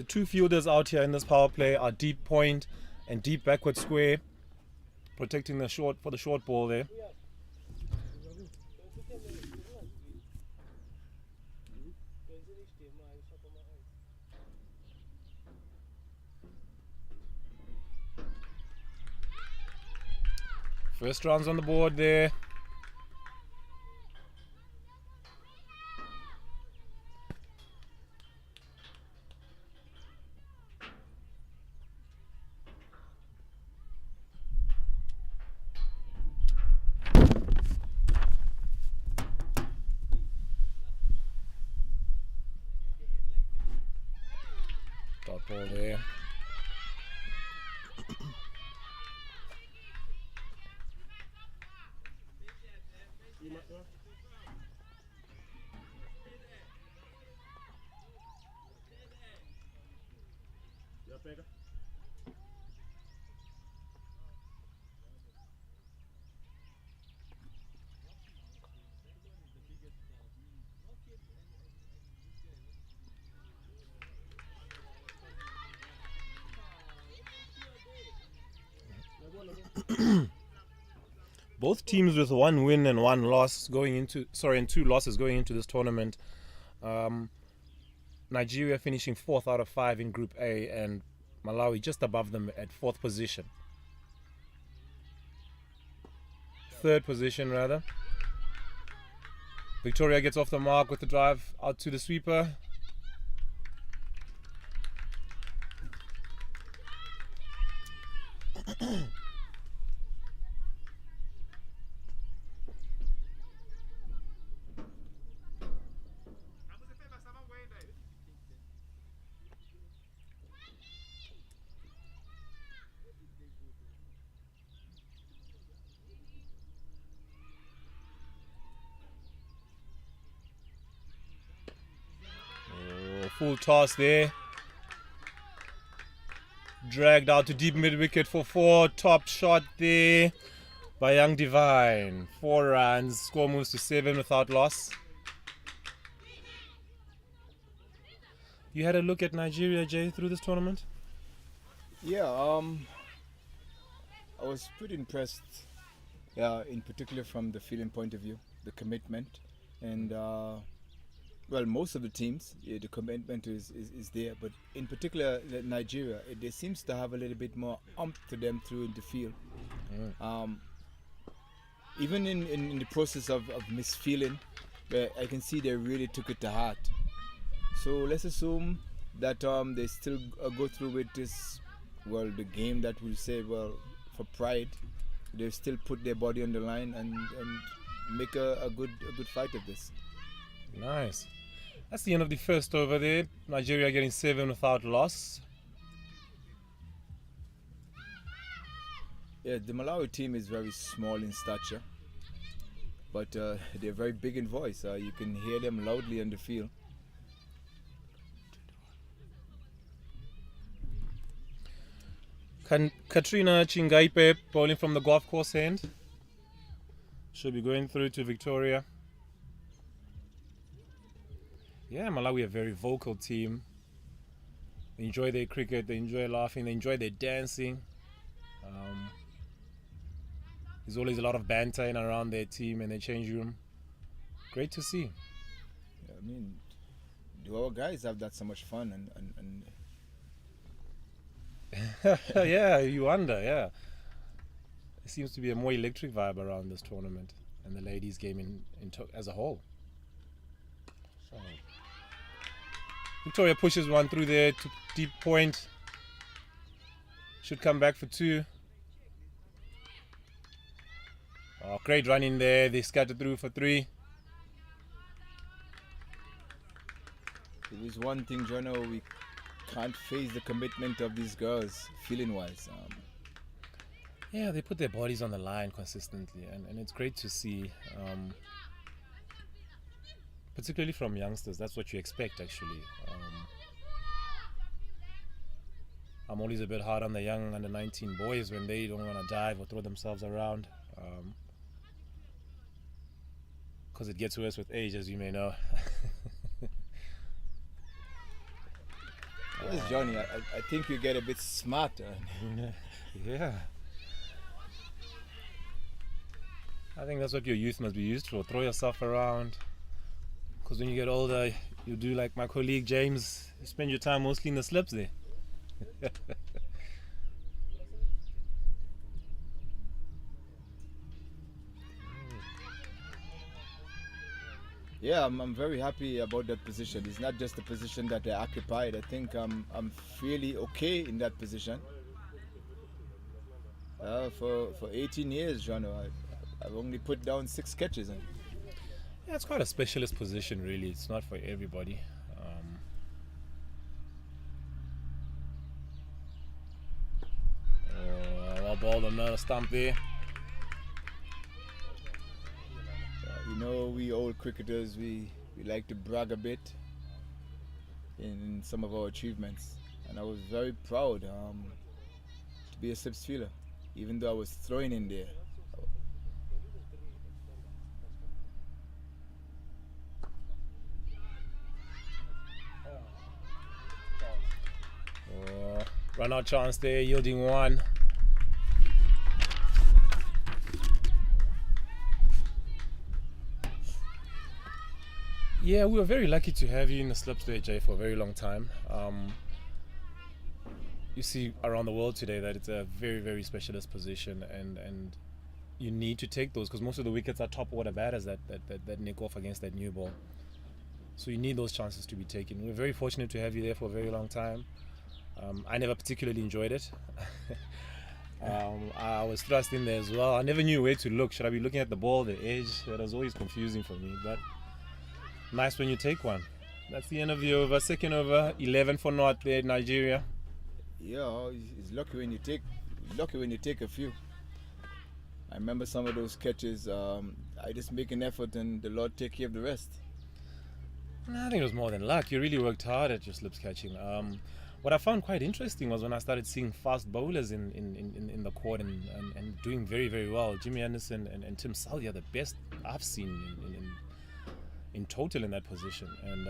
two fielders out here in this power play are deep point and deep backward square, protecting the short for the short ball there. First round's on the board there. Dot ball there. Both teams with one win and one loss going into, and two losses going into this tournament. Nigeria finishing 4th out of 5 in Group A, and Malawi just above them at 4th position. 3rd position rather. Victoria gets off the mark with the drive out to the sweeper. Full toss there. Dragged out to deep mid wicket for 4. Top shot there by Young Divine. 4 runs. Score moves to 7 without loss. You had a look at Nigeria, Jay, through this tournament? Yeah, I was pretty impressed. In particular from the feeling point of view, the commitment, and well, most of the teams, the commitment is there, but in particular Nigeria, there seems to have a little bit more umph to them through the field. Even in the process of misfeeling, I can see they really took it to heart. So let's assume that they still go through with this, well, the game that we'll say, well, for pride, they still put their body on the line and make a good fight of this. Nice. That's the end of the first over there. Nigeria getting 7 without loss. Yeah, the Malawi team is very small in stature, but they're very big in voice. You can hear them loudly on the field. Katrina Chingaipe bowling from the golf course end. Should be going through to Victoria. Yeah, Malawi a very vocal team. They enjoy their cricket, they enjoy laughing, they enjoy their dancing. There's always a lot of banter in around their team and their change room. Great to see. Yeah, I mean, do our guys have that so much fun and yeah, you wonder, yeah. There seems to be a more electric vibe around this tournament and the ladies' game as a whole. So, Victoria pushes one through there to deep point. Should come back for 2. Oh, great run in there. They scattered through for 3. It is one thing, Jono, we can't face the commitment of these girls, feeling-wise. Yeah, they put their bodies on the line consistently, and it's great to see, particularly from youngsters. That's what you expect, actually. I'm always a bit hard on the young under-19 boys when they don't want to dive or throw themselves around, because it gets worse with age, as you may know. Yes, Johnny, I think you get a bit smarter. Yeah. I think that's what your youth must be used for. Throw yourself around. Because when you get older, you do like my colleague James. You spend your time mostly in the slips there. Yeah, I'm very happy about that position. It's not just the position that I occupied. I think I'm fairly okay in that position. For 18 years, John, I've only put down 6 catches. Yeah, it's quite a specialist position, really. It's not for everybody. Well ball, another stump there. You know, we old cricketers, we like to brag a bit in some of our achievements. And I was very proud to be a slips fielder, even though I was throwing in there. Run out chance there, yielding 1. Yeah, we were very lucky to have you in the slips there, Jay, for a very long time. You see around the world today that it's a very, very specialist position, and you need to take those because most of the wickets are top order batters that nick off against that new ball. So you need those chances to be taken. We're very fortunate to have you there for a very long time. I never particularly enjoyed it. I was thrust in there as well. I never knew where to look. Should I be looking at the ball, the edge? That was always confusing for me. But nice when you take one. That's the end of the over. Second over, 11 for North there, Nigeria. Yeah, it's lucky when you take a few. I remember some of those catches. I just make an effort and the Lord take care of the rest. I think it was more than luck. You really worked hard at your slips catching. What I found quite interesting was when I started seeing fast bowlers in the court and doing very, very well. Jimmy Anderson and Tim Southey are the best I've seen in total in that position. And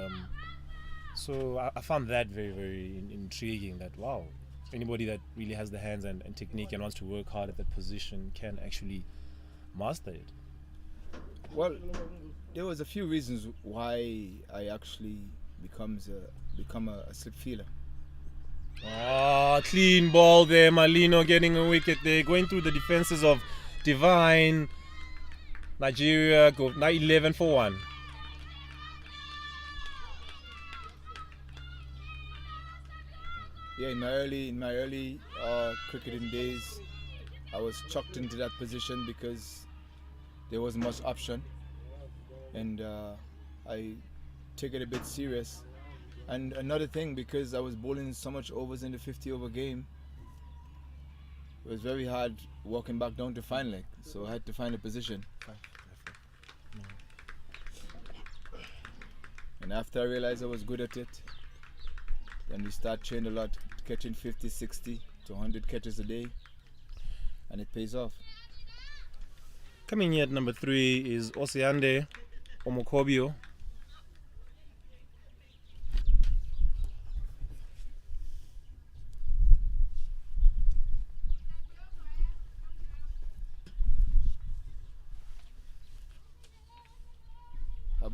so I found that very, very intriguing, that wow, anybody that really has the hands and technique and wants to work hard at that position can actually master it. Well, there was a few reasons why I actually become a slip fielder. Clean ball there, Malino getting a wicket there, going through the defenses of Divine. Nigeria go 11 for 1. Yeah, in my early cricketing days, I was chucked into that position because there wasn't much option, and I take it a bit serious. And another thing, because I was bowling so much overs in the 50 over game, it was very hard walking back down to fine leg, so I had to find a position. And after I realized I was good at it, then we start training a lot, catching 50, 60 to 100 catches a day, and it pays off. Coming in at number 3 is Osiande Omokobio.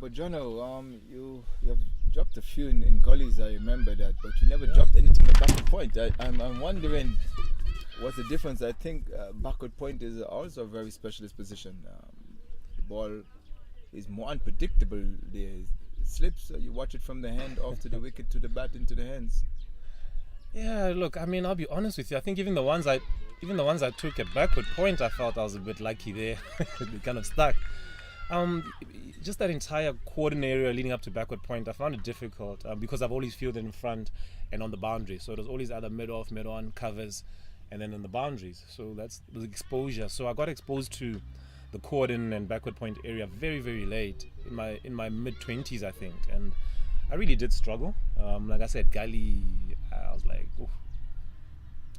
But Jono, you have dropped a few in gullies, I remember that, but you never dropped anything at backward point. I'm wondering what's the difference. I think backward point is also a very specialist position. The ball is more unpredictable. It slips, you watch it from the hand off to the wicket to the bat into the hands. Yeah, look, I mean, I'll be honest with you. I think even the ones I took at backward point, I felt I was a bit lucky there. They kind of stuck. Just that entire cordon area leading up to backward point, I found it difficult because I've always fielded in front and on the boundary. So it was always either mid-off, mid-on, covers, and then on the boundaries. So that's the exposure. So I got exposed to the cordon and backward point area very, very late in my mid-20s, I think. And I really did struggle. Like I said, gully, I was like, oof,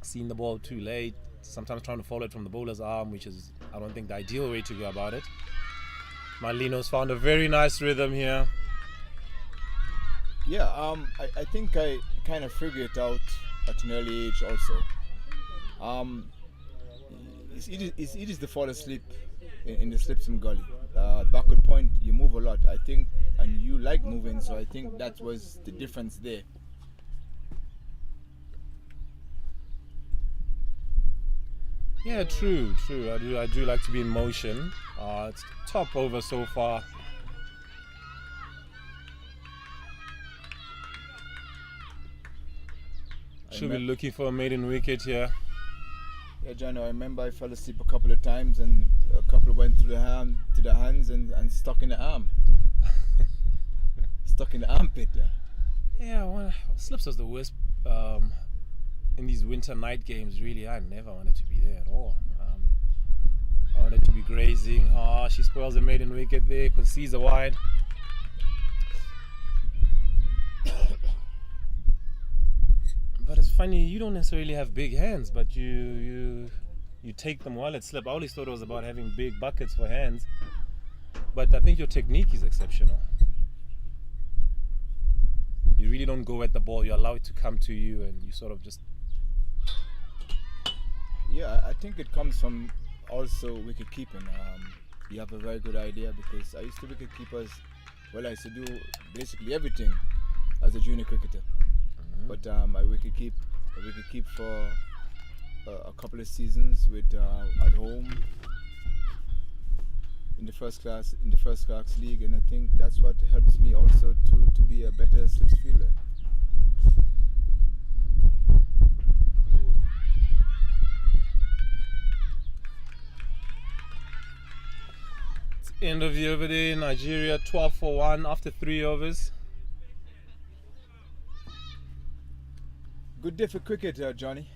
seeing the ball too late. Sometimes trying to follow it from the bowler's arm, which is, I don't think, the ideal way to go about it. Malino's found a very nice rhythm here. Yeah, I think I kind of figured it out at an early age also. Um, it's easy to fall asleep in the Slipsum Gully. Backward point, you move a lot, I think, and you like moving, so I think that was the difference there. Yeah, true, true. I do like to be in motion. It's top over so far. I Should be remember, looking for a maiden wicket here. yeah, John, I remember I fell asleep a couple of times, and a couple went through the hands and stuck in the arm, stuck in the armpit. Yeah. Yeah, well, slips was the worst in these winter night games. Really, I never wanted to be there at all. I wanted to be grazing. Oh, she spoils the maiden wicket there. Concedes a wide. But it's funny, you don't necessarily have big hands, but you take them while it's slip. I always thought it was about having big buckets for hands, but I think your technique is exceptional. You really don't go at the ball. You allow it to come to you, and you sort of just. Yeah, I think it comes from also wicket keeping. You have a very good idea because I used to wicket keep as well. I used to do basically everything as a junior cricketer. But I wicket keep for a couple of seasons with at home in the first class league, and I think that's what helps me also to be a better slips fielder. It's end of the over there. Nigeria 12 for 1 after 3 overs. Good day for cricket, Johnny.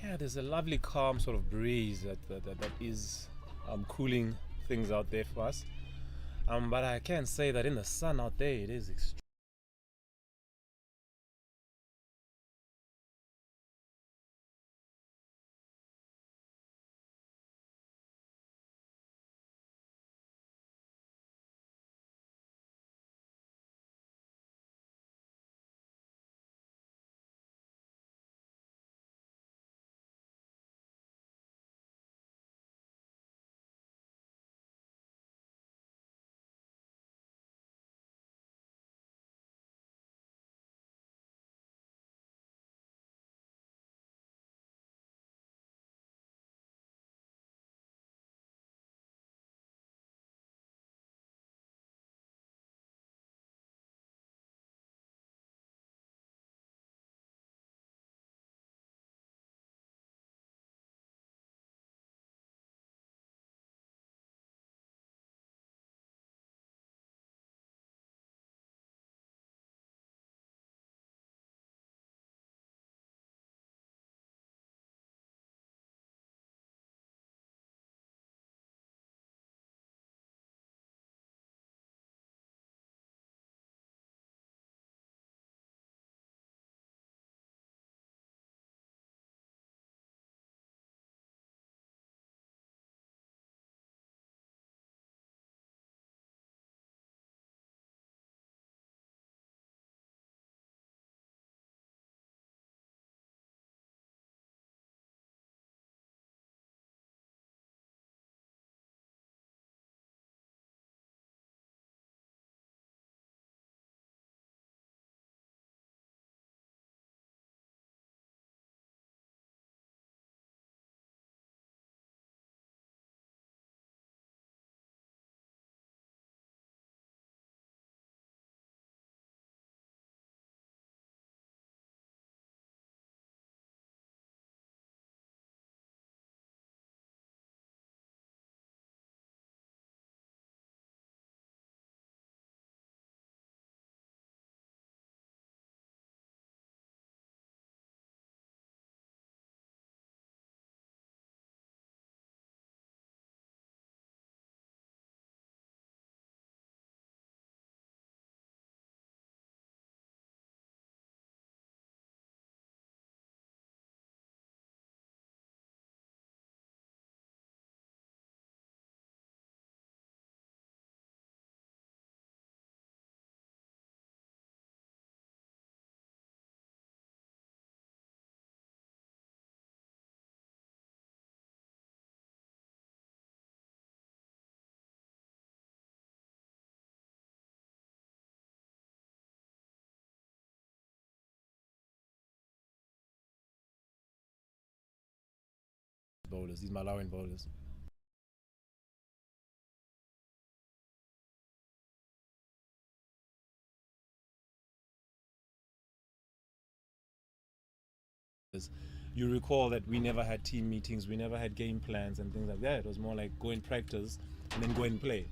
Yeah, there's a lovely calm sort of breeze that is cooling things out there for us. But I can say that in the sun out there, it is extreme. bowlers, these Malawian bowlers. You recall that we never had team meetings, we never had game plans and things like that. It was more like go and practice and then go and play.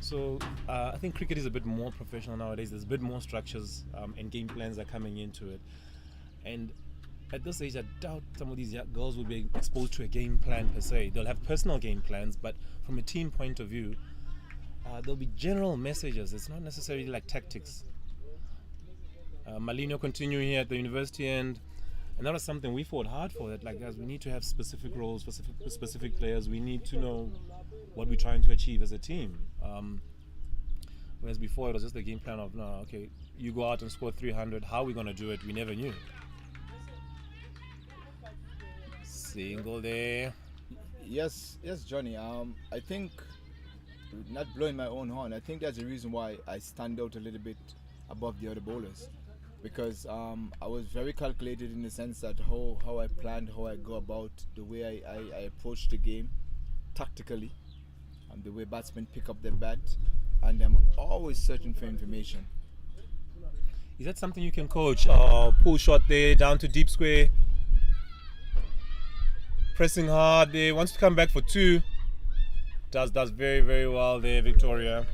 So I think cricket is a bit more professional nowadays. There's a bit more structures and game plans are coming into it. And at this age, I doubt some of these girls will be exposed to a game plan per se. They'll have personal game plans, but from a team point of view, there'll be general messages. It's not necessarily like tactics. Malino continuing here at the university end. And that was something we fought hard for. That, like, guys, we need to have specific roles, specific players. We need to know what we're trying to achieve as a team. Whereas before, it was just the game plan of, no, okay, you go out and score 300. How are we going to do it? We never knew. Single there. Yes, Johnny. I think, not blowing my own horn, I think that's the reason why I stand out a little bit above the other bowlers. Because I was very calculated in the sense that how I planned, how I go about, the way I approach the game tactically, the way batsmen pick up their bat, and I'm always searching for information. Is that something you can coach? Pull shot there, down to deep square, pressing hard there, wants to come back for 2. Does very, very well there, Victoria.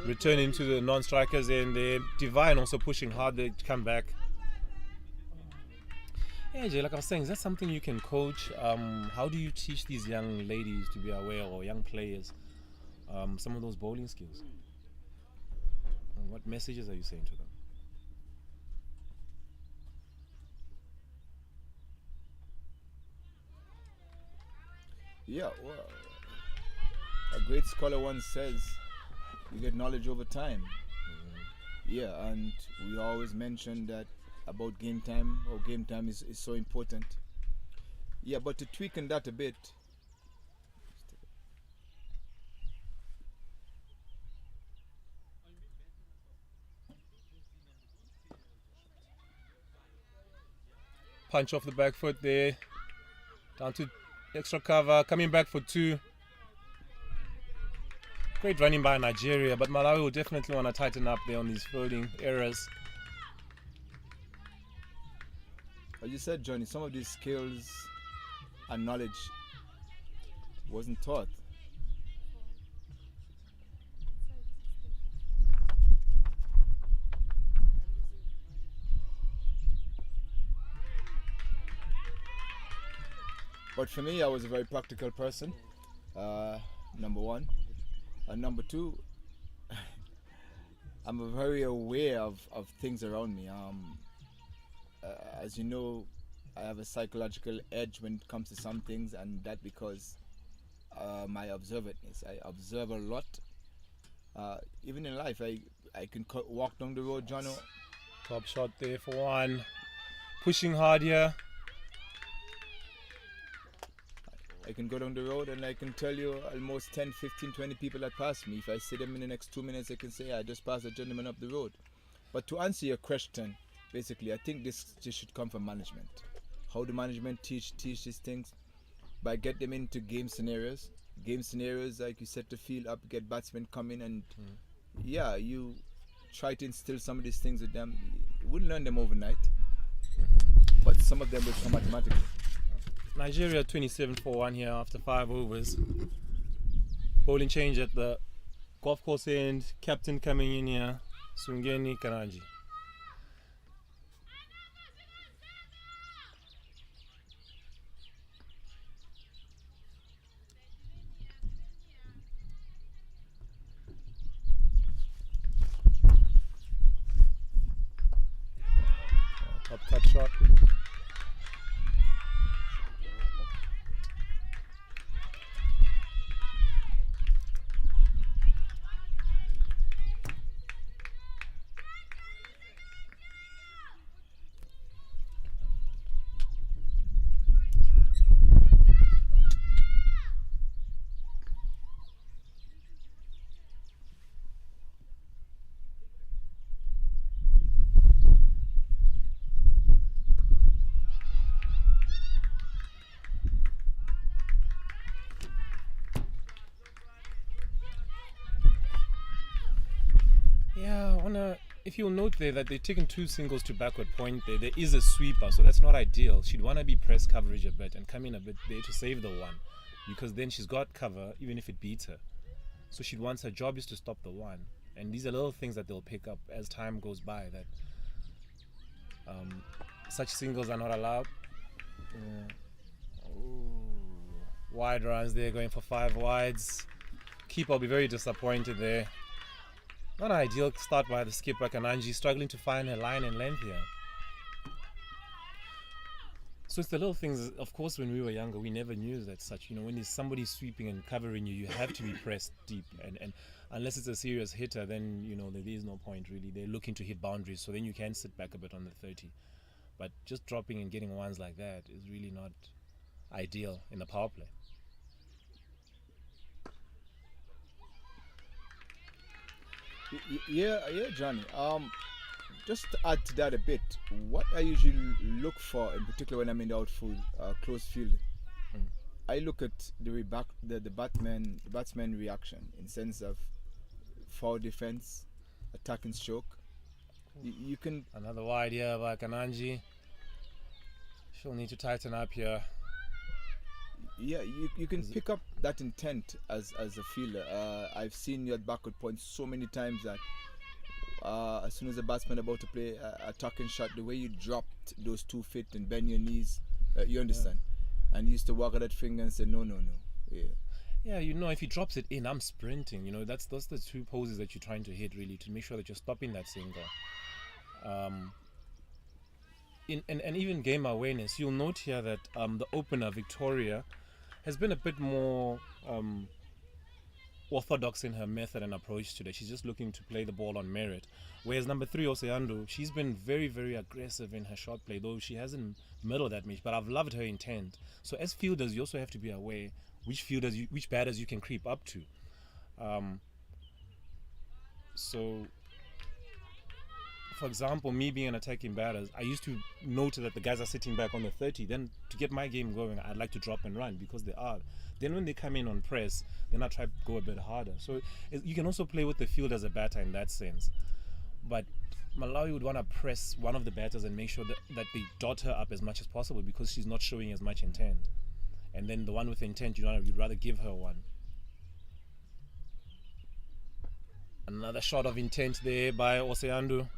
Returning to the non-strikers and Divine also pushing hard there to come back. Yeah, Jay, like I was saying, is that something you can coach? How do you teach these young ladies to be aware, or young players, some of those bowling skills? And what messages are you saying to them? Yeah, well, a great scholar once says, you get knowledge over time. Yeah, and we always mention that about game time, or game time is so important. Yeah, but to tweak on that a bit, Punch off the back foot there, down to extra cover, coming back for 2. Great running by Nigeria, but Malawi will definitely want to tighten up there on these fielding errors. as you said, Johnny, some of these skills and knowledge wasn't taught. But for me, I was a very practical person, number one. And number 2, I'm very aware of things around me. As you know, I have a psychological edge when it comes to some things, and that because my observantness. I observe a lot. Even in life, I can walk down the road, Jono. Top shot there for 1. Pushing hard here. I can go down the road and I can tell you almost 10, 15, 20 people that pass me. If I see them in the next 2 minutes, I can say, I just passed a gentleman up the road. But to answer your question, basically, I think this should come from management. How do management teach these things? By get them into game scenarios. Game scenarios, like you set the field up, get batsmen come in, and yeah, you try to instill some of these things with them. You wouldn't learn them overnight, but some of them will come automatically. Nigeria 27 for 1 here after 5 overs. Bowling change at the golf course end. Captain coming in here, Sungeni Kanaji. Top cut shot. Yeah, if you'll note there that they've taken 2 singles to backward point there is a sweeper, so that's not ideal. She'd want to be press coverage a bit and come in a bit there to save the one, because then she's got cover even if it beats her. So she wants, her job is to stop the one. And these are little things that they'll pick up as time goes by, that such singles are not allowed. Wide runs there, going for 5 wides. Keeper will be very disappointed there. Not an ideal start by the skipper. Kananji struggling to find her line and length here. So it's the little things. Of course, when we were younger, we never knew that such, when there's somebody sweeping and covering you, you have to be pressed deep. And unless it's a serious hitter, then, there is no point really. They're looking to hit boundaries, so then you can sit back a bit on the 30. But just dropping and getting ones like that is really not ideal in the power play. Yeah, Johnny. Just to add to that a bit, what I usually look for, in particular when I'm in the outfield, close field, I look at the batsman reaction in sense of foul defense, attacking stroke. You can another wide here by Kananji. She'll need to tighten up here. Yeah, you can pick up that intent as a fielder. I've seen you at backward points so many times that as soon as a batsman about to play a attacking shot, the way you dropped those 2 feet and bend your knees, you understand. And you used to walk at that finger and say no. Yeah, if he drops it in, I'm sprinting. Those the 2 poses that you're trying to hit, really, to make sure that you're stopping that single. And even game awareness, you'll note here that the opener Victoria has been a bit more orthodox in her method and approach today. She's just looking to play the ball on merit. Whereas number 3, Oseando, she's been very, very aggressive in her shot play, though she hasn't middled that much. But I've loved her intent. So as fielders, you also have to be aware which batters you can creep up to. So, for example, me being an attacking batter, I used to note that the guys are sitting back on the 30. Then to get my game going, I'd like to drop and run because they are. Then when they come in on press, then I try to go a bit harder. So you can also play with the field as a batter in that sense. But Malawi would want to press one of the batters and make sure that they dot her up as much as possible because she's not showing as much intent. And then the one with intent, you'd rather give her one. Another shot of intent there by Oseande.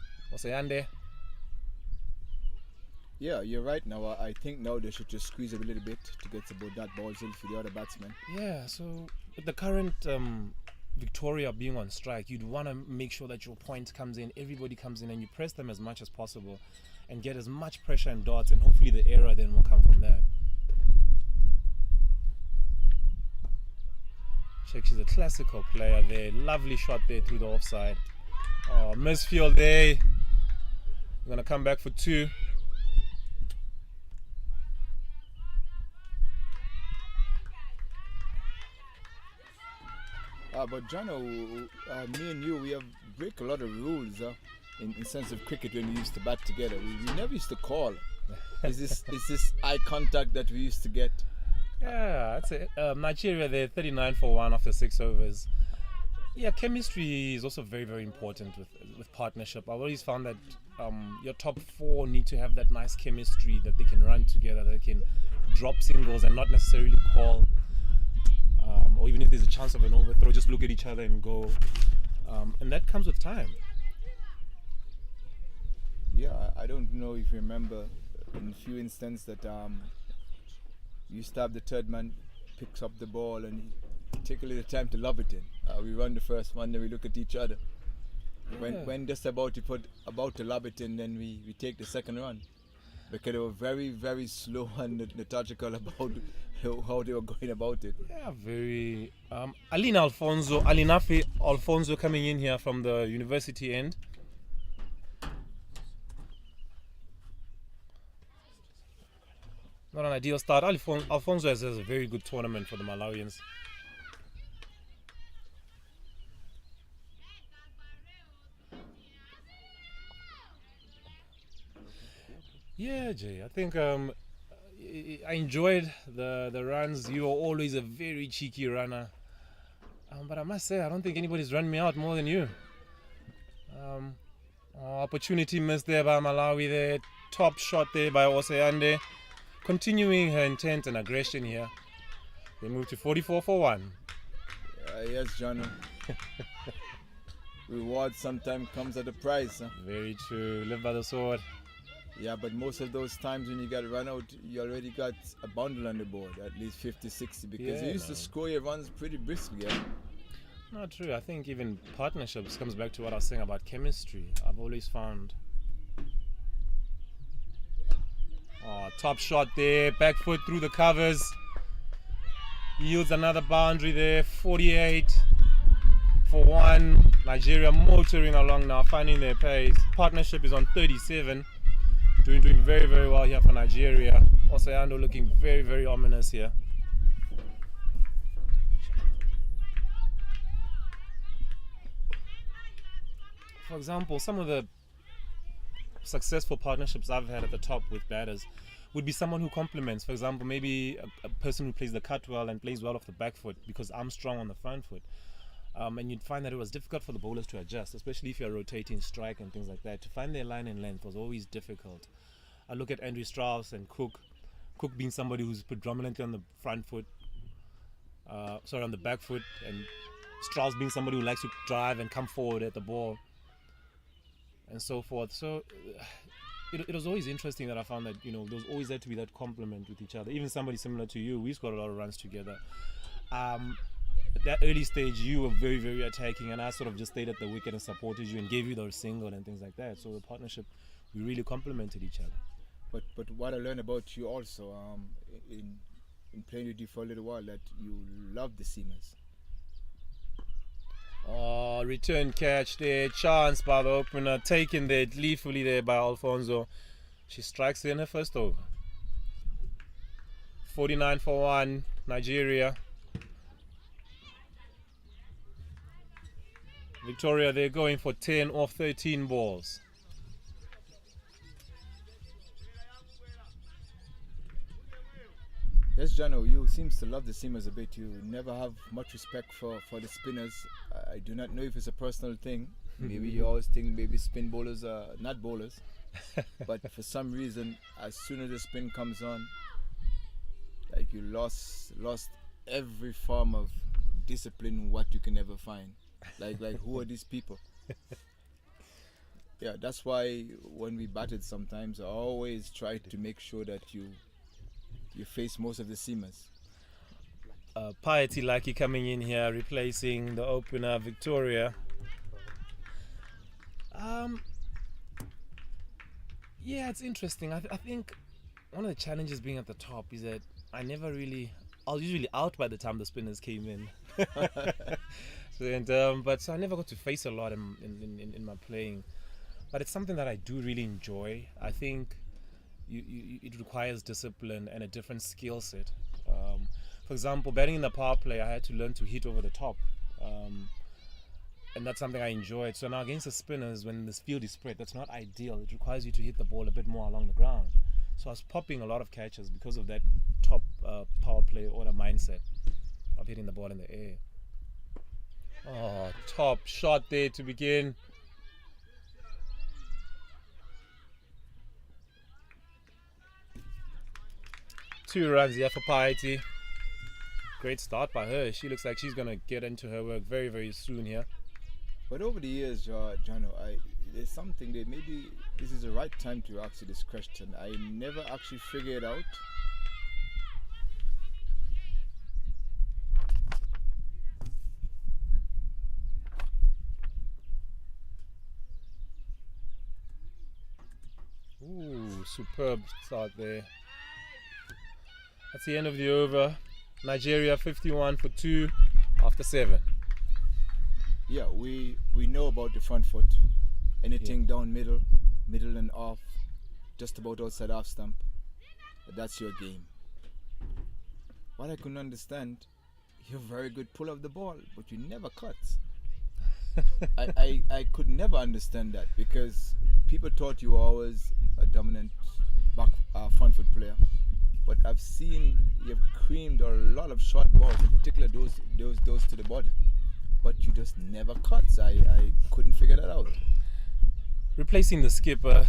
Yeah, you're right. Now I think now they should just squeeze it a little bit to get about that ball in for the other batsman. Yeah, so with the current Victoria being on strike, you'd want to make sure that your point comes in, everybody comes in, and you press them as much as possible and get as much pressure and dots, and hopefully the error then will come from that. Check, she's a classical player there. Lovely shot there through the offside. Oh, misfield there. We're going to come back for 2. But Jono, me and you, we have break a lot of rules in sense of cricket when we used to bat together. We never used to call. Is this eye contact that we used to get? Yeah, that's it. Nigeria, they're 39 for 1 after 6 overs. Yeah, chemistry is also very, very important with partnership. I've always found that your top 4 need to have that nice chemistry, that they can run together, that they can drop singles and not necessarily call. Or even if there's a chance of an overthrow, just look at each other and go. And that comes with time. Yeah, I don't know if you remember in a few instances that you stab the third man, picks up the ball and take a little time to lob it in. We run the first one, then we look at each other. Yeah. When just about to lob it in, then we take the second run. Because they were very, very slow and methodical about how they were going about it. Yeah, very. Alinafe Alfonso coming in here from the university end. Not an ideal start. Alfonso has a very good tournament for the Malawians. Yeah, Jay, I think I enjoyed the runs. You are always a very cheeky runner. But I must say, I don't think anybody's run me out more than you. Opportunity missed there by Malawi there. Top shot there by Osayande. Continuing her intent and aggression here. They move to 44 for 1. Yes, Jono. Reward sometimes comes at a price. Huh? Very true. Live by the sword. Yeah, but most of those times when you got run out, you already got a bundle on the board, at least 50, 60, because you used to score your runs pretty briskly. Yeah? Not true. I think even partnerships comes back to what I was saying about chemistry. I've always found. Top shot there. Back foot through the covers. Yields another boundary there. 48 for 1. Nigeria motoring along now, finding their pace. Partnership is on 37. Doing very, very well here for Nigeria. Osayando looking very, very ominous here. For example, some of the successful partnerships I've had at the top with batters would be someone who complements. For example, maybe a person who plays the cut well and plays well off the back foot because I'm strong on the front foot. And you'd find that it was difficult for the bowlers to adjust, especially if you're rotating strike and things like that. To find their line and length was always difficult. I look at Andrew Strauss and Cook. Cook being somebody who's predominantly on the front foot, on the back foot, and Strauss being somebody who likes to drive and come forward at the ball, and so forth. So it was always interesting that I found that, there was always had to be that complement with each other. Even somebody similar to you, we scored a lot of runs together. At that early stage, you were very, very attacking, and I sort of just stayed at the wicket and supported you and gave you those single and things like that. So the partnership, we really complemented each other. But what I learned about you also, in playing with you for a little while, that you love the seamers. Return catch there, chance by the opener, taken there gleefully there by Alfonso. She strikes in her first over. 49 for 1, Nigeria. Victoria, they're going for 10 off 13 balls. Yes, Jano, you seems to love the seamers a bit. You never have much respect for the spinners. I do not know if it's a personal thing. Maybe you always think maybe spin bowlers are not bowlers. But for some reason, as soon as the spin comes on, like you lost every form of discipline what you can ever find. Like who are these people? Yeah, that's why when we batted sometimes I always try to make sure that you face most of the seamers. Piety Lucky coming in here, replacing the opener Victoria. Yeah, it's interesting. I think one of the challenges being at the top is that I was usually out by the time the spinners came in. So I never got to face a lot in my playing. But it's something that I do really enjoy. I think it requires discipline and a different skill set. For example, batting in the power play, I had to learn to hit over the top. And that's something I enjoyed. So now against the spinners, when this field is spread, that's not ideal. It requires you to hit the ball a bit more along the ground. So I was popping a lot of catches because of that top power play order mindset of hitting the ball in the air. Oh, top shot there to begin. Two runs here for Piety. Great start by her. She looks like she's going to get into her work very, very soon here. But over the years, Jano, there's something that maybe this is the right time to ask you this question. I never actually figured out. Ooh, superb start there. That's the end of the over. Nigeria 51 for 2 after 7. Yeah, we know about the front foot. Anything down middle and off, just about outside off stump. That's your game. What I couldn't understand, you're very good pull of the ball, but you never cut. I could never understand that because people thought you were always a dominant front foot player. But I've seen you've creamed a lot of short balls, in particular those to the body. But you just never cut. I couldn't figure that out. replacing the skipper,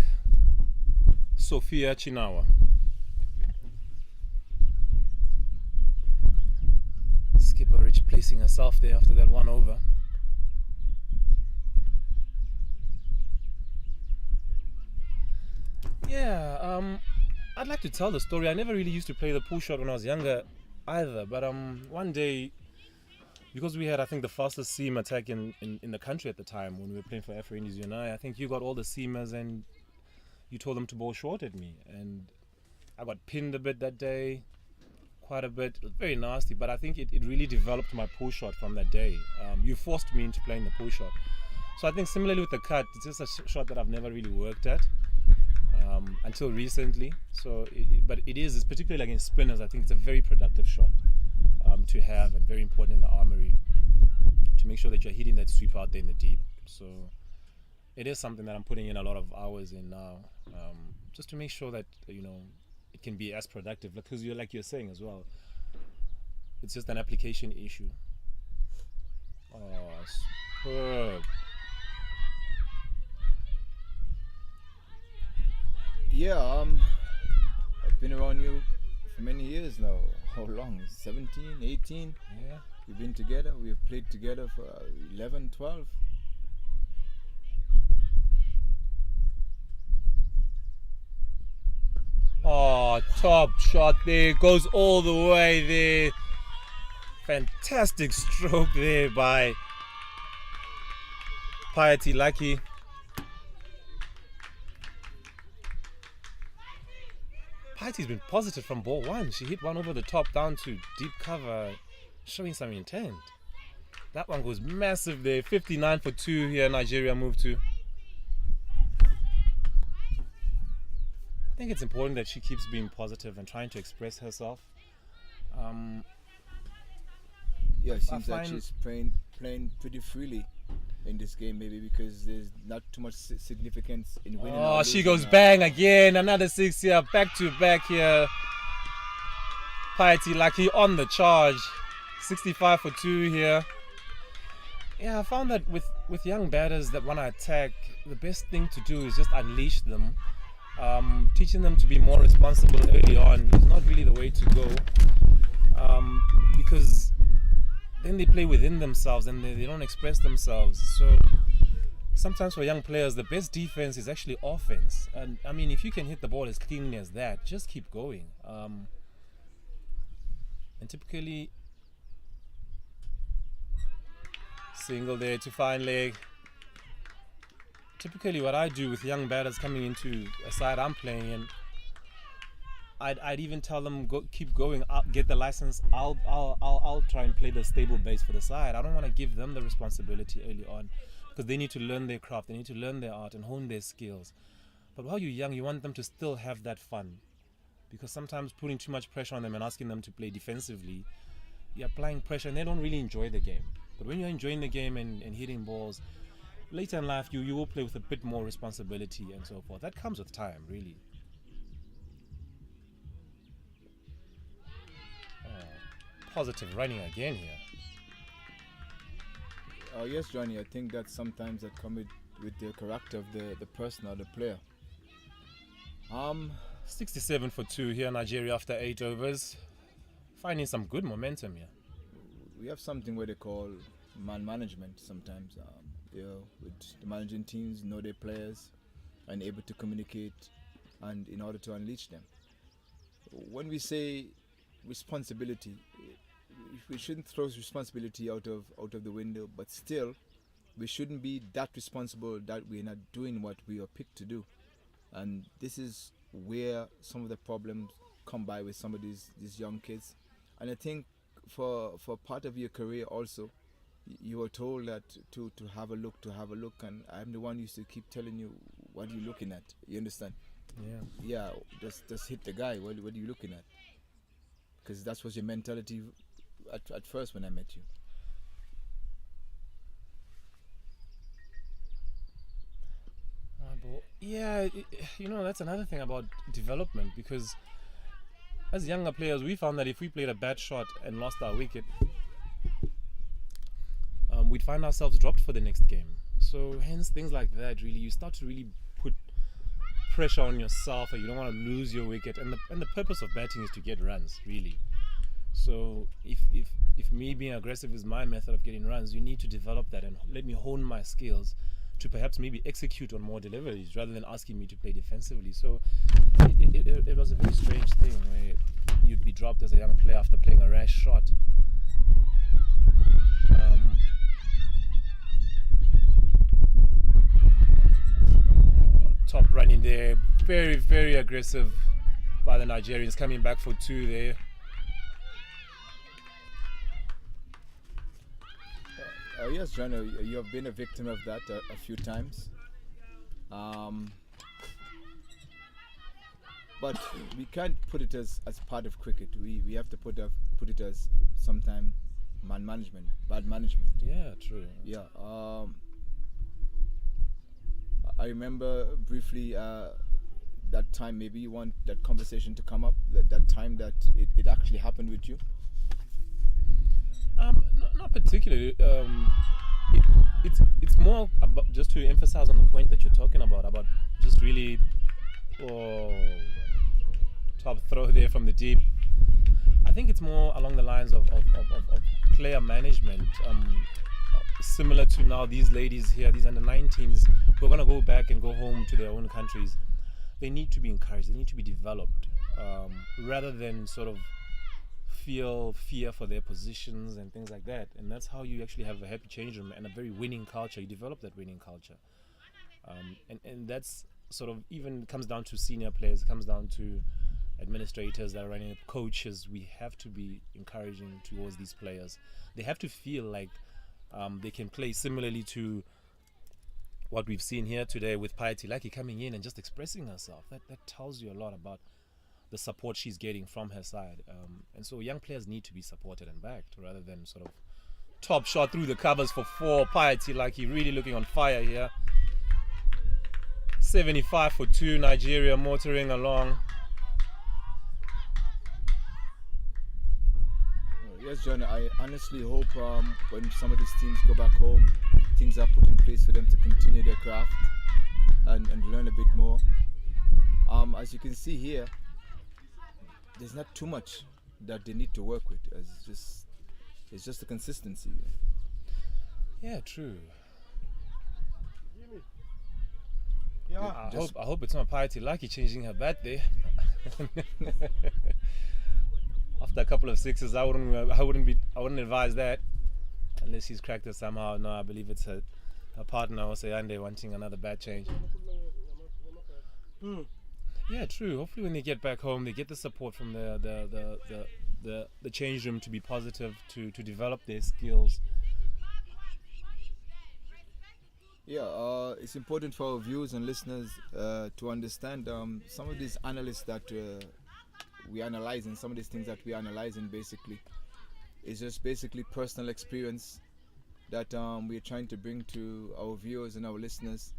Sophia Chinawa. Skipper replacing herself there after that one over. Yeah, I'd like to tell the story. I never really used to play the pull shot when I was younger either, but one day, because we had, I think, the fastest seam attack in the country at the time when we were playing for Afro Indies, you and I think you got all the seamers and you told them to bowl short at me, and I got pinned a bit that day, quite a bit. It was very nasty, but I think it really developed my pull shot from that day. You forced me into playing the pull shot. So I think similarly with the cut, it's just a shot that I've never really worked at until recently. So, but it is particularly like in spinners, I think it's a very productive shot to have, and very important in the armory to make sure that you're hitting that sweep out there in the deep. So it is something that I'm putting in a lot of hours in now, just to make sure that it can be as productive, because like you're saying as well, it's just an application issue. Oh, superb. Yeah, I've been around you for many years now. How long? 17, 18? Yeah. We've been together. We've played together for 11, 12. Oh, top shot there. Goes all the way there. Fantastic stroke there by Piety Lucky. Piety's been positive from ball one. She hit one over the top down to deep cover, showing some intent. That one goes massive there. 59 for 2 here, Nigeria move to. I think it's important that she keeps being positive and trying to express herself. Yeah, it seems like she's playing pretty freely in this game, maybe because there's not too much significance in winning. Oh, she goes bang again. Another 6 here, back to back here. Piety Lucky on the charge. 65 for 2 here. Yeah, I found that with young batters that want to attack, the best thing to do is just unleash them. Teaching them to be more responsible early on is not really the way to go, because then they play within themselves and they don't express themselves. So sometimes for young players, the best defense is actually offense. And I mean, if you can hit the ball as cleanly as that, just keep going. And typically, single there to fine leg. Typically what I do with young batters coming into a side I'm playing in, I'd even tell them keep going, get the license. I'll try and play the stable base for the side. I don't want to give them the responsibility early on, because they need to learn their craft, they need to learn their art and hone their skills. But while you're young, you want them to still have that fun, because sometimes putting too much pressure on them and asking them to play defensively, you're applying pressure and they don't really enjoy the game. But when you're enjoying the game and hitting balls, later in life you will play with a bit more responsibility and so forth. That comes with time, really. Positive running again here. Yes, Johnny, I think that sometimes that comes with the character of the person or the player. 67 for 2 here, Nigeria after 8 overs. Finding some good momentum here. We have something where they call man management sometimes. With the managing teams, know their players and able to communicate, and in order to unleash them. When we say responsibility, we shouldn't throw responsibility out of the window, but still we shouldn't be that responsible that we're not doing what we are picked to do. And this is where some of the problems come by with some of these young kids. And I think for part of your career also, you were told that to have a look, and I'm the one who used to keep telling you, what are you looking at? You understand? Yeah, just hit the guy. What are you looking at? Because that was your mentality at first when I met you. Yeah, that's another thing about development, because as younger players, we found that if we played a bad shot and lost our wicket, we'd find ourselves dropped for the next game. So hence things like that, really, you start to really put pressure on yourself, and you don't want to lose your wicket. And the purpose of batting is to get runs, really. So if me being aggressive is my method of getting runs, you need to develop that and let me hone my skills to perhaps maybe execute on more deliveries rather than asking me to play defensively. So it was a very strange thing where you'd be dropped as a young player after playing a rash shot. Top running there, very, very aggressive by the Nigerians, coming back for 2 there. Yes, John, you have been a victim of that a few times. But we can't put it as part of cricket. We have to put it as sometime bad management. Yeah, true. Yeah. I remember briefly that time, maybe you want that conversation to come up, that time that it actually happened with you. Not particularly. It's more about, just to emphasize on the point that you're talking about just really top throw there from the deep. I think it's more along the lines of player management, similar to now these ladies here, these under-19s who are going to go back and go home to their own countries. They need to be encouraged, they need to be developed, rather than sort of feel fear for their positions and things like that. And that's how you actually have a happy change room and a very winning culture. You develop that winning culture, and that's sort of even comes down to senior players, comes down to administrators that are running, coaches. We have to be encouraging towards these players. They have to feel like they can play similarly to what we've seen here today with Piety Lucky coming in and just expressing herself. That tells you a lot about the support she's getting from her side. And so young players need to be supported and backed rather than sort of top shot through the covers for 4. Piety Lucky really looking on fire here. 75 for 2, Nigeria motoring along. Yes, John, I honestly hope when some of these teams go back home, things are put in place for them to continue their craft and learn a bit more. As you can see here, there's not too much that they need to work with. It's just the consistency. Yeah, true. Yeah, I hope it's not Piety Lucky changing her bat there. After a couple of sixes, I wouldn't advise that unless he's cracked it somehow. No, I believe it's her partner or Sayande wanting another bat change. Yeah, true. Hopefully, when they get back home, they get the support from the change room to be positive, to develop their skills. Yeah, it's important for our viewers and listeners to understand some of these analysts that we analyze, and some of these things that we analyze, and basically it's just basically personal experience that we're trying to bring to our viewers and our listeners.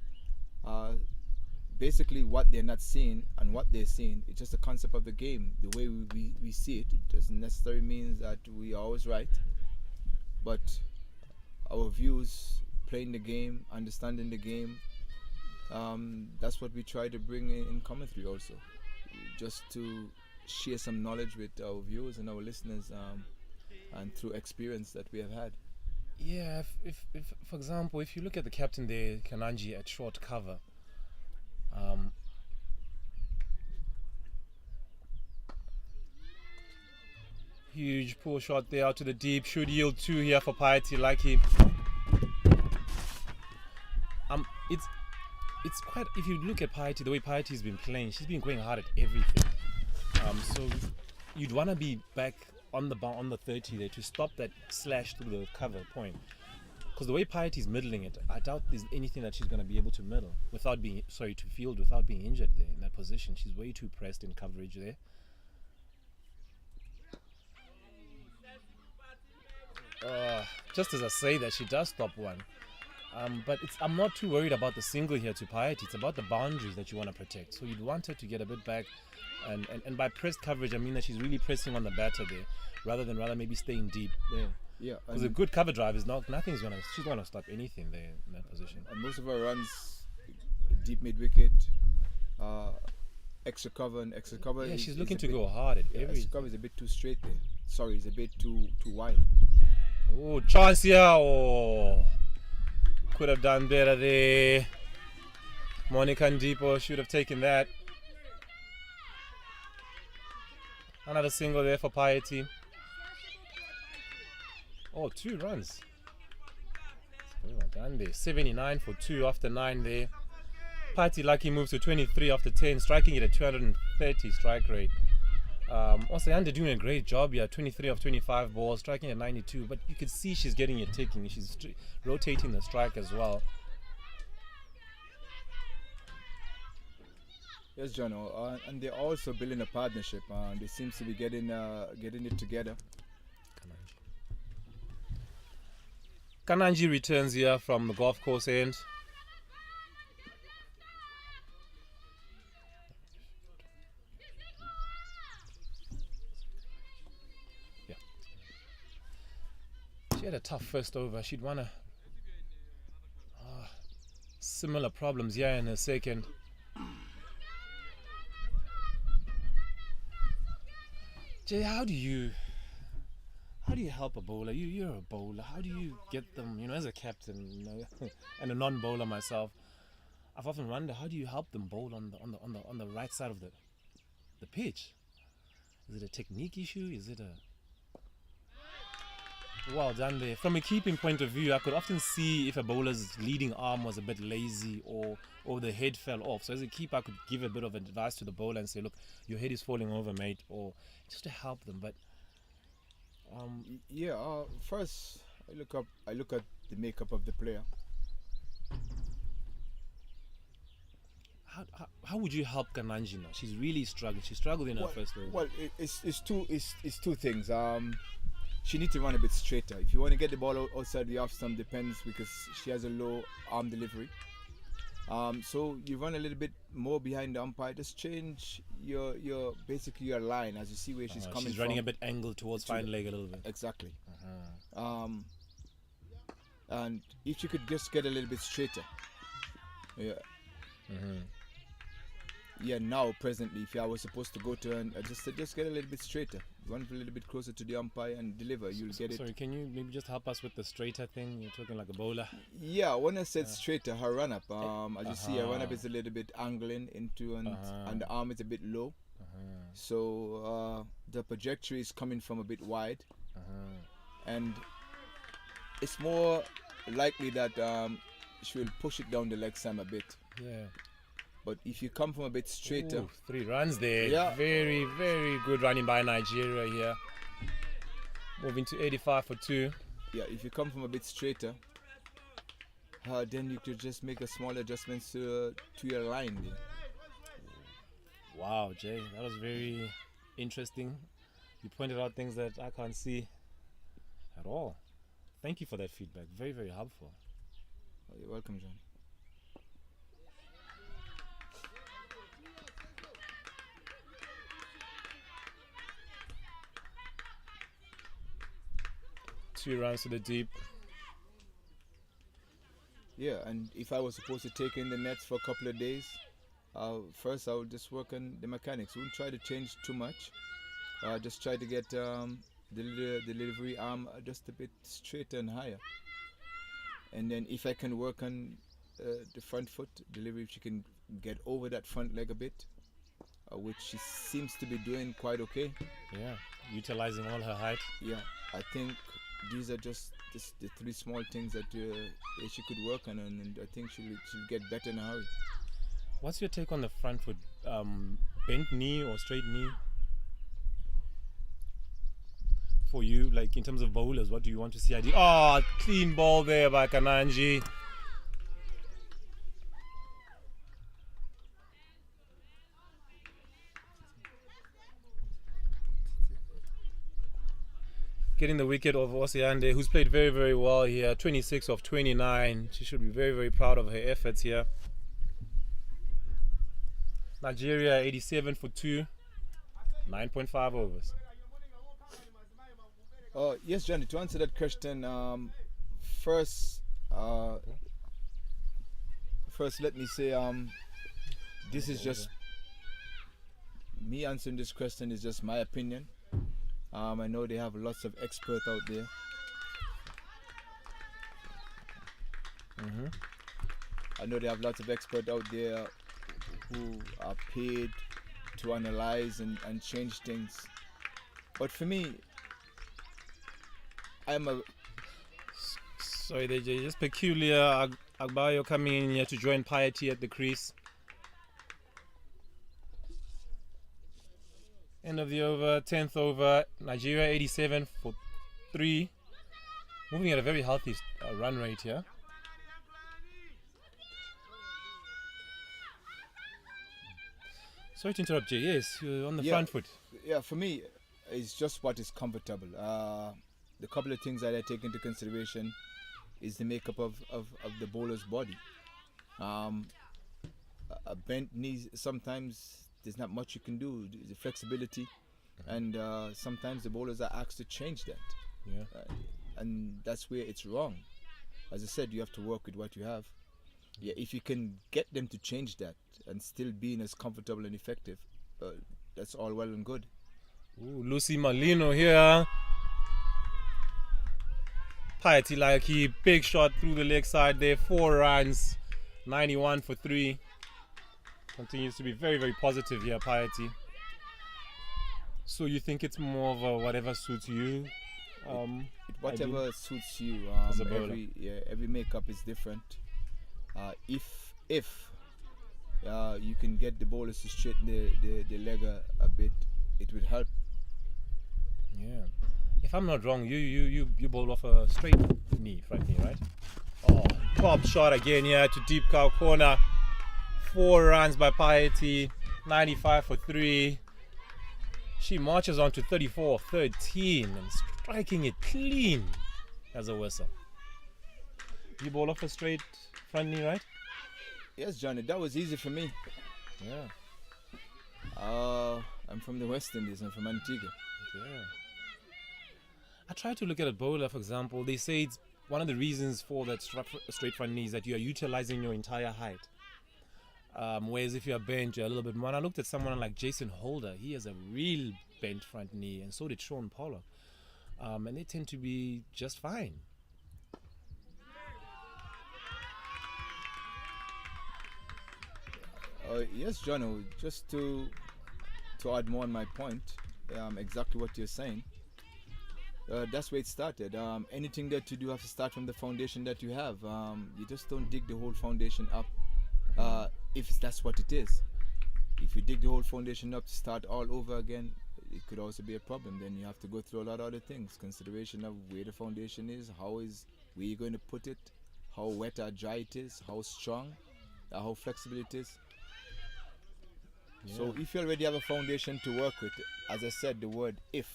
Basically what they're not seeing and what they're seeing, it's just a concept of the game, the way we see it. It doesn't necessarily mean that we are always right, but our views, playing the game, understanding the game, that's what we try to bring in commentary also, just to share some knowledge with our viewers and our listeners, and through experience that we have had. Yeah, if for example, if you look at the captain there, Kananji, at short cover, huge pull shot there out to the deep, should yield 2 here for Piety Lucky. It's quite, if you look at Piety, the way Piety's been playing, she's been going hard at everything. So you'd want to be back on the 30 there to stop that slash through the cover point. Because the way Piety's middling it, I doubt there's anything that she's going to be able to middle to field without being injured there in that position. She's way too pressed in coverage there. Just as I say that, she does stop one. But I'm not too worried about the single here to Piety. It's about the boundaries that you want to protect. So you'd want her to get a bit back. And by pressed coverage, I mean that she's really pressing on the batter there, rather than maybe staying deep there. Yeah, Because a good cover drive is she's not gonna stop anything there in that position. and most of her runs deep mid wicket, extra cover and extra cover. Yeah, is- she's is looking a to bit- go hard at Yeah, every. extra cover is a bit too straight there. Sorry, it's a bit too wide. Oh, chance here. Oh, could have done better there. Monica Ndipo should have taken that. Another single there for Piety. Oh, 2 runs. Well done there. 79 for 2 after 9 there. Piety lucky moves to 23 after 10, striking it at 230 strike rate. Osayande doing a great job here. 23 of 25 balls, striking at 92. But you can see she's getting it ticking. She's rotating the strike as well. Yes, John, and they're also building a partnership. They seems to be getting it together. Kananji returns here from the golf course end. Yeah. She had a tough first over. She'd won similar problems here in her second. Jay, how do you help a bowler? You're a bowler. How do you get them? As a captain, and a non-bowler myself, I've often wondered, how do you help them bowl on the right side of the pitch? Is it a technique issue? Is it a well done there? From a keeping point of view, I could often see if a bowler's leading arm was a bit lazy or the head fell off. So as a keeper, I could give a bit of advice to the bowler and say, look, your head is falling over, mate, or just to help them. But first I look at the makeup of the player. How would you help Kananji now? She's really struggling. She struggled in her first over. Well, it's two things. She needs to run a bit straighter. If you want to get the ball outside the off stump, depends because she has a low arm delivery. So you run a little bit more behind the umpire. Just change your basically your line as you see where she's coming from. She's running a bit angled towards fine leg a little bit. Exactly. And if you could just get a little bit straighter. Yeah. Yeah, now presently, if I was supposed to go to and just get a little bit straighter, run a little bit closer to the umpire and deliver, you'll get it. Sorry, can you maybe just help us with the straighter thing? You're talking like a bowler. Yeah, when I said straighter, her run up, as you see, her run up is a little bit angling into and the arm is a bit low. So the trajectory is coming from a bit wide, and it's more likely that she will push it down the leg side a bit. Yeah. But if you come from a bit straighter... Ooh, 3 runs there. Yeah. Very, very good running by Nigeria here. Moving to 85 for 2. Yeah, if you come from a bit straighter, then you could just make a small adjustments to your line there. Wow, Jay, that was very interesting. You pointed out things that I can't see at all. Thank you for that feedback. Very, very helpful. Oh, you're welcome, John. Two runs to the deep. Yeah, and if I was supposed to take in the nets for a couple of days, first I would just work on the mechanics. Wouldn't try to change too much. Just try to get the delivery arm just a bit straighter and higher. And then if I can work on the front foot delivery, if she can get over that front leg a bit, which she seems to be doing quite okay. Yeah, utilizing all her height. Yeah, I think these are just the 3 small things that she could work on, and I think she'll get better in a hurry. What's your take on the front foot? Bent knee or straight knee? For you, like in terms of bowlers, what do you want to see? Clean ball there by Kananji. Getting the wicket of Osiande, who's played very, very well here. 26 of 29. She should be very, very proud of her efforts here. Nigeria 87 for 2. 9.5 overs. Yes, Johnny. To answer that question, first, first, let me say, this is just me answering this question is just my opinion. I know they have lots of experts out there. I know they have lots of experts out there who are paid to analyze and change things. But for me, I'm a Sorry, they're just peculiar. Agbayo coming in here to join Piety at the crease. End of the over, 10th over. Nigeria 87 for 3. Moving at a very healthy run rate here. Sorry to interrupt, Jay. Yes, you're on the front foot. Yeah, for me, it's just what is comfortable. The couple of things that I take into consideration is the makeup of the bowler's body. A bent knee, sometimes there's not much you can do. The flexibility, and sometimes the bowlers are asked to change that. Yeah. And that's where it's wrong. As I said, you have to work with what you have. Yeah, if you can get them to change that and still being as comfortable and effective, that's all well and good. Ooh, Lucy Malino here. Piety Laiki, big shot through the leg side there. 4 runs, 91 for 3. Continues to be very, very positive here, Piety. So you think it's more of a whatever suits you? Whatever suits you. As a bowler. Every makeup is different. If you can get the bowlers to straighten the leg a bit, it would help. Yeah. If I'm not wrong, you bowled off a straight knee, front knee, right? Oh, top shot again here to deep cow corner. 4 runs by Piety, 95 for 3. She marches on to 34-13 and striking it clean as a whistle. You bowled off a straight front knee, right? Yes, Johnny, that was easy for me. Yeah. I'm from the West Indies. I'm from Antigua. Yeah. I try to look at a bowler, for example. They say it's one of the reasons for that straight front knee is that you are utilizing your entire height. Whereas if you are bent, you're a little bit more. And I looked at someone like Jason Holder. He has a real bent front knee, and so did Sean Pollock. And they tend to be just fine. Yes, John, just to add more on my point, exactly what you're saying. That's where it started. Anything that you do have to start from the foundation that you have. You just don't dig the whole foundation up if that's what it is. If you dig the whole foundation up to start all over again, it could also be a problem. Then you have to go through a lot of other things. Consideration of where the foundation is, where you're going to put it, how wet or dry it is, how strong, how flexible it is. Yeah. So if you already have a foundation to work with, as I said, the word if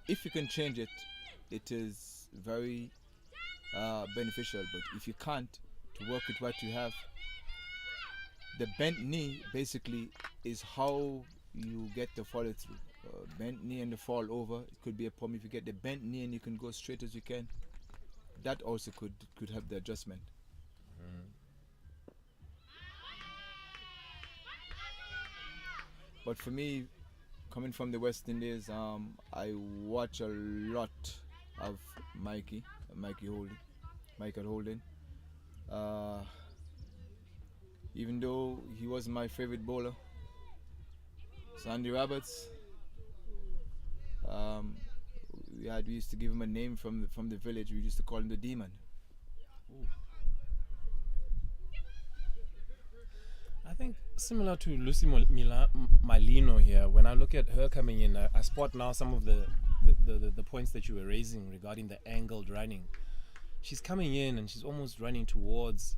you can change it, it is very beneficial. But if you can't, to work with what you have, the bent knee basically is how you get the follow through. Bent knee and the fall over, it could be a problem. If you get the bent knee and you can go straight as you can, that also could help the adjustment. But for me, coming from the West Indies, I watch a lot of Michael Holden. Even though he was my favorite bowler, Sandy Roberts. We used to give him a name from the village. We used to call him the Demon. Ooh. I think similar to Lucy Malino here, when I look at her coming in, I spot now some of the points that you were raising regarding the angled running. She's coming in and she's almost running towards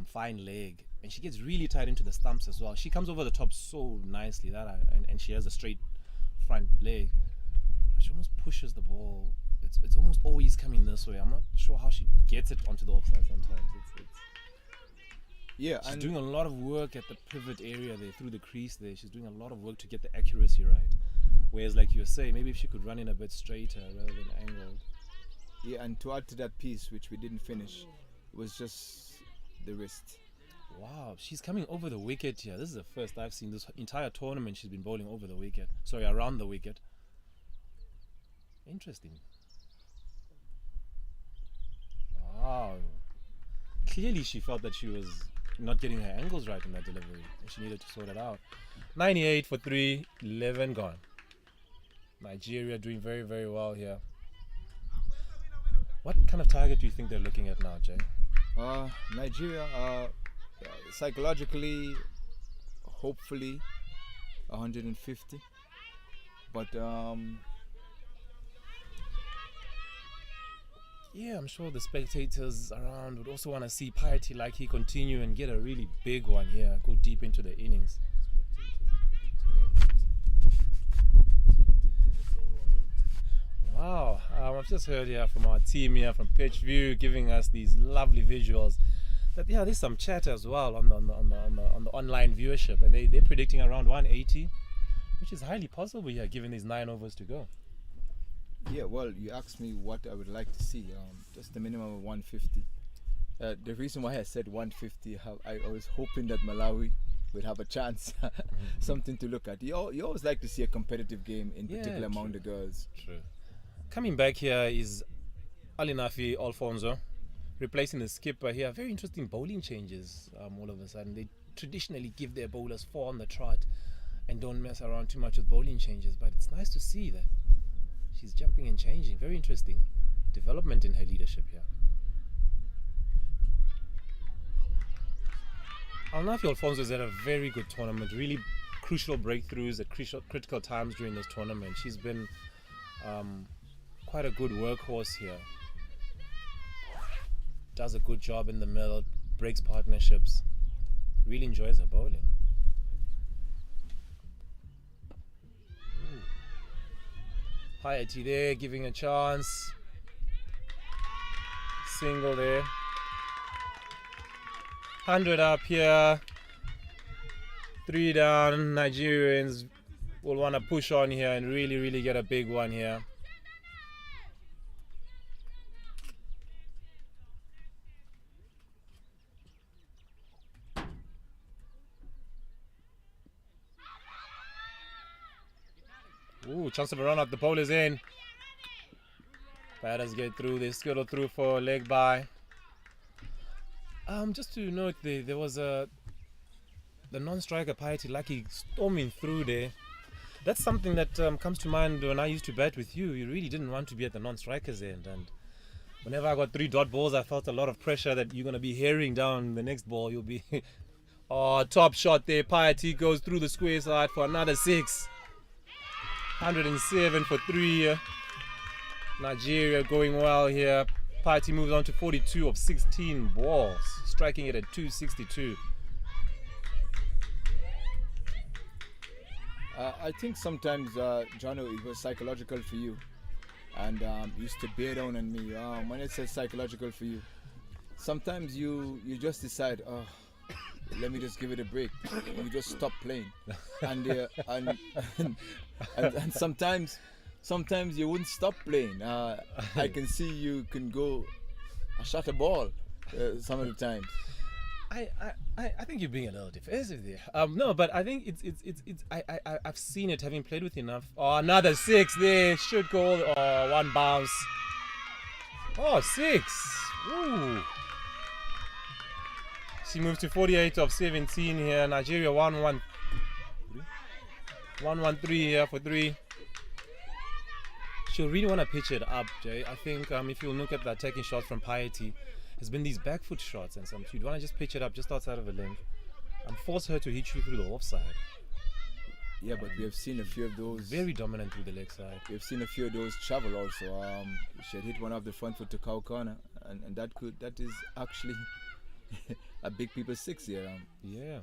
fine leg, and she gets really tied into the stumps as well. She comes over the top so nicely and she has a straight front leg, but she almost pushes the ball. It's almost always coming this way. I'm not sure how she gets it onto the offside sometimes. She's doing a lot of work at the pivot area there, through the crease there. She's doing a lot of work to get the accuracy right. Whereas, like you were saying, maybe if she could run in a bit straighter rather than angled. Yeah, and to add to that piece, which we didn't finish, was just the wrist. Wow, she's coming over the wicket here. This is the first I've seen this entire tournament. She's been bowling over the wicket. Sorry, around the wicket. Interesting. Wow. Clearly she felt that she was not getting her angles right in that delivery. And she needed to sort it out. 98 for 3, 11 gone. Nigeria doing very, very well here. What kind of target do you think they're looking at now, Jay? Nigeria, psychologically, hopefully 150. But yeah, I'm sure the spectators around would also want to see Piety like he continue and get a really big one here, go deep into the innings. Wow, I've just heard here from our team here from Pitch View giving us these lovely visuals that there's some chat as well on the online viewership, and they're predicting around 180, which is highly possible here given these 9 overs to go. Yeah, well, you asked me what I would like to see. Just a minimum of 150. The reason why I said 150, I was hoping that Malawi would have a chance, something to look at. You always like to see a competitive game, in particular among the girls. True. Coming back here is Alinafi Alfonso, replacing the skipper here. Very interesting bowling changes all of a sudden. They traditionally give their bowlers 4 on the trot and don't mess around too much with bowling changes, but it's nice to see that she's jumping and changing. Very interesting development in her leadership here. Alinafi Alfonso has had a very good tournament, really crucial breakthroughs at critical times during this tournament. She's been quite a good workhorse here. Does a good job in the middle, breaks partnerships, really enjoys her bowling. Piety there, giving a chance. Single there. 100 up here. 3 down. Nigerians will want to push on here and really, really get a big one here. Ooh, chance of a run up. The pole is in. Batters get through. They skittle through for leg by. Just to note, there was the non-striker Piety Lucky storming through there. That's something that comes to mind when I used to bat with you. You really didn't want to be at the non-striker's end, and whenever I got 3 dot balls, I felt a lot of pressure that you're gonna be herring down the next ball. You'll be, oh, top shot there. Piety goes through the square side for another 6. 107 for 3. Nigeria going well here. Piety moves on to 42 of 16 balls, striking it at 262. I think sometimes, Jono, it was psychological for you, and used to bear down on me. When it says psychological for you, sometimes you just decide, oh, let me just give it a break. You just stop playing, and sometimes you wouldn't stop playing. I can see you can go shot a ball some of the times. I think you're being a little defensive there. No, but I think I've seen it, having played with enough. Oh, another 6 there. Should go. Oh, 1 bounce. Oh, 6. Ooh. She moves to 48 of 17 here. Nigeria 1-1. 1-1-3 here for 3. She'll really want to pitch it up, Jay. I think if you look at the attacking shots from Piety, there's been these back foot shots, and you'd want to just pitch it up just outside of the length and force her to hit you through the offside. Yeah, but we have seen a few of those. Very dominant through the leg side. We've seen a few of those travel also. She had hit one off the front foot to cow corner, and that is actually a big people 6 here. Yeah.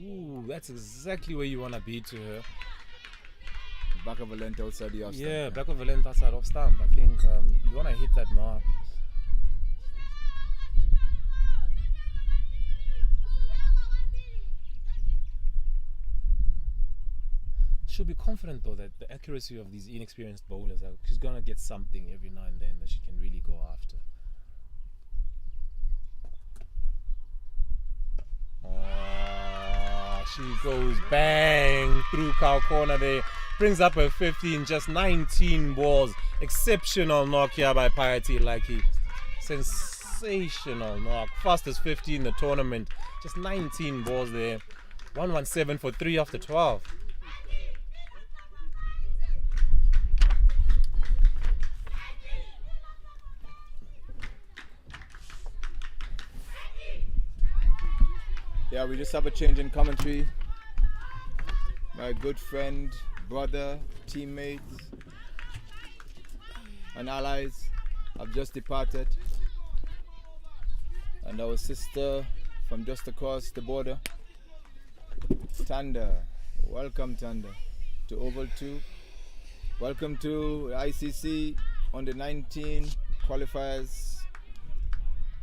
Ooh, that's exactly where you want to be to her. Back of a length outside the off stump. Yeah, back of a length outside off stump. I think you want to hit that mark. she'll be confident though that the accuracy of these inexperienced bowlers, she's gonna get something every now and then that she can really go after. She goes bang through cow corner there, brings up her 15, just 19 balls. Exceptional knock here by Piety Lucky. Sensational knock, fastest 50 in the tournament, just 19 balls there. 117 for 3 after 12. Yeah, we just have a change in commentary. My good friend, brother, teammates, and allies have just departed. And our sister from just across the border, Tanda. Welcome, Tanda, to Oval 2. Welcome to ICC on the 19 Qualifiers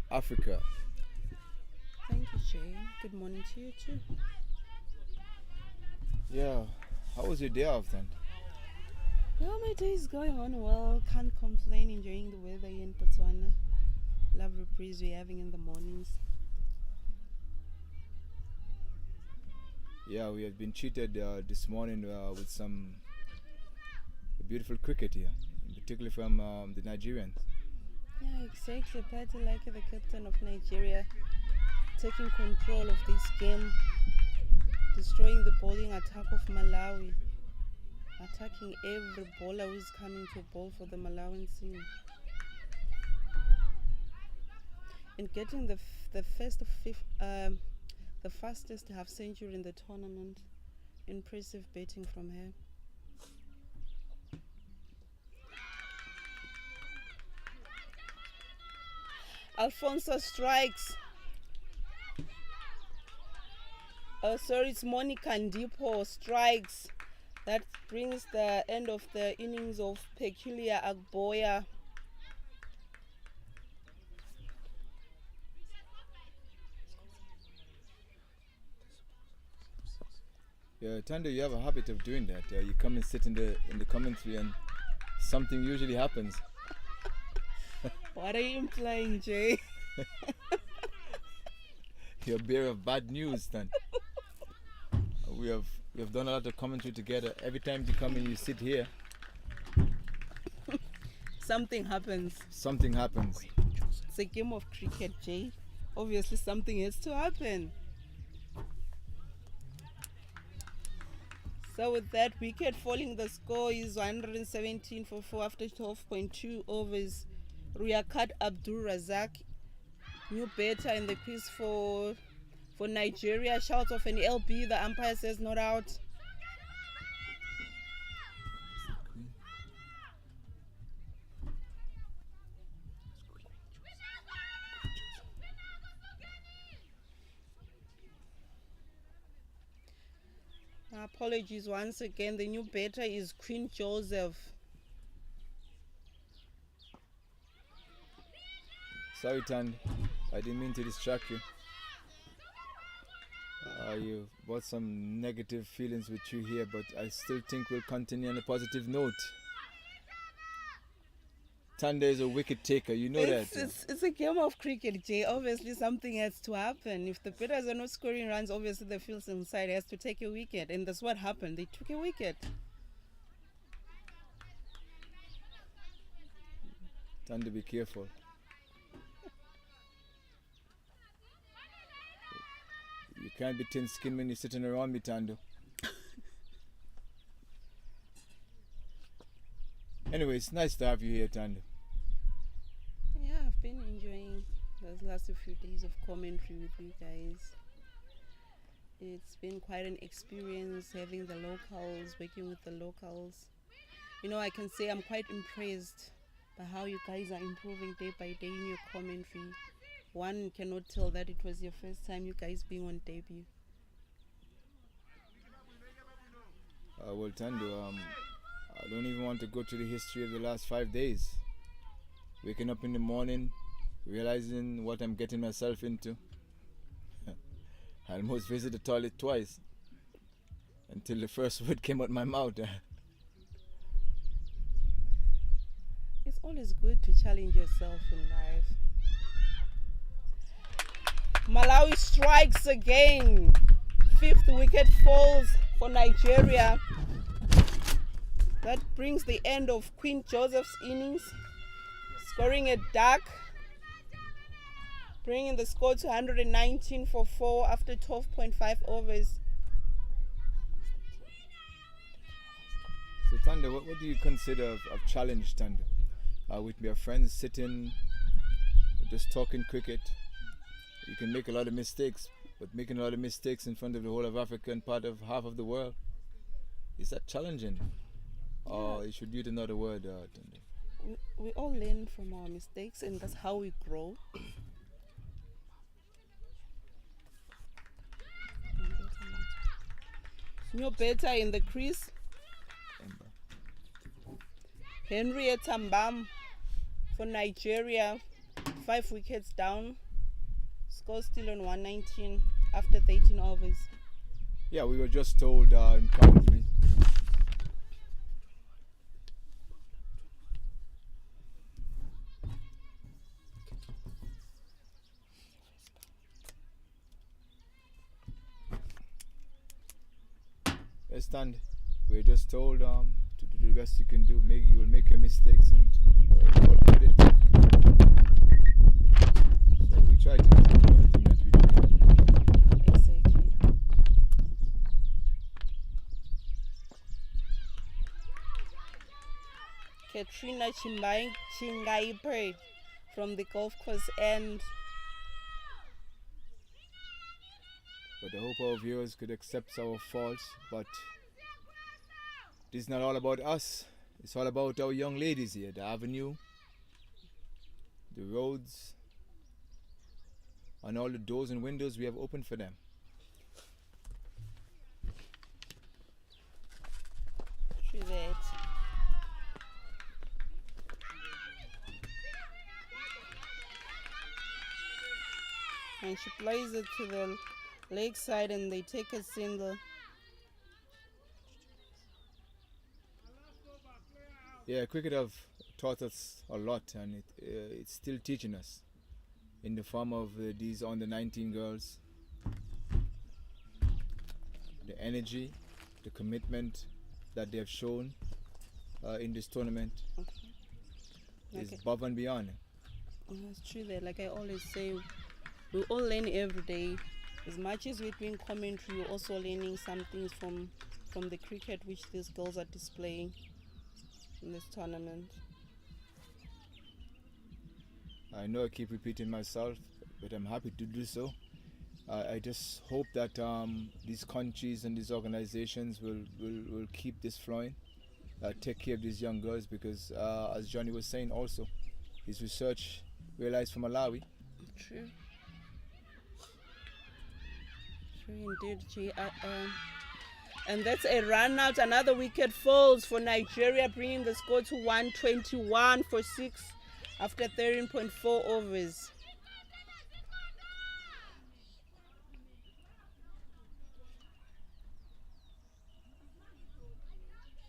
Africa. Thank you, Jay. Good morning to you too. Yeah, how was your day off then? Yeah, my day is going on well. Can't complain. Enjoying the weather here in Botswana. Lovely breeze we're having in the mornings. Yeah, we have been treated this morning with some beautiful cricket here, particularly from the Nigerians. Yeah, exactly. Patty like the captain of Nigeria, taking control of this game, destroying the bowling attack of Malawi, attacking every bowler who is coming to bowl for the Malawian team, and getting the fastest half century in the tournament. Impressive batting from her. Alfonso strikes. Oh, sorry, it's Monica Ndipo strikes. That brings the end of the innings of Peculiar Agboya. Yeah, Tando, you have a habit of doing that. You come and sit in the commentary and something usually happens. What are you implying, Jay? You're a bearer of bad news, then. We have done a lot of commentary together. Every time you come and you sit here, Something happens. something happens. It's a game of cricket, Jay. Obviously, something has to happen. So with that wicket falling, the score is 117 for 4 after 12.2 overs. Riakat Abdul Razak, new batter in the crease for Nigeria. Shout of an LB. The umpire says not out. Apologies once again. The new batter is Queen Joseph. Sorry, Tan. I didn't mean to distract you. You brought some negative feelings with you here, but I still think we'll continue on a positive note. Tanda is a wicket taker, you know that. It's a game of cricket, Jay. Obviously, something has to happen. If the batters are not scoring runs, obviously the field side has to take a wicket, and that's what happened. They took a wicket. Tanda, be careful. You can't be thin-skinned when you're sitting around me, Tando. Anyway, it's nice to have you here, Tando. Yeah, I've been enjoying those last few days of commentary with you guys. It's been quite an experience having the locals, working with the locals. You know, I can say I'm quite impressed by how you guys are improving day by day in your commentary. One cannot tell that it was your first time you guys being on debut. Well, Tando, I don't even want to go through the history of the last 5 days. Waking up in the morning, realizing what I'm getting myself into. I almost visit the toilet twice. And until the first word came out my mouth. It's always good to challenge yourself in life. Malawi strikes again. 5th wicket falls for Nigeria. That brings the end of Queen Joseph's innings, scoring a duck, bringing the score to 119 for 4 after 12.5 overs. So Tanda, what do you consider of challenge, Tanda? With your friends sitting, just talking cricket, you can make a lot of mistakes, but making a lot of mistakes in front of the whole of Africa and part of half of the world, is that challenging? Or you should use another word, Tanda? We all learn from our mistakes, and that's how we grow. Nyobeta in the crease. Henrietta Mbam for Nigeria, 5 wickets down. Score still on 119 after 13 overs. Yeah, we were just told in commentary. Stand. We're just told to do the best you can do. You will make your mistakes and go on with it. So we try to do everything that we do. Exactly. Katrina Chingaipe from the golf course end. But I hope our viewers could accept our faults. But this is not all about us. It's all about our young ladies here. The avenue, the roads, and all the doors and windows we have opened for them. True that. And she plays it to the lakeside and they take a single. Yeah, cricket have taught us a lot, and it's still teaching us in the form of these under-19 girls. The energy, the commitment that they have shown in this tournament is above and beyond. It's true that, like I always say, we all learn every day. As much as we're doing commentary, we're also learning some things from the cricket which these girls are displaying in this tournament. I know I keep repeating myself, but I'm happy to do so. I just hope that these countries and these organizations will keep this flowing, take care of these young girls, because as Johnny was saying also, his research realized from Malawi. True. True indeed, G. And that's a run out. Another wicket falls for Nigeria, bringing the score to 121 for 6 after 13.4 overs.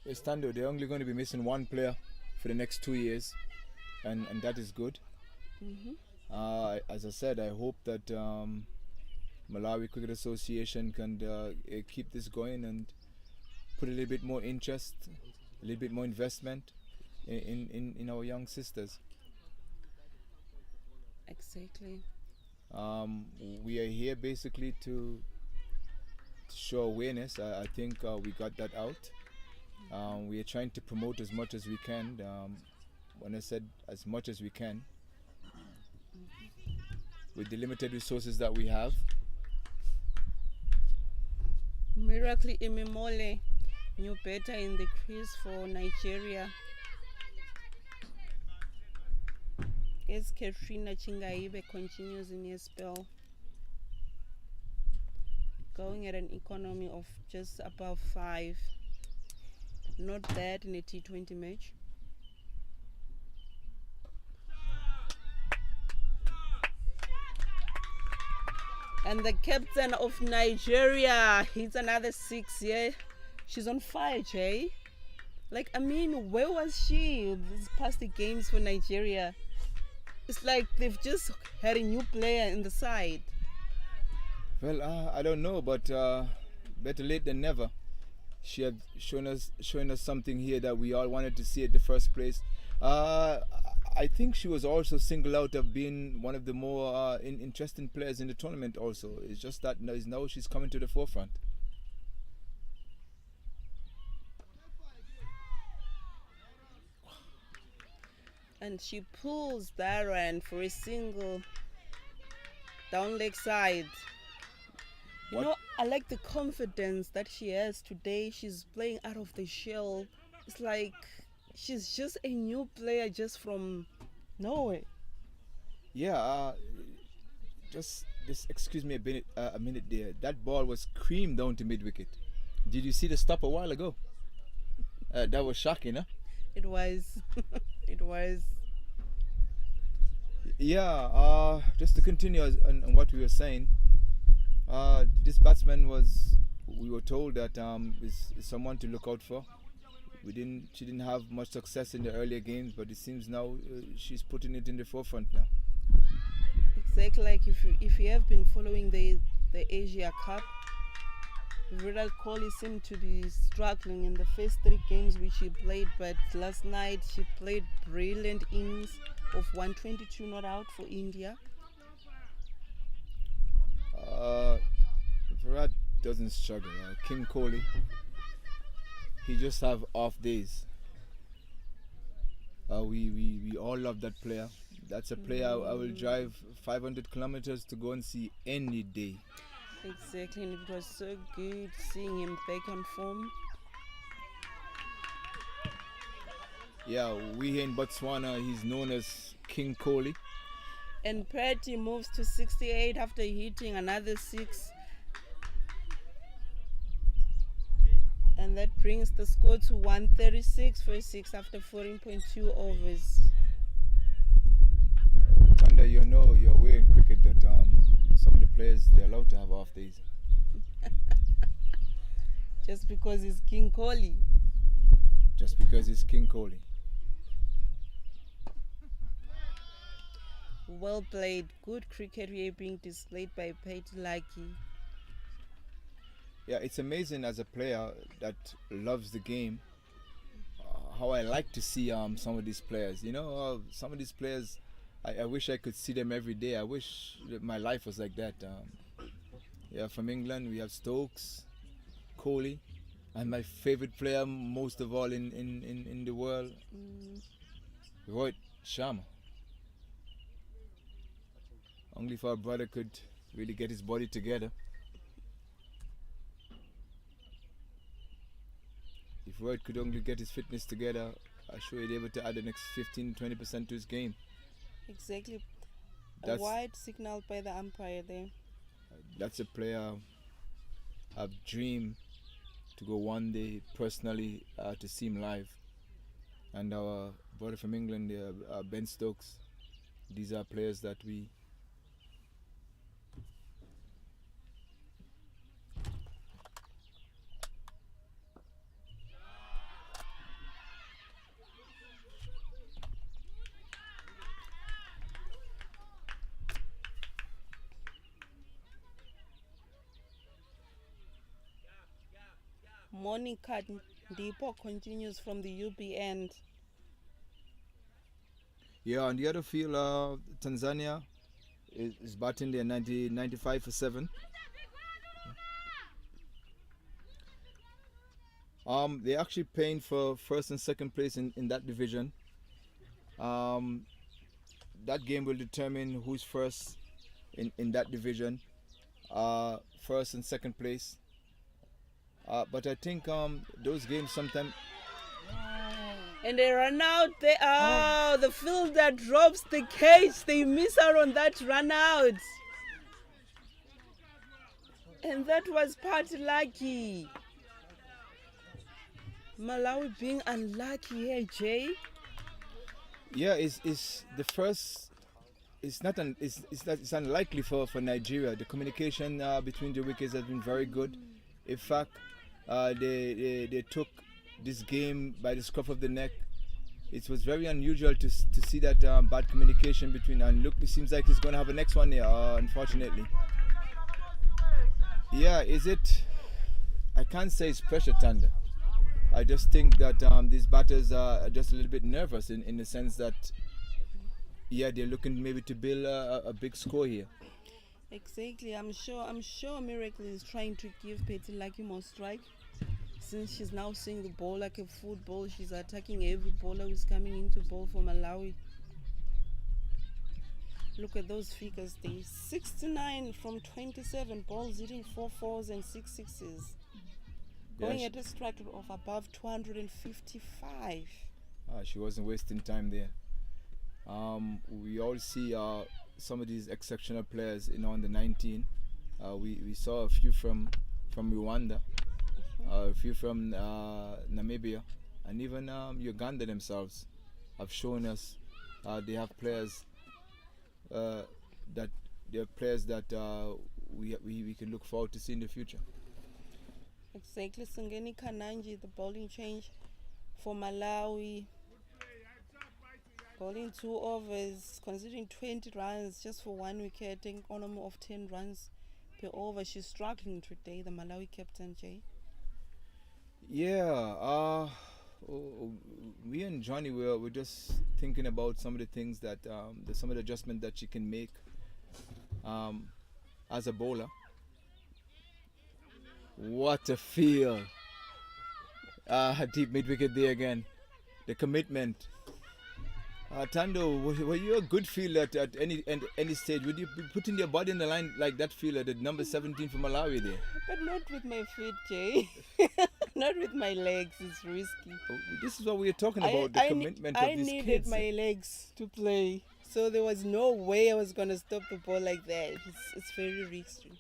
Estando, they're only going to be missing one player for the next 2 years, and that is good. Mm-hmm. As I said, I hope that Malawi Cricket Association can keep this going and put a little bit more interest, a little bit more investment in our young sisters. Exactly. We are here basically to show awareness. I think we got that out. We are trying to promote as much as we can. When I said as much as we can, with the limited resources that we have. Miracle Imimole, new better in the crease for Nigeria. As Katrina Chingaibe continues in her spell, going at an economy of just above 5. Not bad in a T20 match. And the captain of Nigeria hits another 6 here She's on fire, Jay. Like, I mean, where was she these past games for Nigeria? It's like they've just had a new player in the side. Well, I don't know, but better late than never. She had showing us something here that we all wanted to see at the first place. I think she was also singled out of being one of the more interesting players in the tournament also. It's just that now she's coming to the forefront. And she pulls Darren for a single down leg side. You know, I like the confidence that she has today. She's playing out of the shell. It's like she's just a new player just from nowhere. Yeah, just excuse me a minute there. That ball was creamed down to mid wicket. Did you see the stop a while ago? That was shocking, huh? It was. It was. Yeah, just to continue on what we were saying, this batsman we were told that is someone to look out for. She didn't have much success in the earlier games, but it seems now she's putting it in the forefront now. Exactly, like if you have been following the Asia Cup, Virat Kohli seemed to be struggling in the first 3 games which he played, but last night she played brilliant innings of 122 not out for India. Virat doesn't struggle. King Kohli, he just have off days. We all love that player. That's a player I will drive 500 kilometers to go and see any day. Exactly, and it was so good seeing him back on form. Yeah, we here in Botswana, he's known as King Kohli. And Petty moves to 68 after hitting another 6. And that brings the score to 136 for 6 after 14.2 overs. Thunder, you know you're aware in cricket that some of the players, they're allowed to have off days. Just because he's King Kohli. Just because he's King Kohli. Well played. Good cricket here being displayed by Petty Lucky. Yeah, it's amazing as a player that loves the game, how I like to see some of these players. You know, some of these players, I wish I could see them every day. I wish that my life was like that. Yeah, from England we have Stokes, Kohli, and my favorite player most of all in the world, Rohit Sharma. Only if our brother could really get his body together. If Rohit could only get his fitness together, I'm sure he'd be able to add the next 15-20% to his game. Exactly. A wide signal by the umpire there. That's a player I've dreamed to go one day personally to see him live. And our brother from England, Ben Stokes, these are players that we Morning cut Ndipo continues from the UB end. Yeah, on the other field, Tanzania is batting there 95 for 7. They're actually playing for first and second place in that division. That game will determine who's first in that division, first and second place. But I think those games sometimes. And they run out. The fielder drops the cage. They miss out on that run out. And that was Petty Lucky. Malawi being unlucky here, Jay. Yeah, it's the first. It's unlikely for Nigeria. The communication between the wickets has been very good. In fact, They took this game by the scruff of the neck. It was very unusual to see that bad communication between. And look, it seems like he's going to have a next one here, unfortunately. Yeah, is it? I can't say it's pressure, Thunder. I just think that these batters are just a little bit nervous in the sense that, yeah, they're looking maybe to build a big score here. Exactly. I'm sure Miracle is trying to give Petty Lucky more strike. Since she's now seeing the ball like a football, she's attacking every bowler who's coming into ball for Malawi. Look at those figures there. 69 from 27 balls, hitting 4 4s and 6 6s. Going at a strike of above 255. She wasn't wasting time there. We all see some of these exceptional players in under 19. We saw a few from Rwanda, a few from Namibia, and even Uganda themselves have shown us they have players that we can look forward to see in the future. Exactly. Sungeni Kananji, the bowling change for Malawi. Bowling 2 overs, considering 20 runs just for 1 wicket, taking economy of 10 runs per over. She's struggling today, the Malawi captain, Jay. Yeah, we and Johnny we're just thinking about some of the things that some of the adjustments that she can make as a bowler. What a feel! Deep mid wicket there again. The commitment. Tando, were you a good fielder at any stage? Would you be putting your body in the line like that fielder, the number 17 for Malawi there? But not with my feet, Jay. Not with my legs. It's risky. This is what we are talking about, the commitment of these kids. I needed my legs to play. So there was no way I was going to stop the ball like that. It's very risky.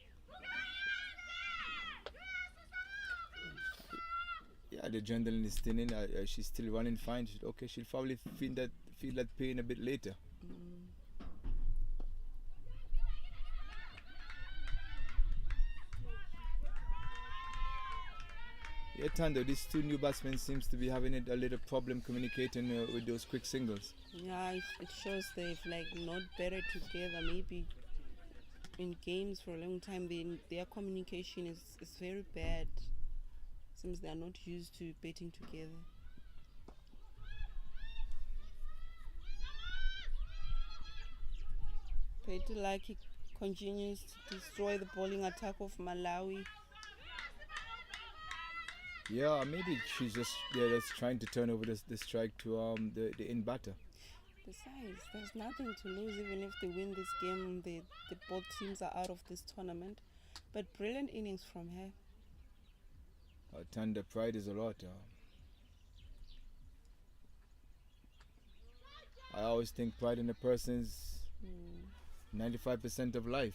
Yeah, the adrenaline is thinning. She's still running fine. She'll probably feel that pain a bit later. Yeah, Tando, these two new batsmen seems to be having a little problem communicating with those quick singles. Yeah, it shows they've not better together. Maybe in games for a long time, their communication is very bad. Seems they are not used to batting together. Petty Lucky continues to destroy the bowling attack of Malawi. Yeah, maybe she's just trying to turn over the strike to the in batter. Besides, there's nothing to lose. Even if they win this game, the both teams are out of this tournament. But brilliant innings from her. Tanda, pride is a lot. I always think pride in a person's 95% of life.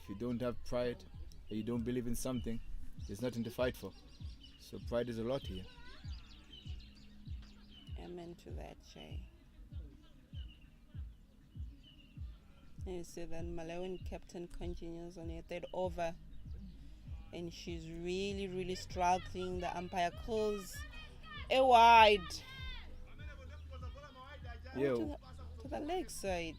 If you don't have pride, or you don't believe in something, there's nothing to fight for. So pride is a lot here. Amen to that, Jay. And you see that Malawian captain continues on her 3rd over. And she's really, really struggling. The umpire calls a wide. To the leg side.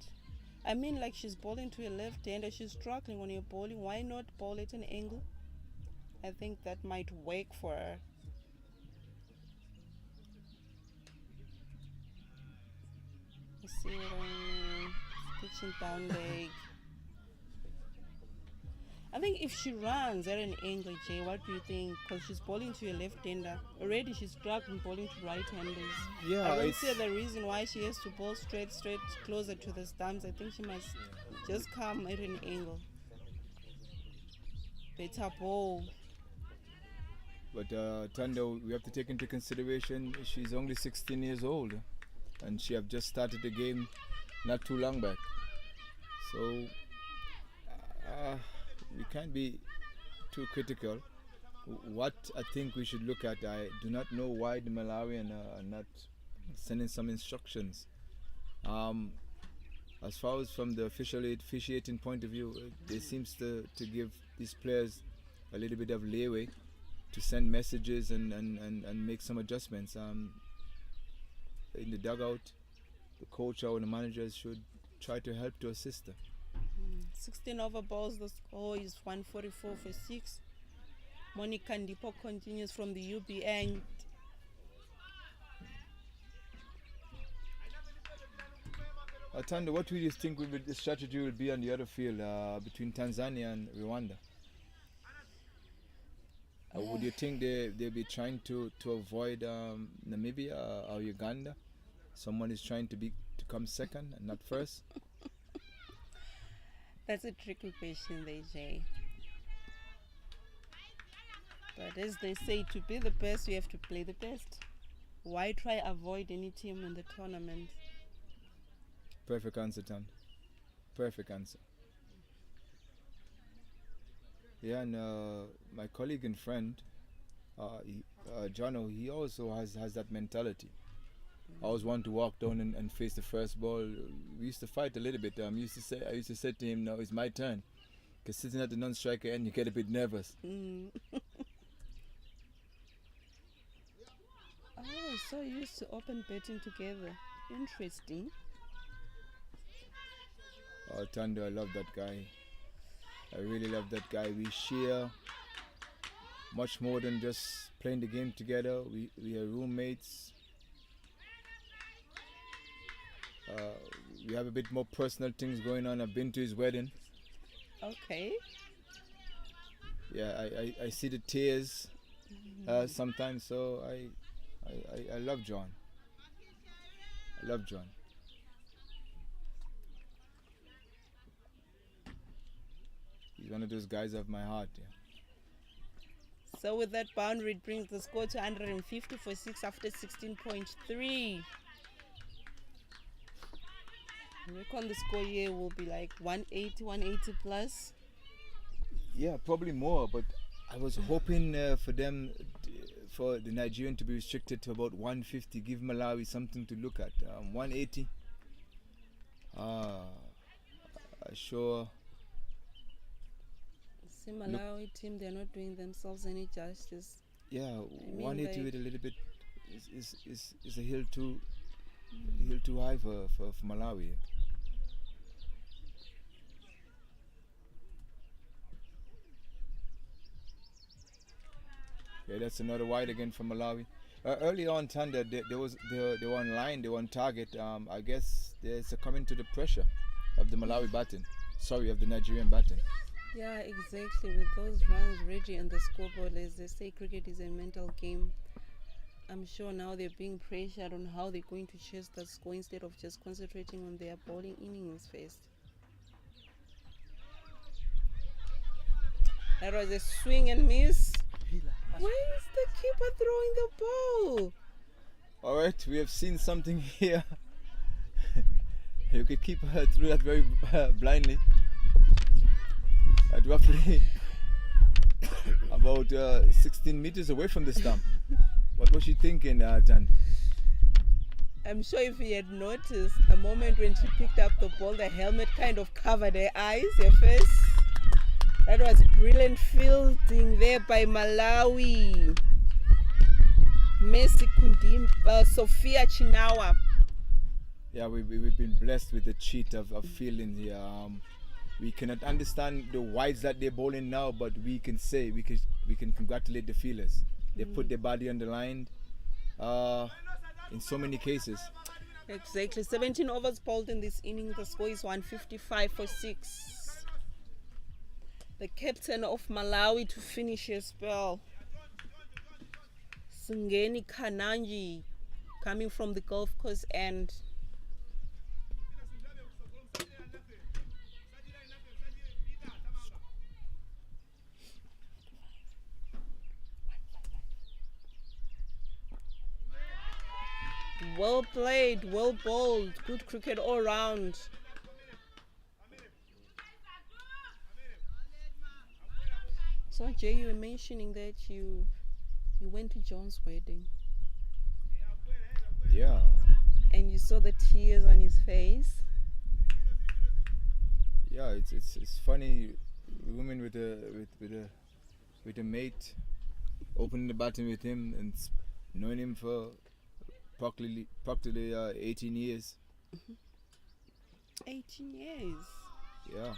I mean, she's bowling to a left-hander. She's struggling on her bowling. Why not bowl at an angle? I think that might work for her. You see what I mean? Pitching down leg. I think if she runs at an angle, Jay, what do you think? Because she's bowling to a left-hander. Already she's struggling bowling to right-handers. Yeah, I don't see the reason why she has to bowl straight closer to the stumps. I think she must just come at an angle. Better bowl. But Tando, we have to take into consideration she's only 16 years old. And she have just started the game not too long back. So we can't be too critical. What I think we should look at, I do not know why the Malawian are not sending some instructions. As far as from the officiating point of view, they seems to give these players a little bit of leeway send messages and make some adjustments. In the dugout, the coach or the managers should try to help to assist her. 16 over balls, the score is 144 for 6. Monica Ndipo continues from the UB end. Tando, what do you think the strategy will be on the other field between Tanzania and Rwanda? Would you think they'll be trying to avoid Namibia or Uganda? Someone is trying to come second and not first? That's a tricky question there, Jay. But as they say, to be the best, you have to play the best. Why try avoid any team in the tournament? Perfect answer, Tan. Perfect answer. Yeah, and my colleague and friend, Jono, he also has that mentality. I always want to walk down and face the first ball. We used to fight a little bit. I used to say to him, "Now it's my turn," because sitting at the non-striker end, you get a bit nervous. Oh, so used to open betting together. Interesting. Oh, Tando, I love that guy. I really love that guy. We share much more than just playing the game together. We are roommates. We have a bit more personal things going on. I've been to his wedding. Okay. Yeah, I see the tears sometimes. So I love John. I love John. He's one of those guys of my heart. Yeah. So with that boundary, it brings the score to 150 for 6 after 16.3. I reckon the score here will be like 180 plus. Yeah, probably more, but I was hoping for the Nigerian to be restricted to about 150, give Malawi something to look at. 180. Sure. See, Malawi team, they're not doing themselves any justice. Yeah, I mean, 180 like, with a little bit is a hill too high for Malawi. Yeah, that's another wide again for Malawi. Early on, Tanda, they were on line, they were on target. I guess they're succumbing to the pressure of the Malawi batting. Sorry, of the Nigerian batting. Yeah, exactly. With those runs ready on the scoreboard, as they say, cricket is a mental game. I'm sure now they're being pressured on how they're going to chase that score instead of just concentrating on their bowling innings first. That was a swing and miss. Where is the keeper throwing the ball? All right, we have seen something here. You could keep her through that very blindly. At roughly about 16 meters away from the stump. What was she thinking, Tan? I'm sure if you had noticed, the moment when she picked up the ball, the helmet kind of covered her eyes, her face. That was brilliant fielding there by Malawi. Messi Kundim, Sophia Chinawa. Yeah, we've been blessed with the cheat of fielding here. We cannot understand the wides that they're bowling now, but we can congratulate the fielders. They put their body on the line in so many cases. Exactly. 17 overs bowled in this inning. The score is 155 for 6. The captain of Malawi to finish his spell. Singeni Kananji coming from the golf course end. Well played, well bowled, good cricket all round. So Jay, you were mentioning that you went to John's wedding. Yeah. And you saw the tears on his face. Yeah, it's funny. Women with a mate opening the batting with him and knowing him for practically 18 years. 18 years. Yeah,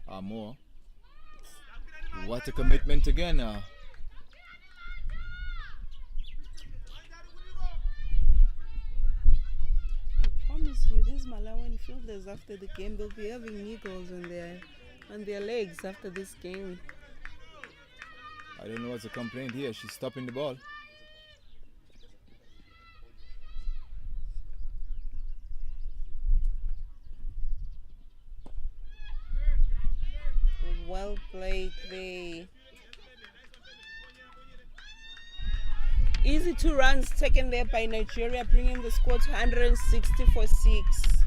or more. What a commitment again. I promise you, these Malawian fielders after the game, they'll be having niggles on their legs after this game. I don't know what's the complaint here. She's stopping the ball. Well played there. Easy 2 runs taken there by Nigeria, bringing the score to 160 for 6.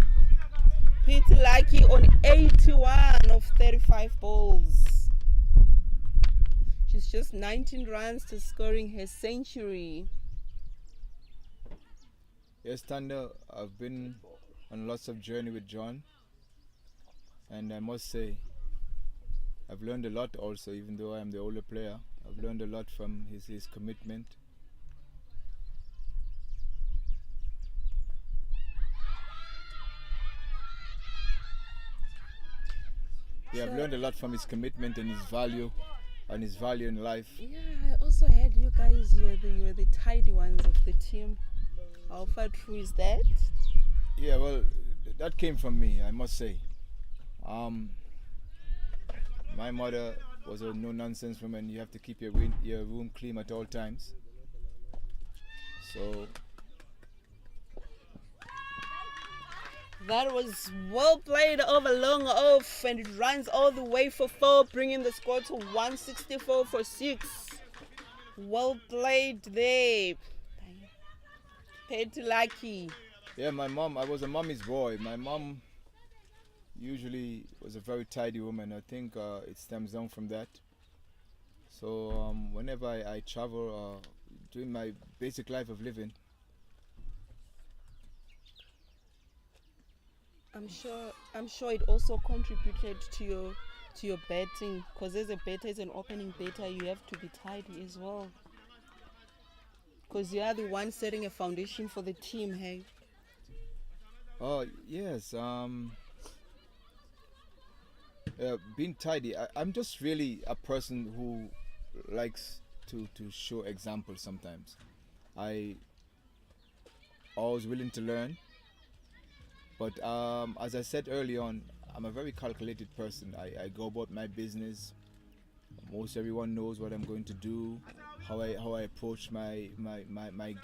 Pretty lucky on 81 of 35 balls. She's just 19 runs to scoring her century. Yes, Thunder, I've been on lots of journey with John, and I must say I've learned a lot also, even though I am the older player. I've learned a lot from his commitment. Yeah, I've learned a lot from his commitment and his value in life. Yeah, I also heard you guys, you were the tidy ones of the team. How far true is that? Yeah, well, that came from me, I must say. My mother was a no-nonsense woman. You have to keep your room clean at all times. So that was well played over long off, and it runs all the way for 4, bringing the score to 164 for 6. Well played there. Pretty lucky. yeah, my mom, I was a mommy's boy. My mom usually was a very tidy woman. I think it stems down from that. So whenever I travel, doing my basic life of living, I'm sure it also contributed to your betting, because as a better, as an opening better, you have to be tidy as well, because you are the one setting a foundation for the team. Hey. yes. Being tidy. I'm just really a person who likes to show examples sometimes. I always willing to learn. But as I said early on, I'm a very calculated person. I go about my business. Most everyone knows what I'm going to do, how I approach my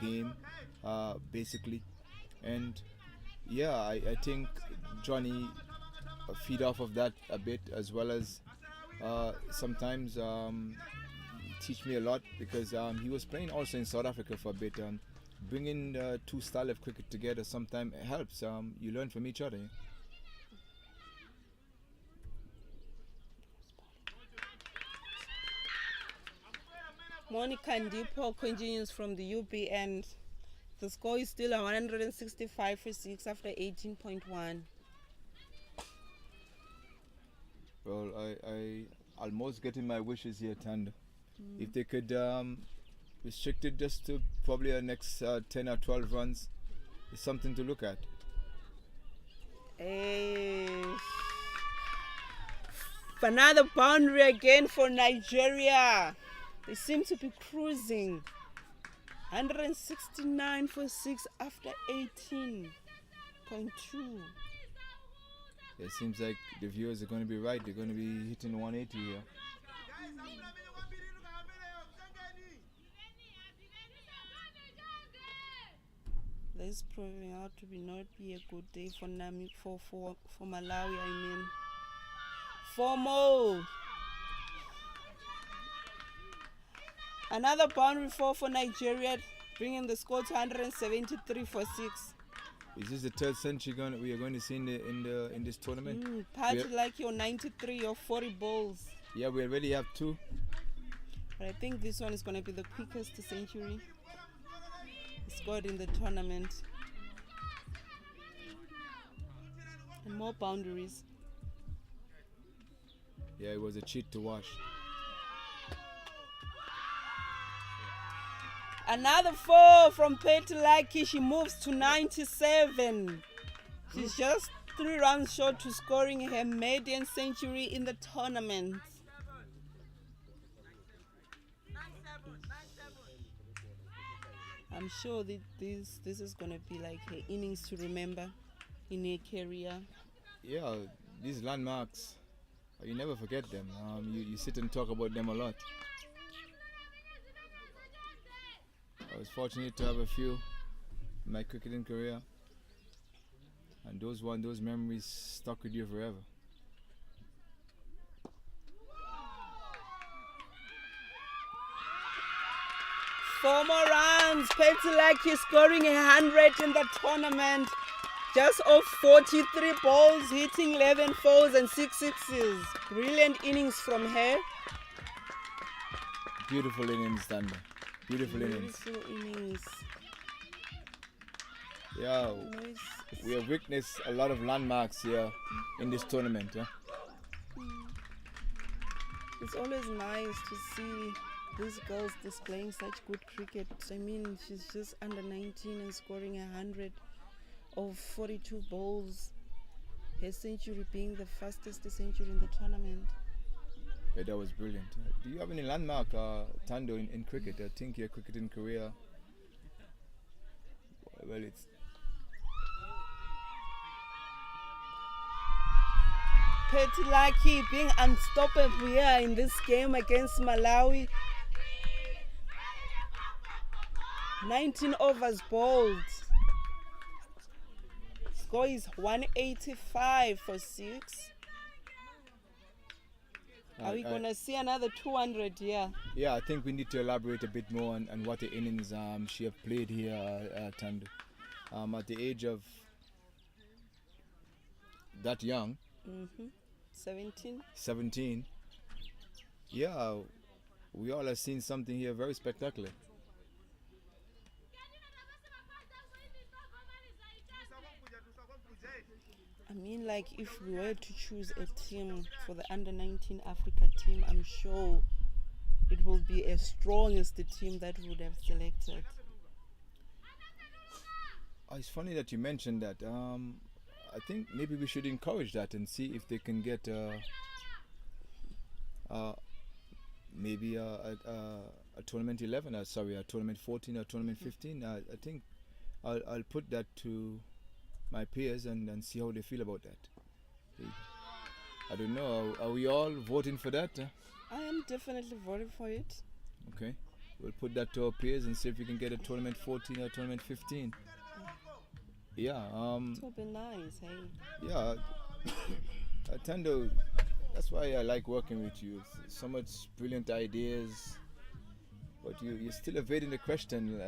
game, basically. And yeah, I think Johnny feed off of that a bit, as well as sometimes teach me a lot, because he was playing also in South Africa for a bit. Bringing two styles of cricket together sometimes helps. You learn from each other. Monica Ndipo continues from the UB, and the score is still 165 for 6 after 18.1. Well, I almost getting my wishes here, Tanda. If they could restrict it just to probably the next 10 or 12 runs, it's something to look at. Another boundary again for Nigeria. They seem to be cruising. 169 for 6 after 18.2. It seems like the viewers are going to be right. They're going to be hitting 180 here. This is proving out to not be a good day for Malawi. I mean, 4 more. Another boundary 4 for Nigeria, bringing the score to 173 for 6. Is this the third century we are going to see in this tournament? Party like your 93 or 40 balls. Yeah, we already have 2. But I think this one is going to be the quickest century scored in the tournament. And more boundaries. Yeah, it was a cheat to watch. Another 4 from Petilaki. She moves to 97. She's just 3 runs short to scoring her maiden century in the tournament. I'm sure that this is going to be like her innings to remember in her career. Yeah, these landmarks, you never forget them. You sit and talk about them a lot. I was fortunate to have a few in my cricketing career, and those memories stuck with you forever. Four more runs. Petilaki scoring 100 in the tournament. Just off 43 balls, hitting 11 fours and 6 sixes. Brilliant innings from her. Beautiful innings, Thunder. Beautiful innings. Yeah, we have witnessed a lot of landmarks here in this tournament. Yeah? It's always nice to see these girls displaying such good cricket. I mean, she's just under 19 and scoring 100 of 42 balls. Her century being the fastest century in the tournament. Yeah, that was brilliant. Do you have any landmark, Tando, in cricket? I think your cricketing career, well, it's... Petilaki being unstoppable here in this game against Malawi. 19 overs bowled. Score is 185 for 6. Are we going to see another 200 here? Yeah, I think we need to elaborate a bit more on what the innings she have played here, Tando. At the age of that young, 17. Yeah, we all have seen something here very spectacular. I mean, like, if we were to choose a team for the under-19 Africa team, I'm sure it will be as strong as the team that we would have selected. It's funny that you mentioned that. I think maybe we should encourage that and see if they can get maybe a tournament 11, a tournament 14 or tournament 15. I think I'll put that to my peers and see how they feel about that. I don't know. Are we all voting for that? I am definitely voting for it. Okay. We'll put that to our peers and see if we can get a tournament 14 or tournament 15. Yeah. It will be nice, hey? Yeah. Tando, that's why I like working with you. So much brilliant ideas, but you're still evading the question.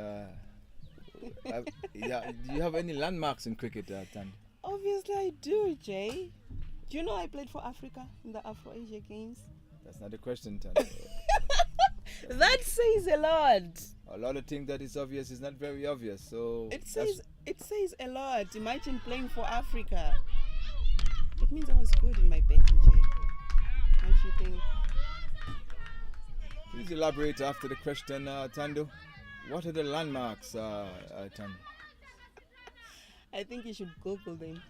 Yeah, do you have any landmarks in cricket, Tando? Obviously I do, Jay. Do you know I played for Africa in the Afro-Asia Games? That's not the question, Tando. That says a lot. A lot of things that is obvious is not very obvious. So it says a lot. Imagine playing for Africa. It means I was good in my betting, Jay. What do you think? Please elaborate after the question, Tando. What are the landmarks, Tando? I think you should Google them.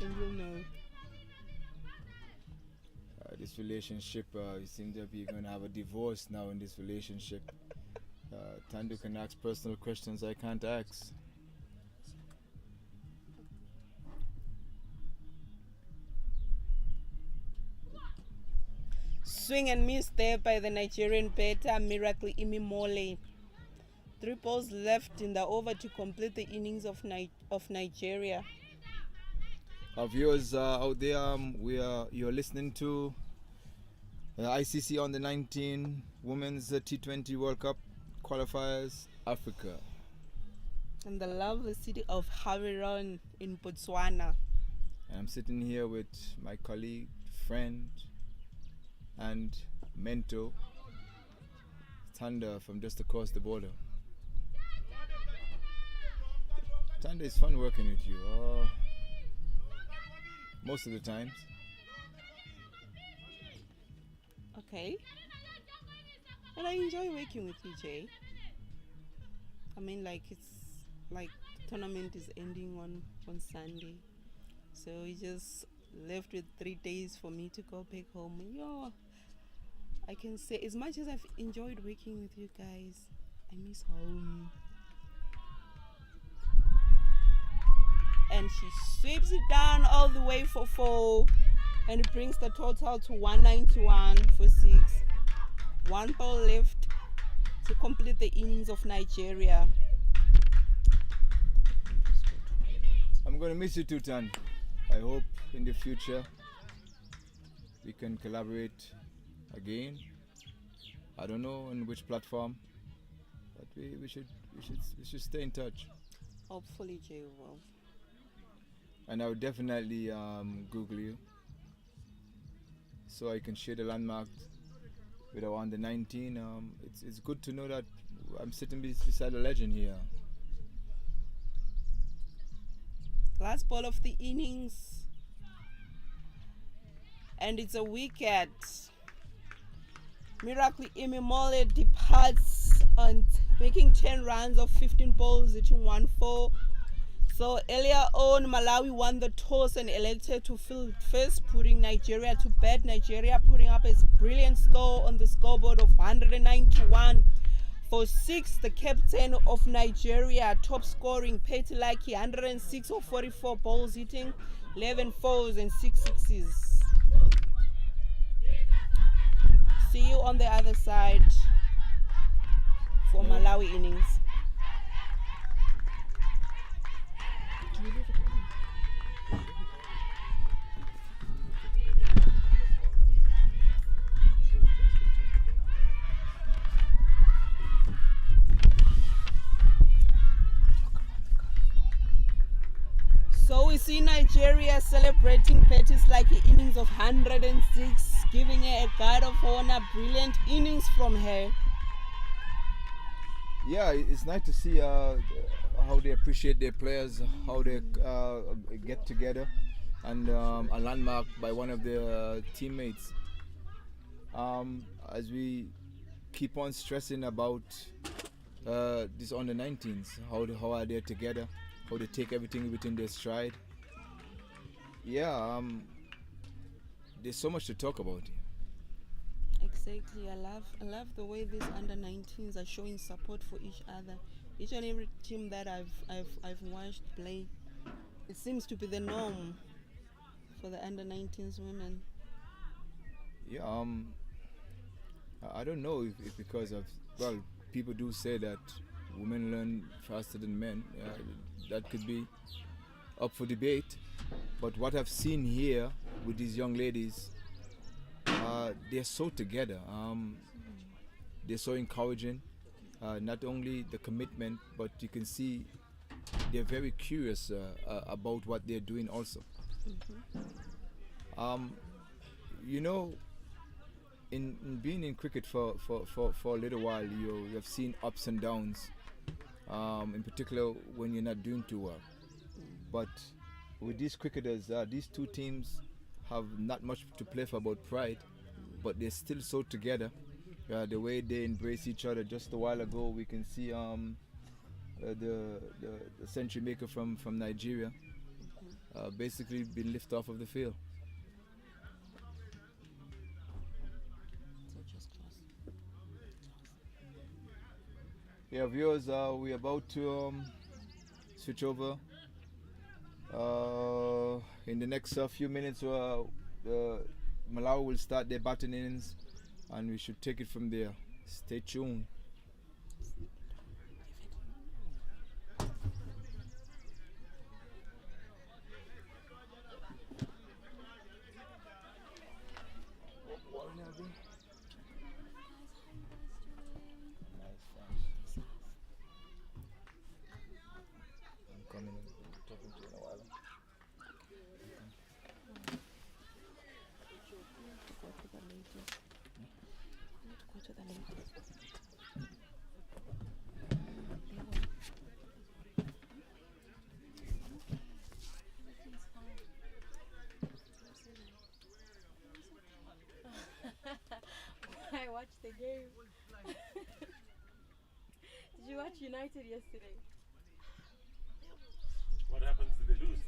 And you'll know. This relationship, it seems that we're going to have a divorce now in this relationship. Tando can ask personal questions I can't ask. Swing and miss there by the Nigerian batter, Miracle Imimole. 3 balls left in the over to complete the innings of Nigeria. Our viewers out there, you're listening to ICC on the 19 Women's T20 World Cup Qualifiers Africa. In the lovely city of Havieron in Botswana. I'm sitting here with my colleague, friend, and mentor, Tanda from just across the border. Tanda, it's fun working with you. Most of the times. Okay. And I enjoy working with you, Jay. I mean, like, it's like the tournament is ending on Sunday. So we just left with 3 days for me to go back home. Yo, I can say, as much as I've enjoyed working with you guys, I miss home. And she sweeps it down all the way for 4, and it brings the total to 191 for 6. 1 ball left to complete the innings of Nigeria. I'm going to miss you too, Tan. I hope in the future we can collaborate again. I don't know on which platform, but we should stay in touch. Hopefully, Jay will. And I will definitely Google you so I can share the landmarks with our under 19. It's good to know that I'm sitting beside a legend here. Last ball of the innings, and it's a wicket. Miracle Imimole departs on making 10 runs of 15 balls, hitting 1-4. So earlier on, Malawi won the toss and elected to field first, putting Nigeria to bed. Nigeria putting up a brilliant score on the scoreboard of 191 for 6. The captain of Nigeria, top scoring, Petty Lucky, 106 of 44 balls, hitting 11 fours and 6 sixes. See you on the other side for Malawi innings. So we see Nigeria celebrating Petty's Lucky innings of 106, giving her a guard of honor. Brilliant innings from her. Yeah, it's nice to see how they appreciate their players, how they get together, and a landmark by one of their teammates. As we keep on stressing about these under 19s, how are they together, how they take everything within their stride. Yeah, there's so much to talk about here. Exactly. I love the way these under 19s are showing support for each other. Each and every team that I've watched play, it seems to be the norm for the under 19s women. Yeah, I don't know if because of, well, people do say that women learn faster than men. That could be up for debate. But what I've seen here with these young ladies, they're so together. They're so encouraging. Not only the commitment, but you can see they're very curious about what they're doing also. You know, in being in cricket for a little while, you have seen ups and downs, in particular when you're not doing too well. But with these cricketers, these two teams have not much to play for about pride, but they're still so together. The way they embrace each other. Just a while ago, we can see the century maker from Nigeria basically been lifted off of the field. Yeah, viewers, we're about to switch over. In the next few minutes, Malawi will start their batting innings, and we should take it from there. Stay tuned. watch United yesterday? What happens to the lose?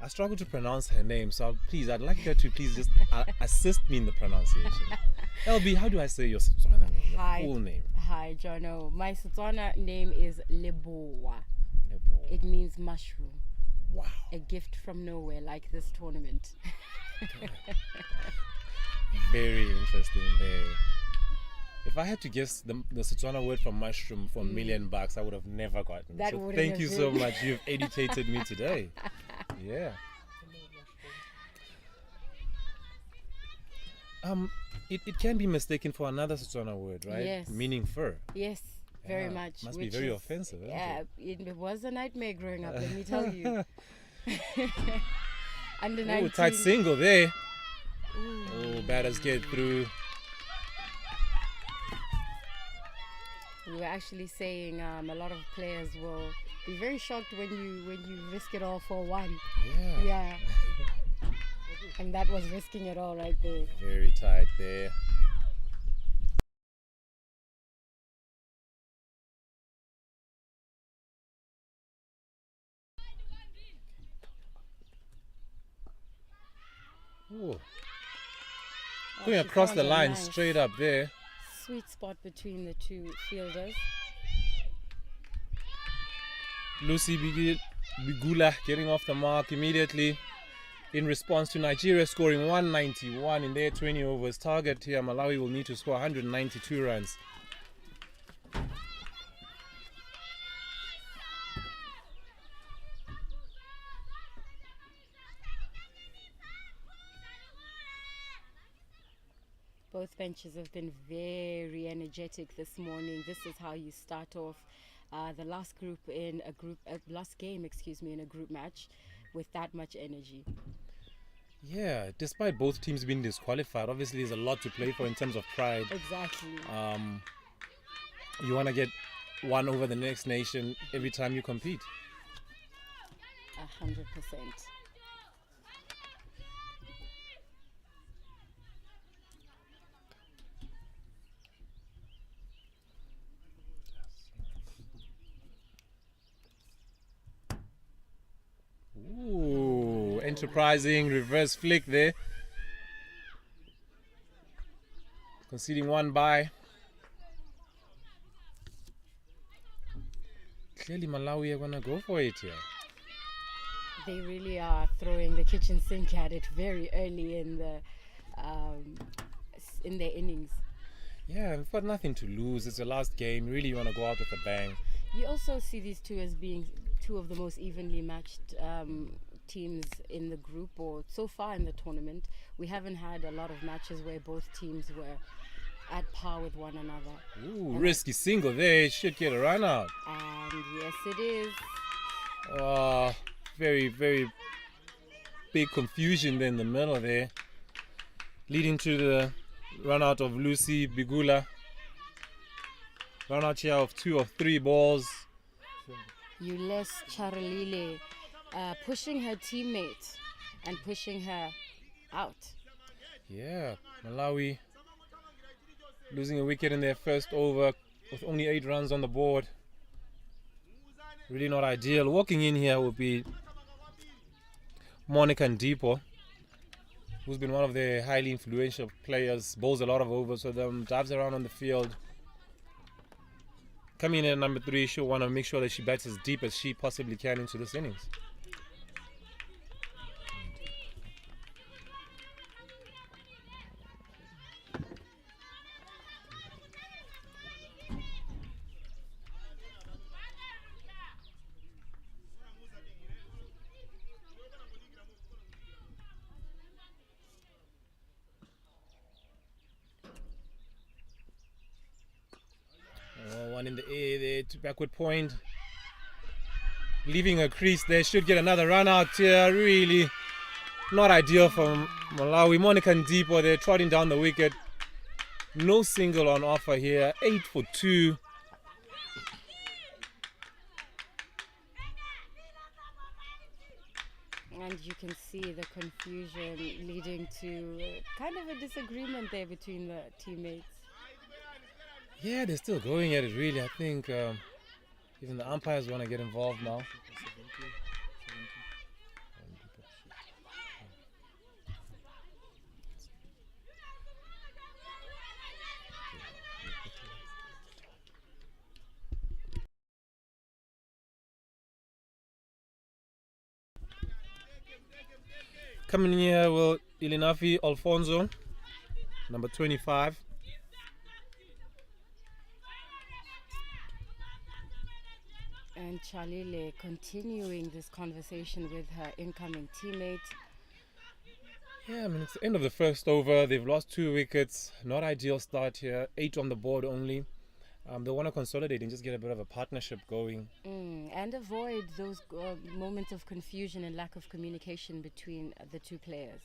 I struggle to pronounce her name, so please, I'd like her to please just assist me in the pronunciation. LB, how do I say your Setswana name? Your full name? Hi, Jono. My Setswana name is Leboa. It means mushroom. Wow. A gift from nowhere, like this tournament. Very interesting. If I had to guess the Setswana word for mushroom for $1 million, I would have never gotten it. So thank you so much. You've educated me today. Yeah. It can be mistaken for another Setswana word, right? Yes. Meaning fur. Yes, very much. Must be very offensive, isn't it? It was a nightmare growing up, let me tell you. Under 19. Oh, tight single there. Oh, batters get through. We were actually saying a lot of players will be very shocked when you risk it all for one. Yeah. And that was risking it all right there. Very tight there. Ooh. Going across the line, straight up there. Sweet spot between the two fielders. Lucy Bigula getting off the mark immediately in response to Nigeria scoring 191 in their 20 overs target. Here Malawi will need to score 192 runs. Both benches have been very energetic this morning. This is how you start off the last game in a group match with that much energy. Yeah, despite both teams being disqualified, obviously there's a lot to play for in terms of pride. Exactly. You want to get one over the next nation every time you compete. 100%. Ooh, enterprising reverse flick there. Conceding one by. Clearly Malawi are going to go for it here. They really are throwing the kitchen sink at it very early in their innings. Yeah, we've got nothing to lose. It's the last game. Really, you want to go out with a bang. You also see these two as being two of the most evenly matched teams in the group, or so far in the tournament. We haven't had a lot of matches where both teams were at par with one another. Ooh, risky single there. It should get a run out. And yes, it is. Very, very big confusion there in the middle there, leading to the run out of Lucy Bigula. Run out here of 2 of 3 balls. Ules Charalile pushing her teammate and pushing her out. Yeah, Malawi losing a wicket in their first over with only 8 runs on the board. Really not ideal. Walking in here would be Monica Ndipo, who's been one of their highly influential players, bowls a lot of overs for them, dives around on the field. Coming in at number 3, she'll want to make sure that she bats as deep as she possibly can into this innings. One in the air there to backward point. Leaving a crease there, should get another run out here. Really not ideal for Malawi. Monica Ndipo there trotting down the wicket. No single on offer here. 8 for 2. And you can see the confusion leading to kind of a disagreement there between the teammates. Yeah, they're still going at it, really. I think even the umpires want to get involved now. Coming here will Ilinafi Alfonso, number 25. And Chalile continuing this conversation with her incoming teammate. Yeah, I mean, it's the end of the first over. They've lost 2 wickets. Not ideal start here. 8 on the board only. They want to consolidate and just get a bit of a partnership going. And avoid those moments of confusion and lack of communication between the two players.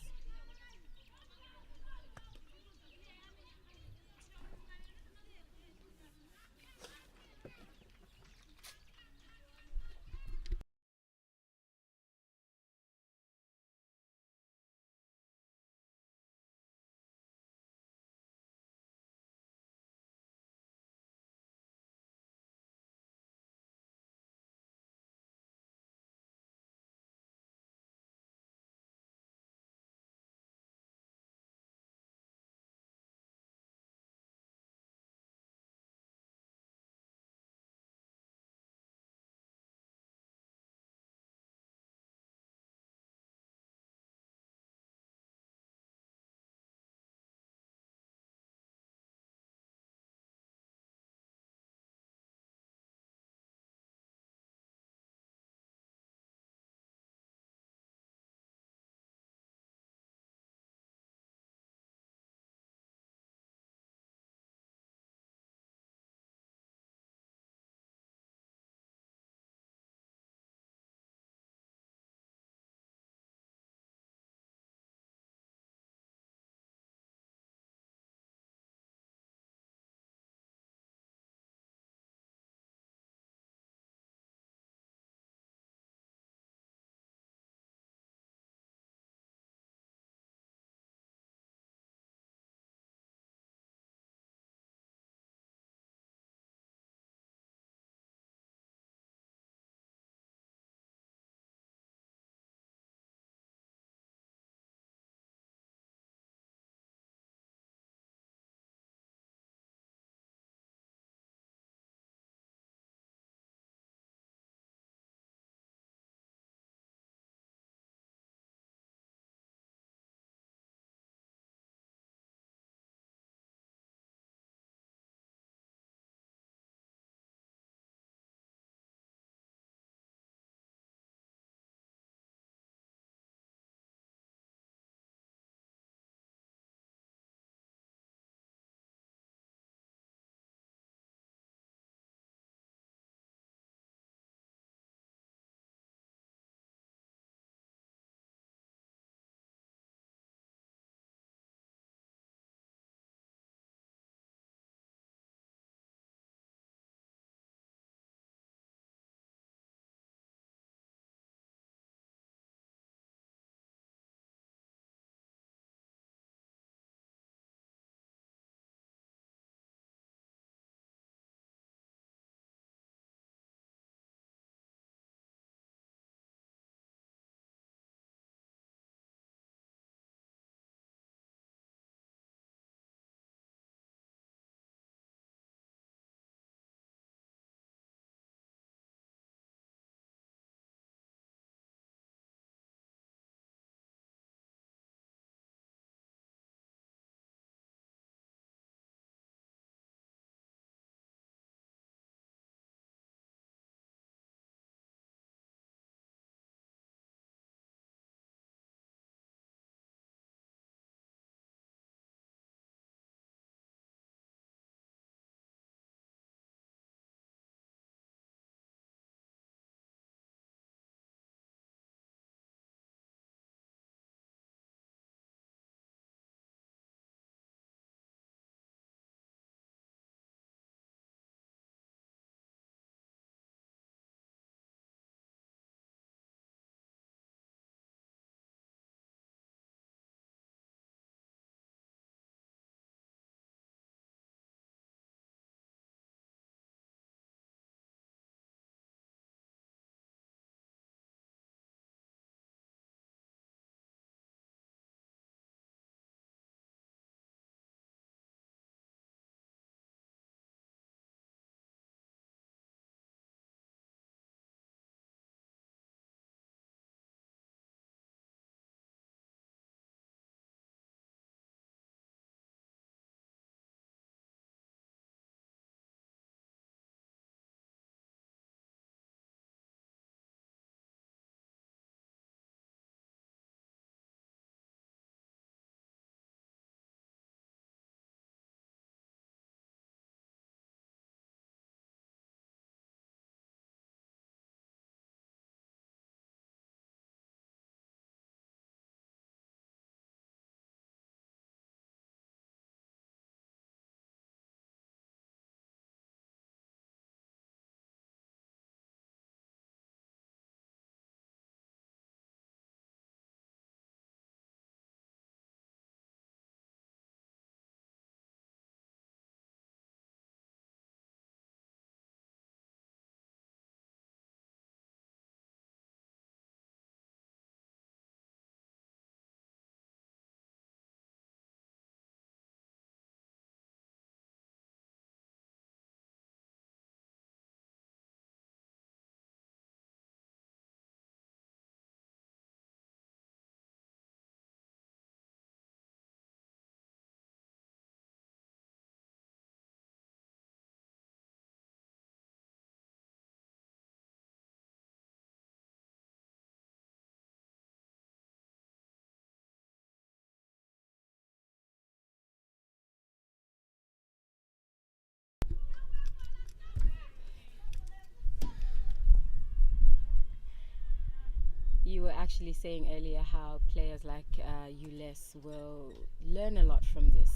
actually saying earlier how players like Ules will learn a lot from this,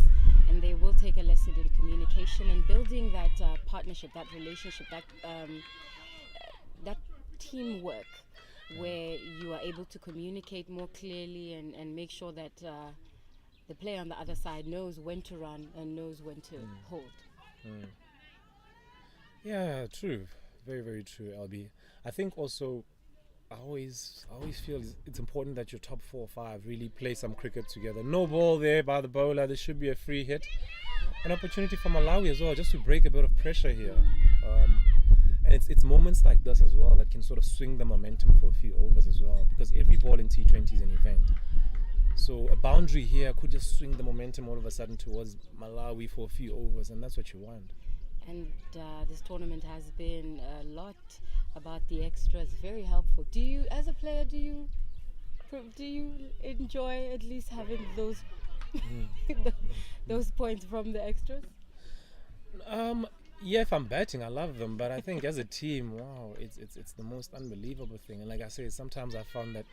and they will take a lesson in communication and building that partnership, that relationship, that teamwork, where you are able to communicate more clearly and make sure that the player on the other side knows when to run and knows when to hold. Yeah, true. Very, very true, LB. I think also I always feel it's important that your top 4 or 5 really play some cricket together. No ball there by the bowler. There should be a free hit. An opportunity for Malawi as well, just to break a bit of pressure here. And it's moments like this as well that can sort of swing the momentum for a few overs as well, because every ball in T20 is an event. So a boundary here could just swing the momentum all of a sudden towards Malawi for a few overs, and that's what you want. And this tournament has been a lot about the extras, very helpful. Do you, as a player, do you enjoy at least having those those points from the extras? Yeah, if I'm batting, I love them, but I think as a team, wow, it's the most unbelievable thing. And like I say, sometimes I found that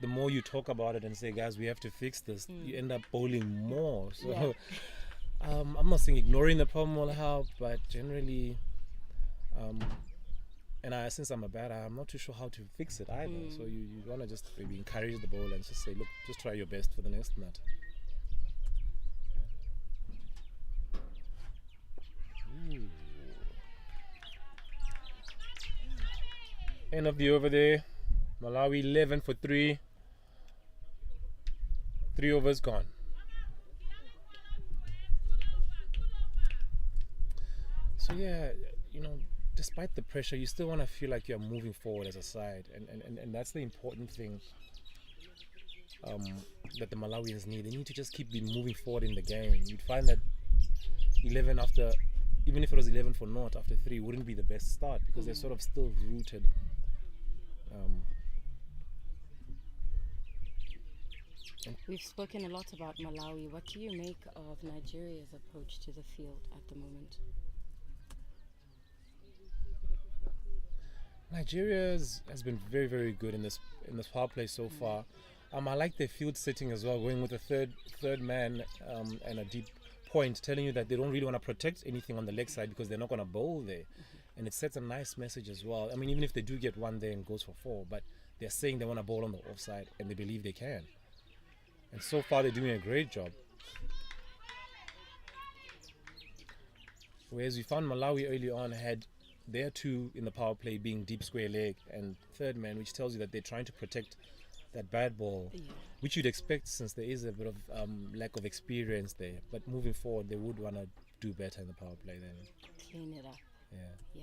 the more you talk about it and say, guys, we have to fix this, you end up bowling more. So. Yeah. I'm not saying ignoring the problem will help, but generally, and since I'm a batter, I'm not too sure how to fix it either. So you want to just maybe encourage the bowler and just say, look, just try your best for the next nut. Ooh. End of the over there. Malawi 11 for 3. 3 overs gone. So yeah, despite the pressure, you still want to feel like you're moving forward as a side, and that's the important thing that the Malawians need. They need to just keep moving forward in the game. You'd find that 11 after, even if it was 11 for naught after 3, wouldn't be the best start because they're sort of still rooted. We've spoken a lot about Malawi. What do you make of Nigeria's approach to the field at the moment? Nigeria has been very, very good in this power play so far. I like their field sitting as well, going with a third man and a deep point, telling you that they don't really want to protect anything on the leg side because they're not going to bowl there. And it sets a nice message as well. I mean, even if they do get one there and goes for 4, but they're saying they want to bowl on the offside and they believe they can. And so far they're doing a great job. Whereas we found Malawi early on had their 2 in the power play being deep square leg and third man, which tells you that they're trying to protect that bad ball, which you'd expect since there is a bit of lack of experience there. But moving forward, they would want to do better in the power play then. Clean it up. Yeah.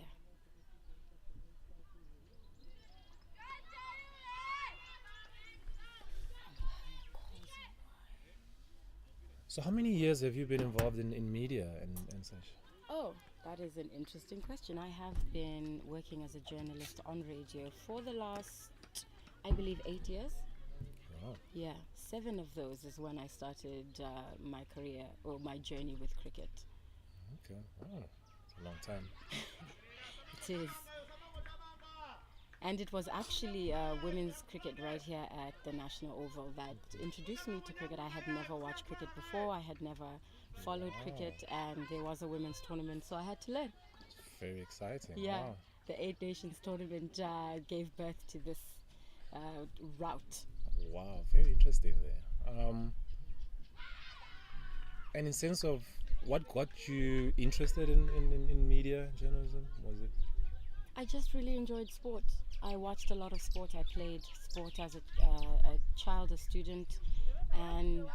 So how many years have you been involved in media and such? Oh, that is an interesting question. I have been working as a journalist on radio for the last, I believe, 8 years. Wow. Yeah, 7 of those is when I started my career or my journey with cricket. Okay, wow, it's a long time. It is. And it was actually women's cricket right here at the National Oval that introduced me to cricket. I had never watched cricket before. I had never followed cricket, and there was a women's tournament, so I had to learn. Very exciting. Yeah, Wow. the 8 Nations tournament gave birth to this route. Wow, very interesting there. And in sense of what got you interested in media journalism, was it? I just really enjoyed sport. I watched a lot of sport. I played sport as a child, a student, and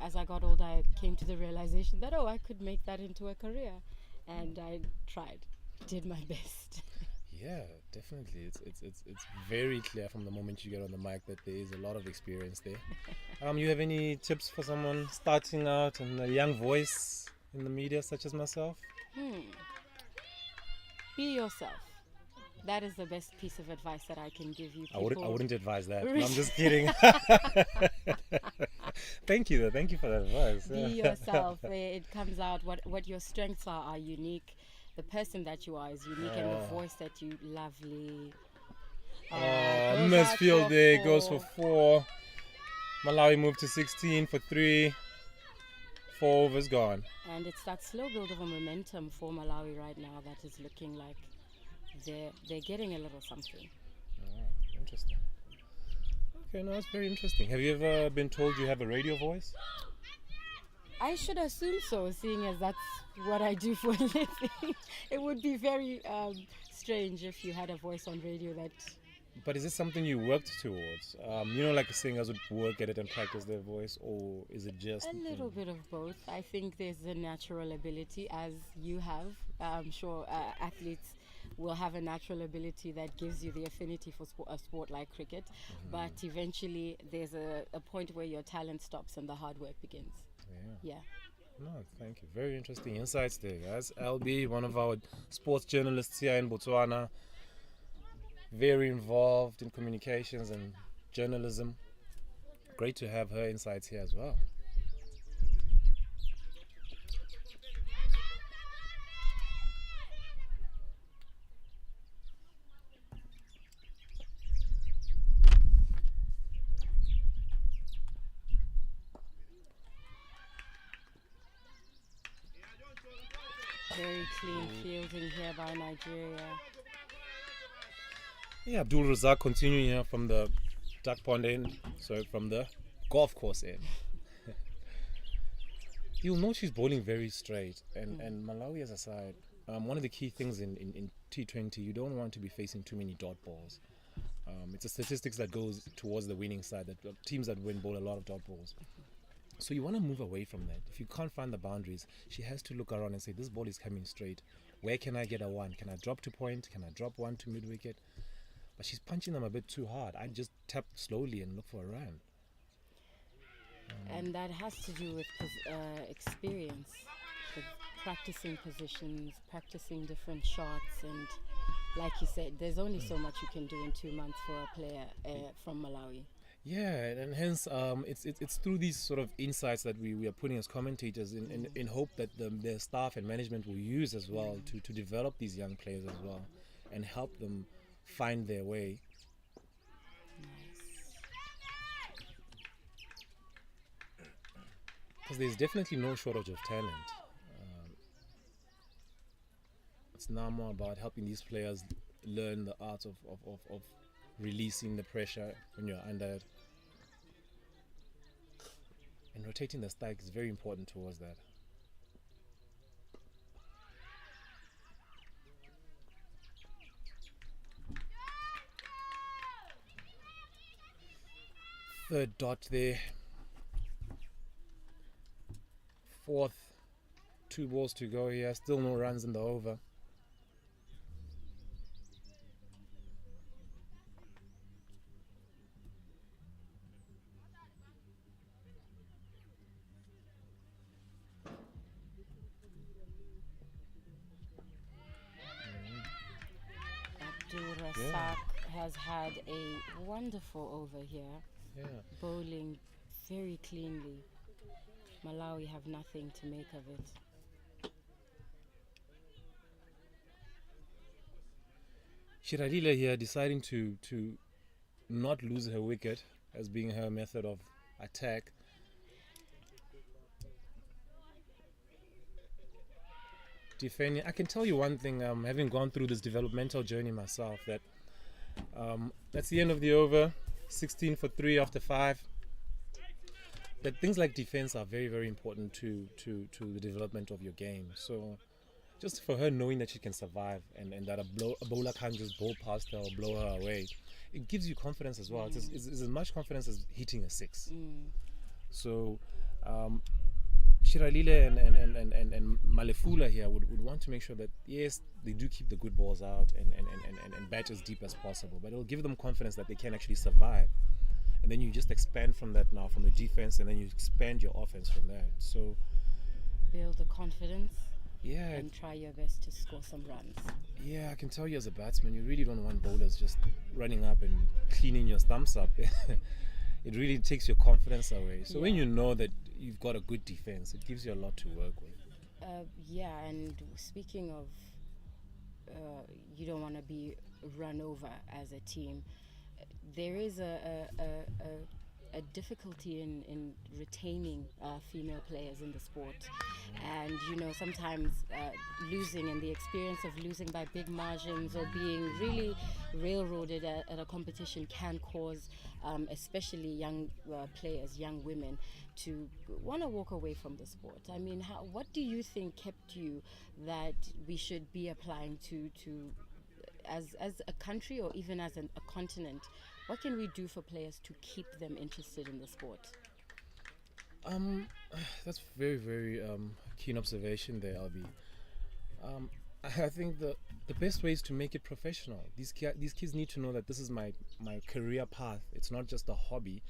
as I got older, I came to the realization that I could make that into a career, and I tried, did my best. Yeah, definitely. It's very clear from the moment you get on the mic that there is a lot of experience there. You have any tips for someone starting out and a young voice in the media, such as myself? Be yourself. That is the best piece of advice that I can give you. I wouldn't advise that. No, I'm just kidding. Thank you, though. Thank you for that advice. Be yourself. It comes out what your strengths are unique. The person that you are is unique, and the voice that you Goes Miss out field for there, goes for 4. 4. Malawi moved to 16 for 3. 4 overs gone. And it's that slow build of a momentum for Malawi right now that is looking like they're getting a little something. Oh, interesting. Okay, no, that's very interesting. Have you ever been told you have a radio voice? I should assume so, seeing as that's what I do for a living. It would be very strange if you had a voice on radio that... But is this something you worked towards? Like singers would work at it and practice their voice, or is it just... A little bit of both. I think there's a natural ability, as you have. I'm sure athletes will have a natural ability that gives you the affinity for a sport like cricket. But eventually there's a point where your talent stops and the hard work begins. Yeah. No, thank you. Very interesting insights there, guys. LB, one of our sports journalists here in Botswana, very involved in communications and journalism. Great to have her insights here as well. Very clean fielding here by Nigeria. Yeah, Abdul Razak continuing here from the duck pond end, from the golf course end. You'll note she's bowling very straight, and Malawi as a side, one of the key things in T20, you don't want to be facing too many dot balls. It's a statistics that goes towards the winning side, that teams that win bowl a lot of dot balls. So you want to move away from that. If you can't find the boundaries, she has to look around and say, this ball is coming straight. Where can I get a 1? Can I drop to point? Can I drop 1 to mid-wicket? But she's punching them a bit too hard. I just tap slowly and look for a run. And that has to do with experience, with practicing positions, practicing different shots, and like you said, there's only so much you can do in 2 months for a player from Malawi. Yeah, and hence it's through these sort of insights that we are putting as commentators in hope that the staff and management will use as well to develop these young players as well and help them find their way. Because there's definitely no shortage of talent. It's now more about helping these players learn the art of releasing the pressure when you're under it. And rotating the stake is very important towards that. Third dot there. Fourth, 2 balls to go here. Still no runs in the over. Rasak has had a wonderful over here, bowling very cleanly. Malawi have nothing to make of it. Shiralila here deciding to not lose her wicket as being her method of attack. Defending, I can tell you one thing, having gone through this developmental journey myself, that that's the end of the over, 16 for 3 after 5. That things like defense are very, very important to the development of your game. So just for her knowing that she can survive and that a bowler can't just bowl past her or blow her away, it gives you confidence as well. It's as much confidence as hitting a 6. So Shiralile and Malefula here would want to make sure that, yes, they do keep the good balls out and bat as deep as possible, but it'll give them confidence that they can actually survive. And then you just expand from that now, from the defense, and then you expand your offense from that. So build the confidence and try your best to score some runs. Yeah, I can tell you as a batsman, you really don't want bowlers just running up and cleaning your stumps up. It really takes your confidence away. So when you know that you've got a good defense, it gives you a lot to work with. And speaking of you don't want to be run over as a team. There is a difficulty in retaining female players in the sport, and sometimes losing, and the experience of losing by big margins or being really railroaded at a competition can cause especially young players, young women, to want to walk away from the sport. I mean, what do you think kept you, that we should be applying to as a country, or even as a continent? What can we do for players to keep them interested in the sport? That's very, very keen observation there, Albi. I think the best way is to make it professional. These kids need to know that this is my career path. It's not just a hobby,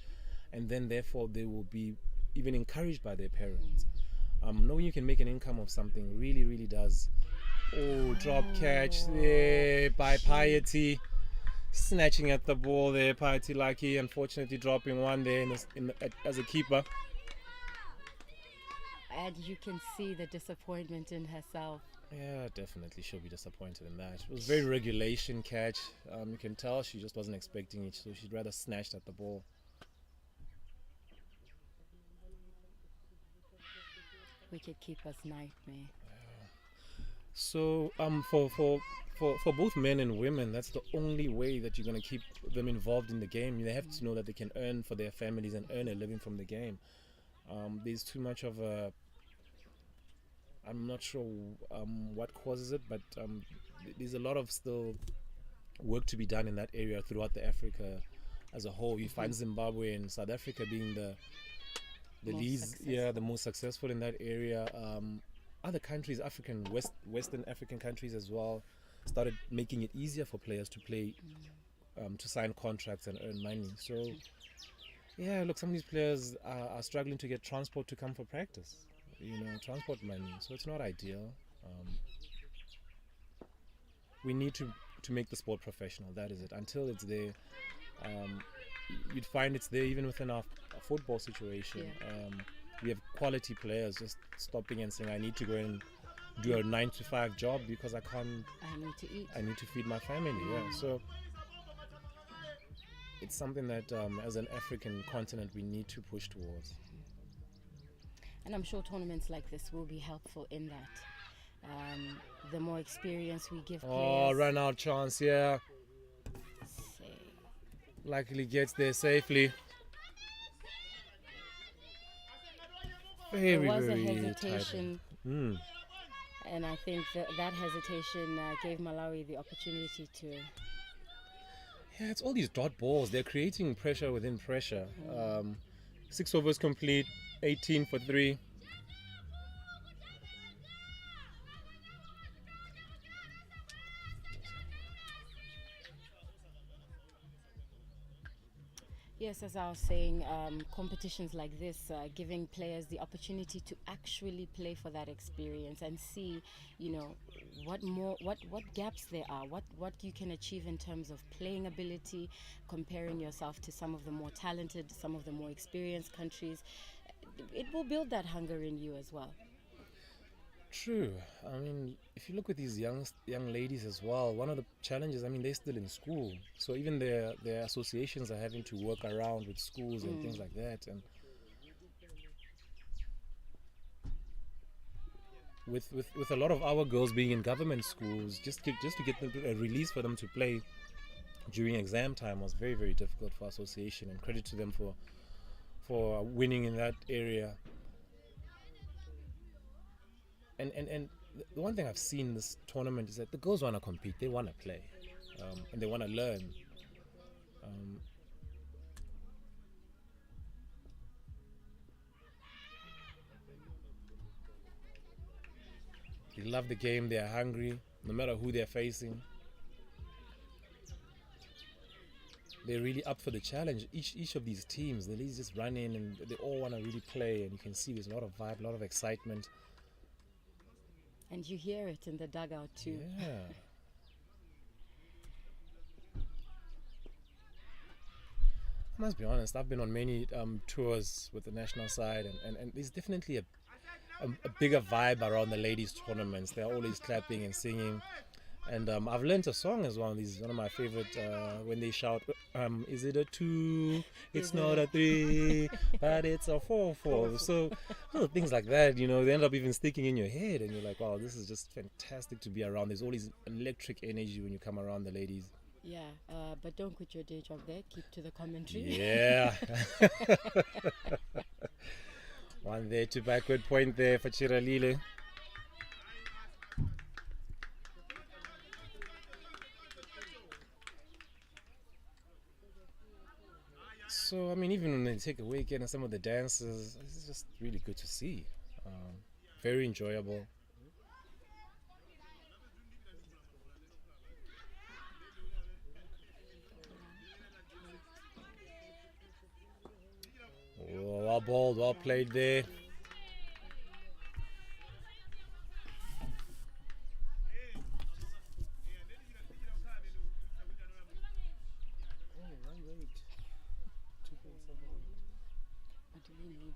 and then therefore they will be even encouraged by their parents. Knowing you can make an income of something really, really does. Oh, drop catch there by Piety. Snatching at the ball there, Piety Lucky, unfortunately dropping one there as a keeper. And you can see the disappointment in herself. Yeah, definitely she'll be disappointed in that. It was very regulation catch. You can tell she just wasn't expecting it, so she'd rather snatched at the ball. Wicketkeeper's nightmare. So for both men and women, that's the only way that you're going to keep them involved in the game. They have to know that they can earn for their families and earn a living from the game. There's too much of a... I'm not sure what causes it, but there's a lot of still work to be done in that area throughout the Africa as a whole. You find Zimbabwe and South Africa being the leads, the most successful in that area. Other countries, Western African countries as well, started making it easier for players to play, to sign contracts and earn money. So, yeah, look, some of these players are struggling to get transport to come for practice, transport money. So it's not ideal. We need to make the sport professional. That is it. Until it's there, you'd find it's there even within our football situation. Yeah. We have quality players just stopping and saying, I need to go and do a 9-to-5 job because I need to eat. I need to feed my family. Yeah. So it's something that as an African continent we need to push towards. And I'm sure tournaments like this will be helpful in that. The more experience we give players. Oh, run out chance, yeah. Luckily gets there safely. There was a hesitation, and I think that hesitation gave Malawi the opportunity to... Yeah, it's all these dot balls. They're creating pressure within pressure. 6 overs complete, 18 for 3. Yes, as I was saying, competitions like this, giving players the opportunity to actually play for that experience and see, what gaps there are, what you can achieve in terms of playing ability, comparing yourself to some of the more talented, some of the more experienced countries. It will build that hunger in you as well. True. I mean, if you look at these young ladies as well, one of the challenges, they're still in school, so even their associations are having to work around with schools and things like that, and with a lot of our girls being in government schools, just to get them a release for them to play during exam time was very, very difficult for association, and credit to them for winning in that area. And the one thing I've seen in this tournament is that the girls want to compete, they want to play, and they want to learn. They love the game, they are hungry, no matter who they're facing. They're really up for the challenge. Each of these teams, the ladies just run in and they all want to really play, and you can see there's a lot of vibe, a lot of excitement. And you hear it in the dugout too. Yeah. I must be honest, I've been on many tours with the national side, and there's definitely a bigger vibe around the ladies' tournaments. They're always clapping and singing. And I've learnt a song as well. This is one of my favorite. When they shout, "Is it a 2? It's Is not it a 3, but it's a 4-4." So little things like that, they end up even sticking in your head, and you're like, "Wow, this is just fantastic to be around." There's always electric energy when you come around the ladies. Yeah, but don't quit your day job there. Keep to the commentary. Yeah. One there to backward point there for Chiralile. So, I mean, even when they take a weekend and some of the dances, it's just really good to see. Very enjoyable. Oh, well balled, well played there. What do we need?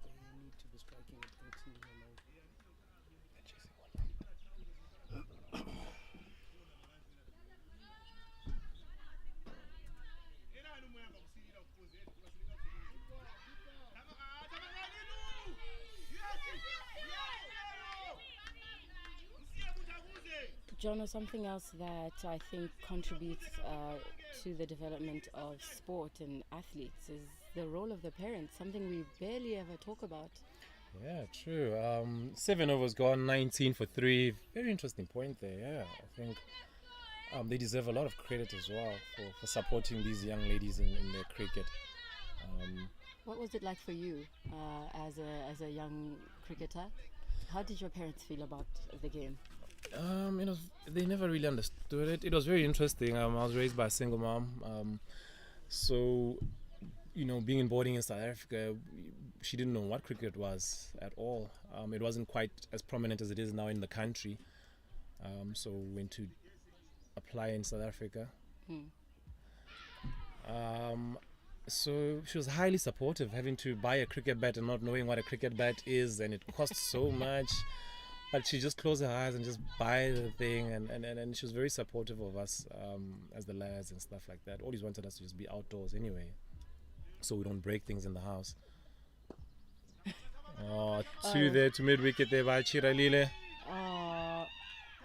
They need to be striking at 13 Malawi. John, something else that I think contributes to the development of sport and athletes is the role of the parents, something we barely ever talk about. Yeah, true. 7 overs gone, 19 for 3. Very interesting point there. Yeah, I think they deserve a lot of credit as well for supporting these young ladies in their cricket. What was it like for you as a young cricketer? How did your parents feel about the game? They never really understood it. It was very interesting. I was raised by a single mom, so being in boarding in South Africa, she didn't know what cricket was at all. It wasn't quite as prominent as it is now in the country. So went to apply in South Africa. So she was highly supportive, having to buy a cricket bat and not knowing what a cricket bat is, and it costs so much. But she just closed her eyes and just buy the thing, and she was very supportive of us as the lads and stuff like that. Always wanted us to just be outdoors anyway, so we don't break things in the house. Oh, two there to mid wicket there by Chiralile.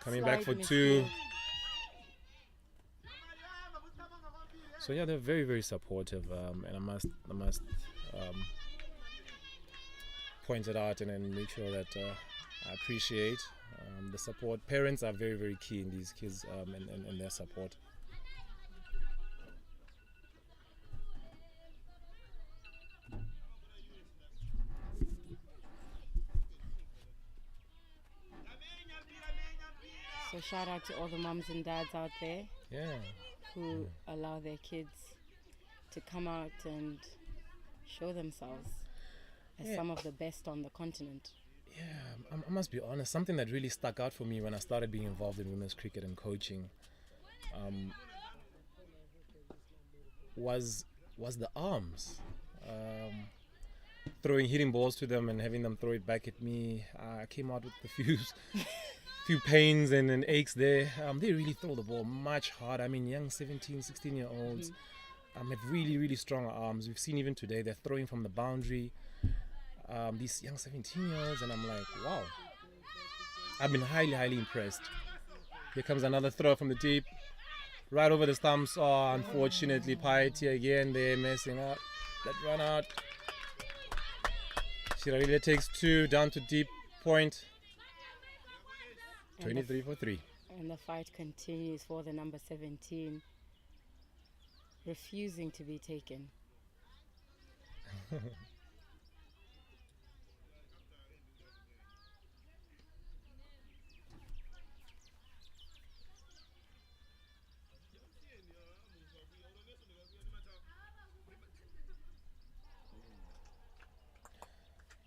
Coming back for 2. So yeah, they're very, very supportive, and I must point it out and then make sure that I appreciate the support. Parents are very, very key in these kids and their support. So shout out to all the moms and dads out there who allow their kids to come out and show themselves as some of the best on the continent. Yeah, I must be honest, something that really stuck out for me when I started being involved in women's cricket and coaching was the arms. Hitting balls to them and having them throw it back at me. I came out with a few pains and aches there. They really throw the ball much harder. I mean, young 17, 16-year-olds have really, really strong arms. We've seen even today, they're throwing from the boundary. These young 17-year-olds, and I'm like, wow. I've been highly, highly impressed. Here comes another throw from the deep. Right over the stumps. Oh, unfortunately, Piety again, they're messing up. That run out. Chiralile takes 2 down to deep point. 23 for 3. And the fight continues for the number 17, refusing to be taken.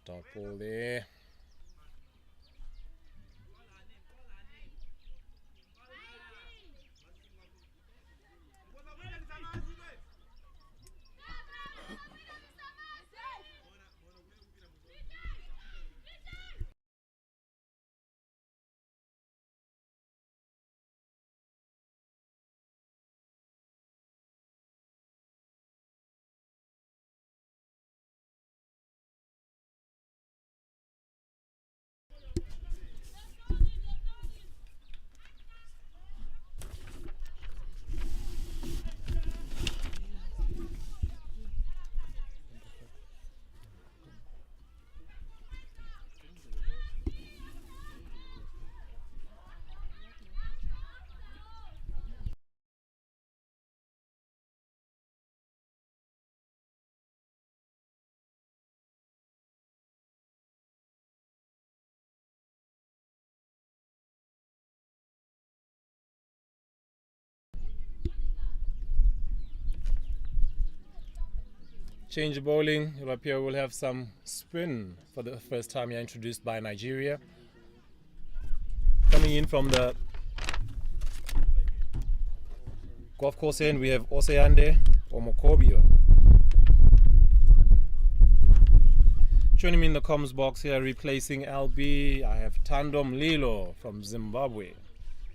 Top ball there. Change bowling. It will appear we'll have some spin for the first time here, introduced by Nigeria. Coming in from the golf course end, we have Oseyande Omokobio. Joining me in the comms box here, replacing LB, I have Tando Mlilo from Zimbabwe.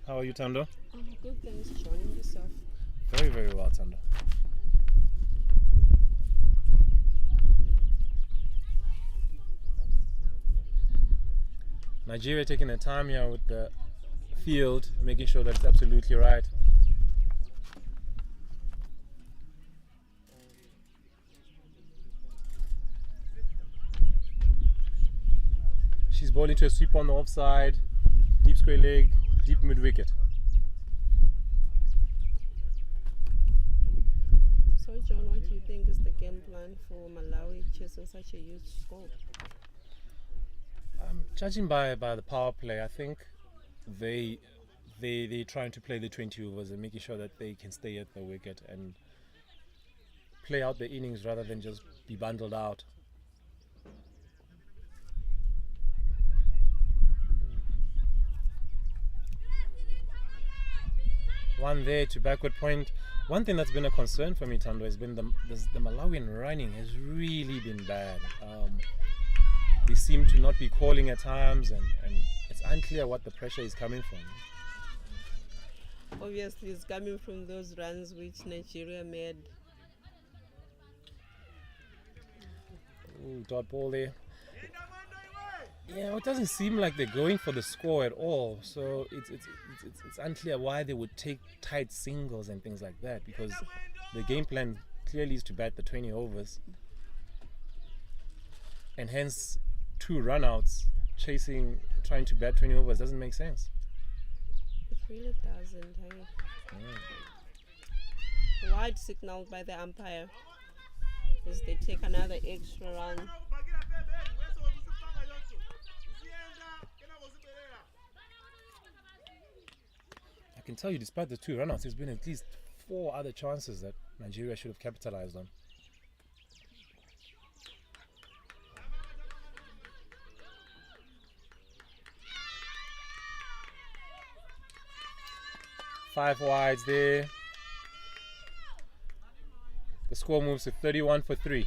How are you, Tando? I'm good, thanks, John. And yourself? Very, very well, Tando. Nigeria taking their time here with the field, making sure that it's absolutely right. She's bowling to a sweep on the offside, deep square leg, deep mid wicket. So, John, what do you think is the game plan for Malawi chasing such a huge score? Judging by the power play, I think they're trying to play the 20 overs and making sure that they can stay at the wicket and play out the innings rather than just be bundled out. One there to backward point. One thing that's been a concern for me, Tando, has been the Malawian running has really been bad. They seem to not be calling at times, and it's unclear what the pressure is coming from. Obviously, it's coming from those runs which Nigeria made. Ooh, dot ball there. Yeah, it doesn't seem like they're going for the score at all. So it's unclear why they would take tight singles and things like that, because the game plan clearly is to bat the 20 overs, and hence 2 runouts trying to bat 20 overs doesn't make sense. It really doesn't, hey? Wide signaled by the umpire as they take another extra run. I can tell you, despite the 2 runouts, there's been at least 4 other chances that Nigeria should have capitalized on. Five wides there. The score moves to 31 for 3.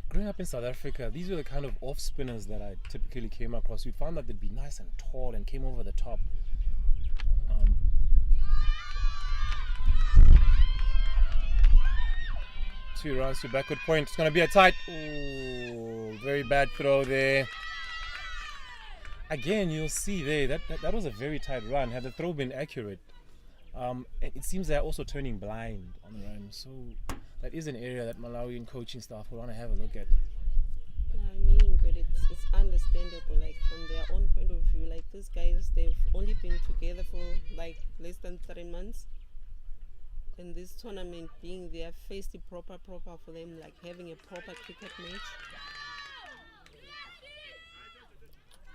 Growing up in South Africa, these were the kind of off spinners that I typically came across. We found that they'd be nice and tall and came over the top. 2 runs to backward point. It's going to be a tight. Ooh, very bad throw there. Again, you'll see there that was a very tight run. Had the throw been accurate, it seems they're also turning blind on the run. So that is an area that Malawian coaching staff will want to have a look at. I mean, but it's understandable, like from their own point of view. Like these guys, they've only been together for like less than 3 months. And this tournament being their first proper for them, like having a proper cricket match.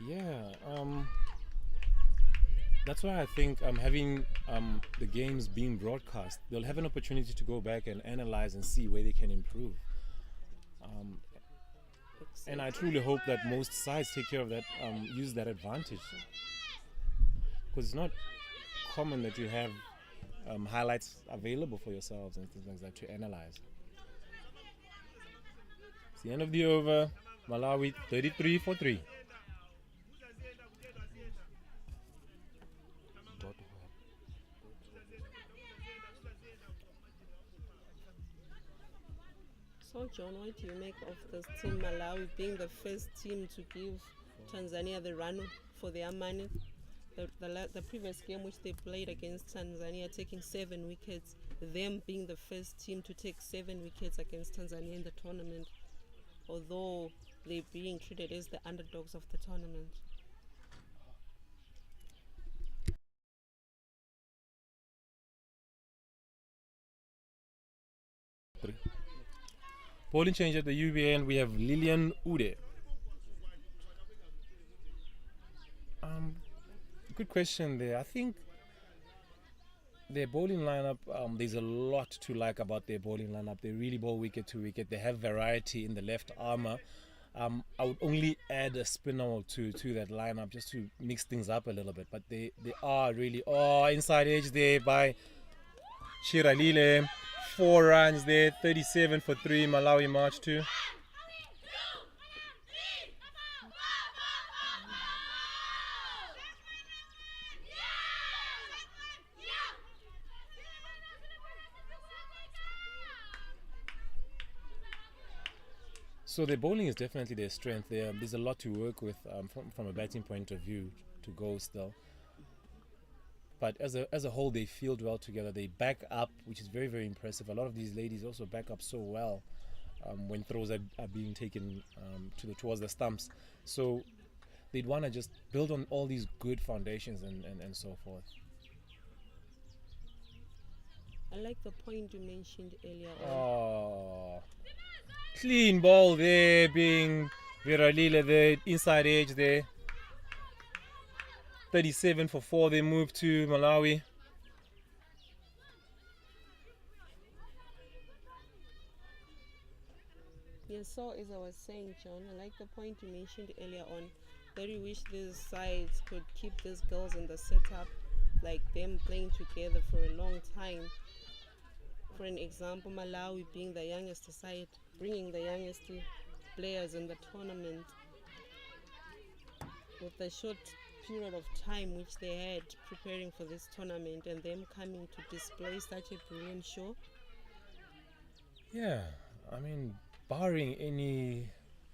Yeah, that's why I think having the games being broadcast, they'll have an opportunity to go back and analyze and see where they can improve. And I truly hope that most sides take care of that, use that advantage, because it's not common that you have highlights available for yourselves and things like that to analyze. It's the end of the over. Malawi 33 for 3. So, John, what do you make of this team Malawi being the first team to give Tanzania the run for their money? The previous game which they played against Tanzania, taking 7 wickets, them being the first team to take 7 wickets against Tanzania in the tournament, although they're being treated as the underdogs of the tournament. Bowling change at the UBN, we have Lillian Ude. Good question there. I think their bowling lineup, there's a lot to like about their bowling lineup. They really bowl wicket to wicket. They have variety in the left armour. I would only add a spinner or two to that lineup just to mix things up a little bit. But they are really... Oh, inside edge there by Shiralile. 4 runs there, 37 for 3, Malawi march 2. So their bowling is definitely their strength. There's a lot to work with from a batting point of view to go still. But as a whole, they field well together. They back up, which is very, very impressive. A lot of these ladies also back up so well when throws are being taken towards the stumps. So they'd want to just build on all these good foundations and so forth. I like the point you mentioned earlier on. Oh, clean ball there, being Viralile, the inside edge there. 37 for 4, they move to Malawi. Yes, so as I was saying, John, I like the point you mentioned earlier on, that you wish these sides could keep these girls in the setup, like them playing together for a long time. For an example, Malawi being the youngest side, bringing the youngest players in the tournament with the short period of time which they had preparing for this tournament, and them coming to display such a brilliant show. Yeah, I mean, barring any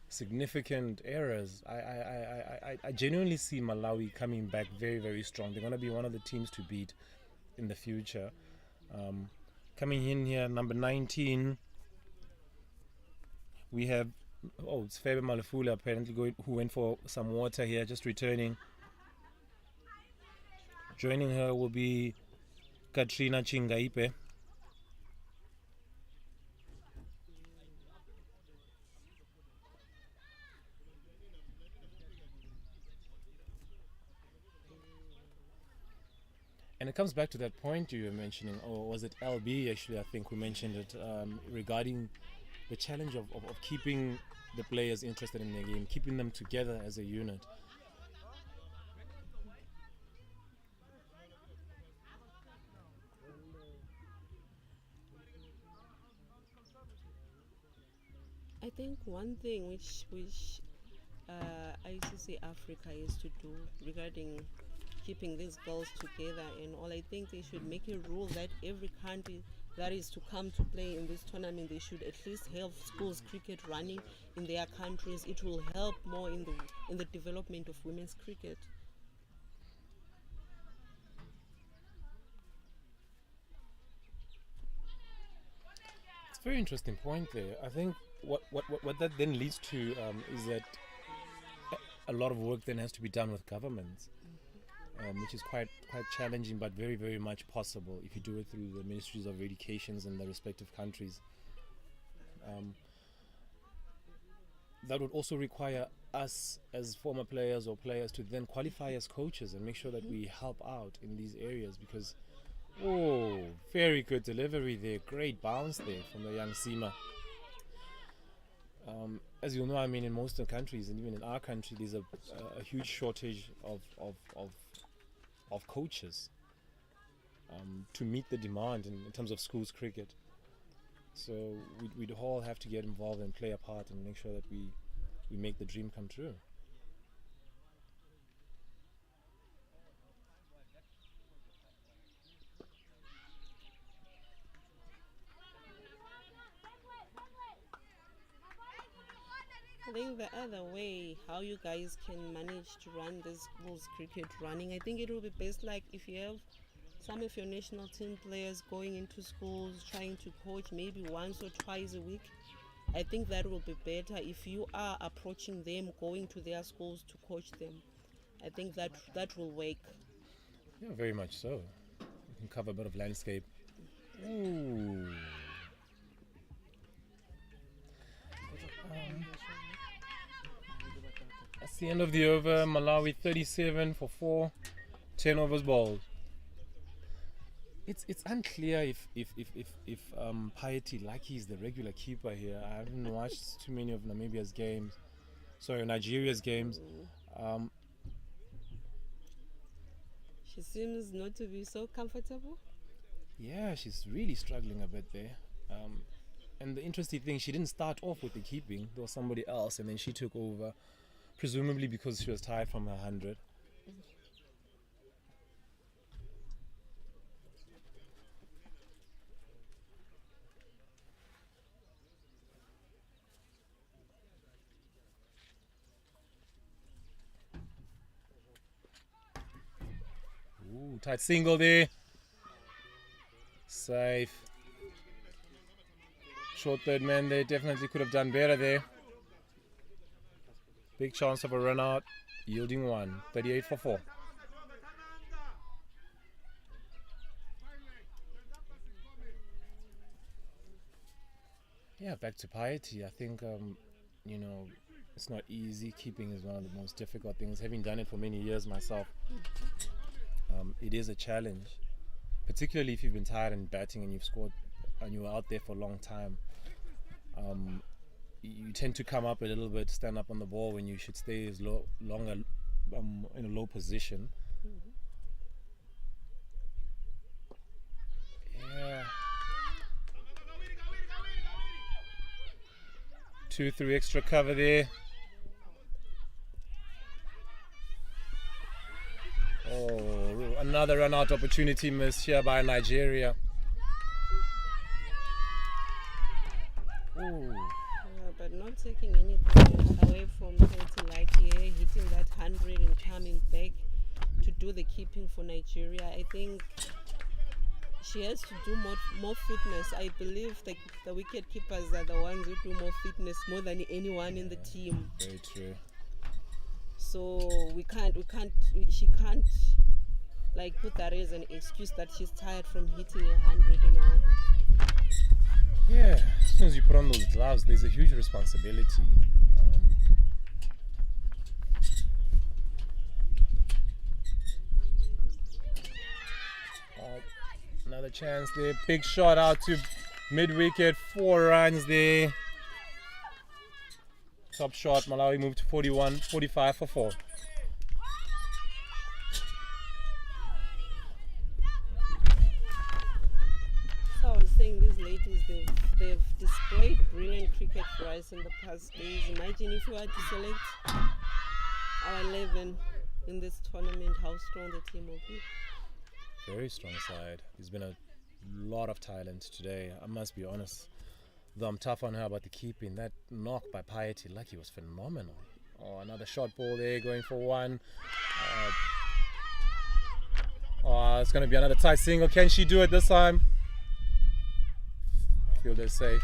significant errors, I genuinely see Malawi coming back very, very strong. They're going to be one of the teams to beat in the future. Coming in here, number 19, we have, it's Febe Malafula apparently who went for some water here, just returning. Joining her will be Katrina Chingaipe. And it comes back to that point you were mentioning, or was it LB actually, I think we mentioned it, regarding the challenge of keeping the players interested in the game, keeping them together as a unit. I think one thing which ICC Africa is to do regarding keeping these girls together and all, I think they should make a rule that every country that is to come to play in this tournament, they should at least have schools cricket running in their countries. It will help more in the development of women's cricket. It's a very interesting point there. I think what that then leads to is that a lot of work then has to be done with governments, which is quite challenging, but very, very much possible if you do it through the ministries of educations in the respective countries. That would also require us as former players or players to then qualify as coaches and make sure that we help out in these areas, because very good delivery there, great bounce there from the young Sima. As you know, I mean, in most of the countries and even in our country, there's a huge shortage of coaches to meet the demand in terms of schools cricket. So we'd all have to get involved and play a part and make sure that we make the dream come true. I think the other way how you guys can manage to run this schools cricket running, I think it will be best like if you have some of your national team players going into schools trying to coach maybe once or twice a week. I think that will be better if you are approaching them, going to their schools to coach them. I think that will work. Yeah, very much so. You can cover a bit of landscape. Ooh. That's the end of the over. Malawi 37 for 4, 10 overs bowled. It's unclear if Piety Lucky is the regular keeper here. I haven't watched too many of Nigeria's games. She seems not to be so comfortable. Yeah, she's really struggling a bit there. And the interesting thing, she didn't start off with the keeping. There was somebody else, and then she took over, presumably because she was tired from her 100. Ooh, tight single there. Safe. Short third man there, definitely could have done better there. Big chance of a run out, yielding 1, 38 for 4. Yeah, back to Piety. I think, it's not easy. Keeping is one of the most difficult things. Having done it for many years myself, it is a challenge, particularly if you've been tired and batting and you've scored and you're out there for a long time. You tend to come up a little bit, stand up on the ball when you should stay as longer in a low position. Yeah. 2-3 extra cover there. Oh, another run out opportunity missed here by Nigeria. Ooh. But not taking anything away from Piety Lucky here, hitting that 100 and coming back to do the keeping for Nigeria. I think she has to do more fitness. I believe the wicket keepers are the ones who do more fitness more than anyone in the team. Very true. So she can't like put that as an excuse that she's tired from hitting 100 and all. Yeah, as soon as you put on those gloves, there's a huge responsibility. Another chance there. Big shot out to mid-wicket. 4 runs there. Top shot. Malawi moved to 45 for 4. So I was saying these ladies, they've displayed brilliant cricket for us in the past days. Imagine if we had to select our 11 in this tournament, how strong the team will be. Very strong side. There's been a lot of talent today. I must be honest. Though I'm tough on her about the keeping. That knock by Piety Lucky was phenomenal. Oh, another short ball there going for 1. It's going to be another tight single. Can she do it this time? Fielder safe.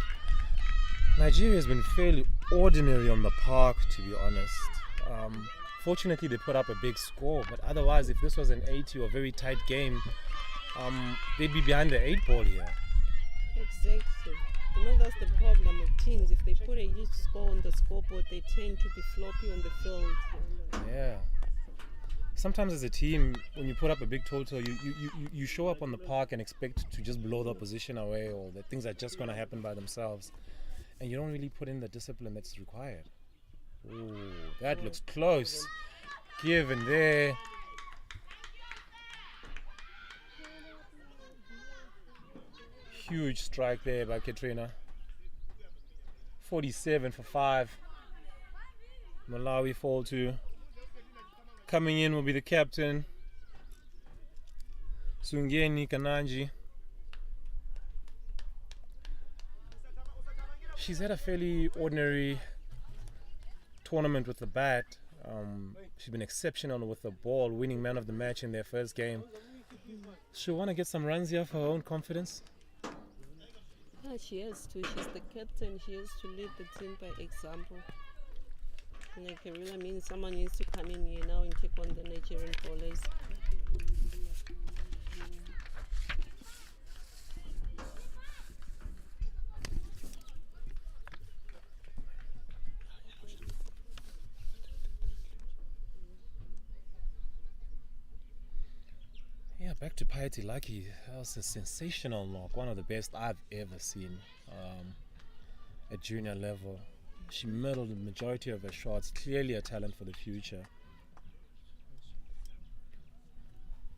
Nigeria has been fairly ordinary on the park, to be honest. Fortunately, they put up a big score, but otherwise, if this was an 80 or very tight game, they'd be behind the 8 ball here. Exactly. You know, that's the problem with teams. If they put a huge score on the scoreboard, they tend to be floppy on the field. Yeah. Sometimes as a team, when you put up a big total, you show up on the park and expect to just blow the opposition away, or that things are just going to happen by themselves. And you don't really put in the discipline that's required. Ooh, that looks close. Given there. Huge strike there by Katrina. 47 for 5. Malawi fall to. Coming in will be the captain, Sungeni Kananji. She's had a fairly ordinary tournament with the bat. She's been exceptional with the ball, winning man of the match in their first game. She'll want to get some runs here for her own confidence. Yeah, she has to. She's the captain. She has to lead the team by example. Like, it really means someone needs to come in here now and take on the Nigerian bowlers. back to Piety Lucky. That was a sensational knock. One of the best I've ever seen at junior level. She middled the majority of her shots. Clearly a talent for the future.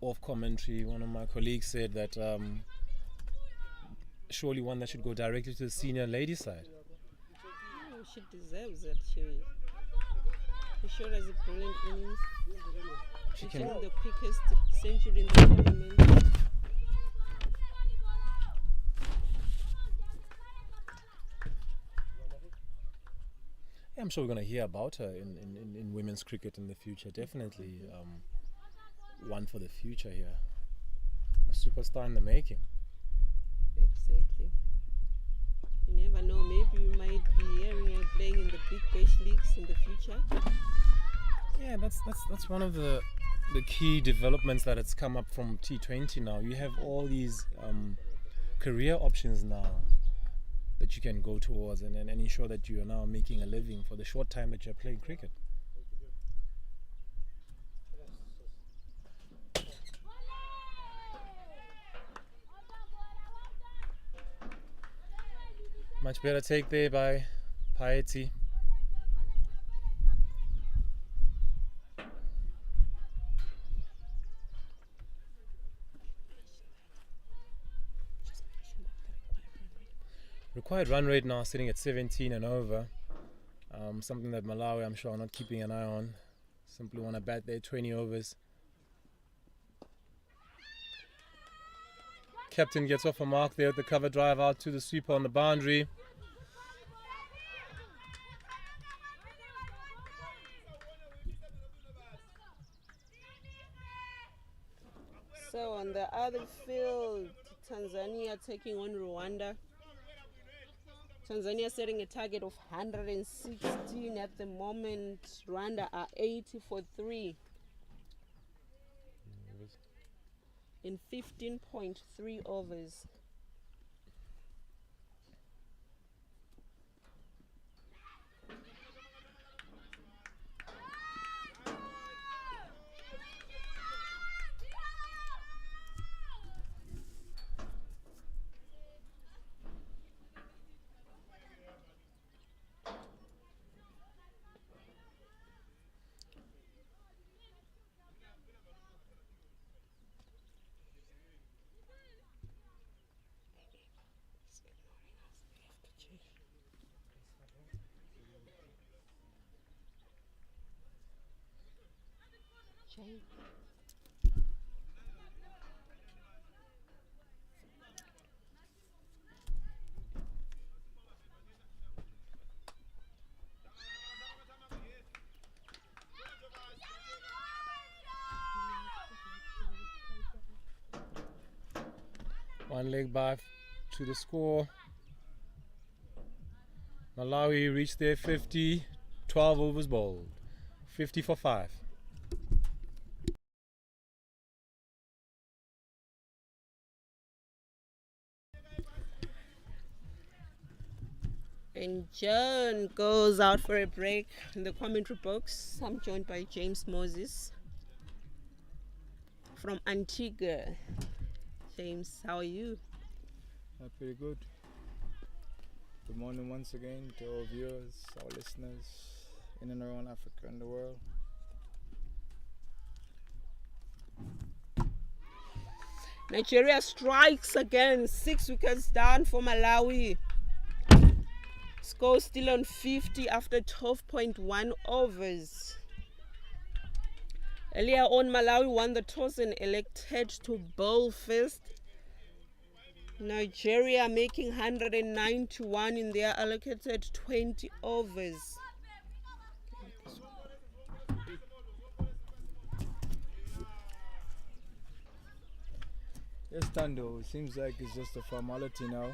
Off commentary, one of my colleagues said that surely one that should go directly to the senior ladies side. Oh, she deserves that. She showed us a brilliant innings. She She can. the quickest century in the tournament. Yeah, I'm sure we're going to hear about her in women's cricket in the future. Definitely one for the future here. A superstar in the making. Exactly. You never know. Maybe we might be hearing her playing in the big bash leagues in the future. Yeah, that's one of the key developments that has come up from T20 now. You have all these career options now that you can go towards and ensure that you are now making a living for the short time that you're playing cricket. Much better take there by Piety. Required run rate now sitting at 17 and over. Something that Malawi, I'm sure, are not keeping an eye on. Simply want to bat their 20 overs. Captain gets off a mark there with the cover drive out to the sweeper on the boundary. So on the other field, Tanzania taking on Rwanda. Tanzania setting a target of 116 at the moment. Rwanda are 80 for 3 in 15.3 overs. Jay. One leg by to the score. Malawi reached their 50, 12 overs bowled, 50 for 5. And John goes out for a break in the commentary box. I'm joined by James Moses from Antigua. James, how are you? Pretty good. Good morning once again to our viewers, our listeners in and around Africa and the world. Nigeria strikes again. 6 wickets down for Malawi. Score still on 50 after 12.1 overs. Earlier on, Malawi won the toss and elected to bowl first. Nigeria making 191 in their allocated 20 overs. Yes, Tando, it seems like it's just a formality now.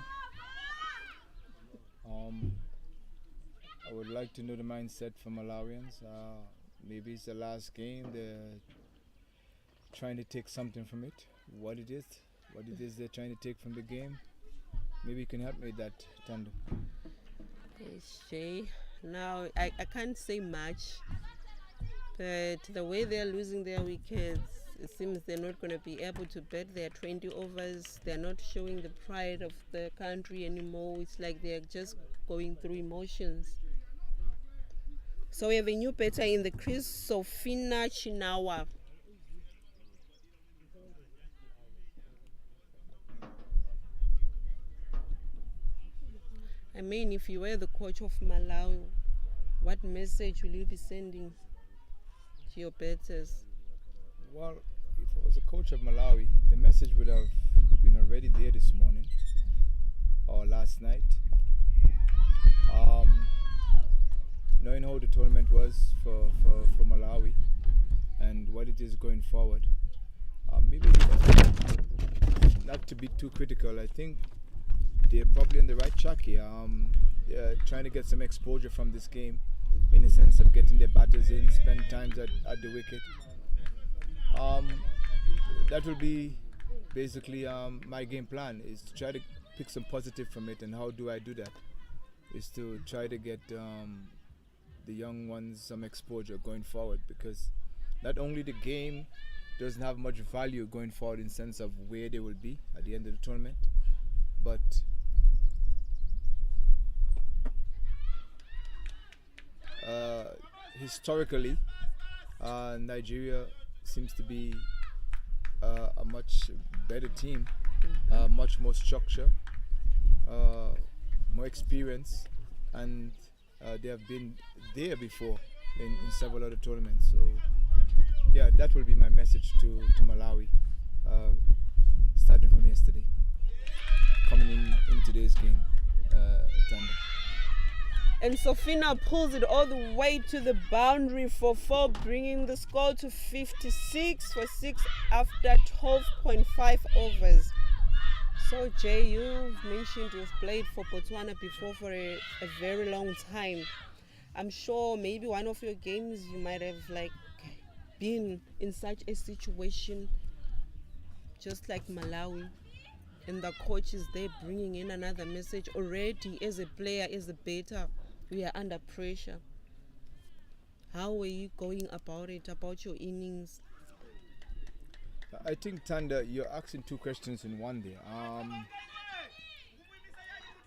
I would like to know the mindset for Malawians. Maybe it's the last game. They're trying to take something from it. What it is they're trying to take from the game. Maybe you can help me with that, Tando. Yes, Jay. Now, I can't say much, but the way they're losing their wickets, it seems they're not going to be able to bet their 20 overs. They're not showing the pride of the country anymore. It's like they're just going through emotions. So we have a new batter in the crease, Sofina Chinawa. I mean, if you were the coach of Malawi, what message will you be sending to your batters? Well, if I was a coach of Malawi, the message would have been already there this morning or last night. Knowing how the tournament was for Malawi and what it is going forward, maybe not to be too critical. I think they're probably on the right track here. Trying to get some exposure from this game, in the sense of getting their batters in, spend times at the wicket. That will be basically my game plan, is to try to pick some positive from it. And how do I do that? Is to try to get the young ones some exposure going forward, because not only the game doesn't have much value going forward in sense of where they will be at the end of the tournament, but historically, Nigeria seems to be a much better team, much more structure, more experience, and they have been there before in several other tournaments. So yeah, that will be my message to Malawi, starting from yesterday, coming in today's game, Thunder. And Sofina pulls it all the way to the boundary for 4, bringing the score to 56 for 6 after 12.5 overs. So Jay, you've mentioned you've played for Botswana before for a very long time. I'm sure maybe one of your games you might have been in such a situation just like Malawi, and the coach is there bringing in another message already. As a player, as a batter, we are under pressure. How were you going about it, about your innings? I think, Tanda, you're asking two questions in one there.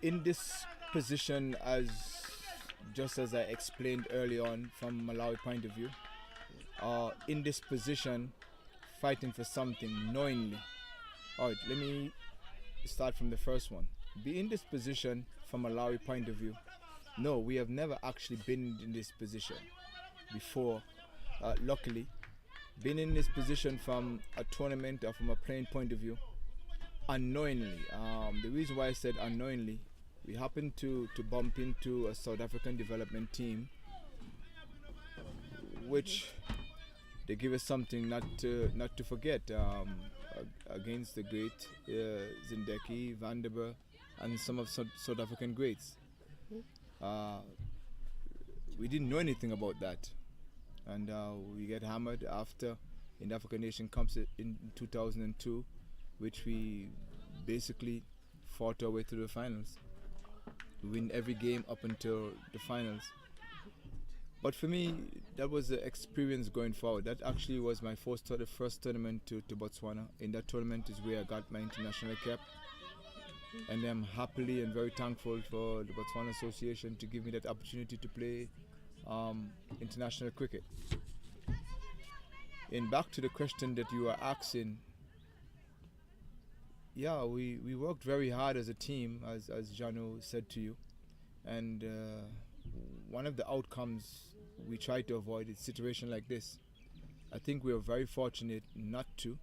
In this position, just as I explained early on from Malawi point of view, in this position, fighting for something knowingly. All right, let me start from the first one. Be in this position from Malawi point of view. No, we have never actually been in this position before. Luckily, been in this position from a tournament or from a playing point of view, unknowingly. The reason why I said unknowingly, we happened to bump into a South African development team, which they give us something not to forget, against the great Zindeki, Vanderber, and some of South African greats. We didn't know anything about that, and we get hammered after in the African Nation Cups in 2002, which we basically fought our way through the finals. We win every game up until the finals. But for me, that was the experience going forward. That actually was my first tournament to Botswana. In that tournament is where I got my international cap. And I'm happily and very thankful for the Botswana Association to give me that opportunity to play international cricket. And back to the question that you are asking, yeah, we worked very hard as a team, as Jano said to you. And one of the outcomes we try to avoid is a situation like this. I think we are very fortunate not to.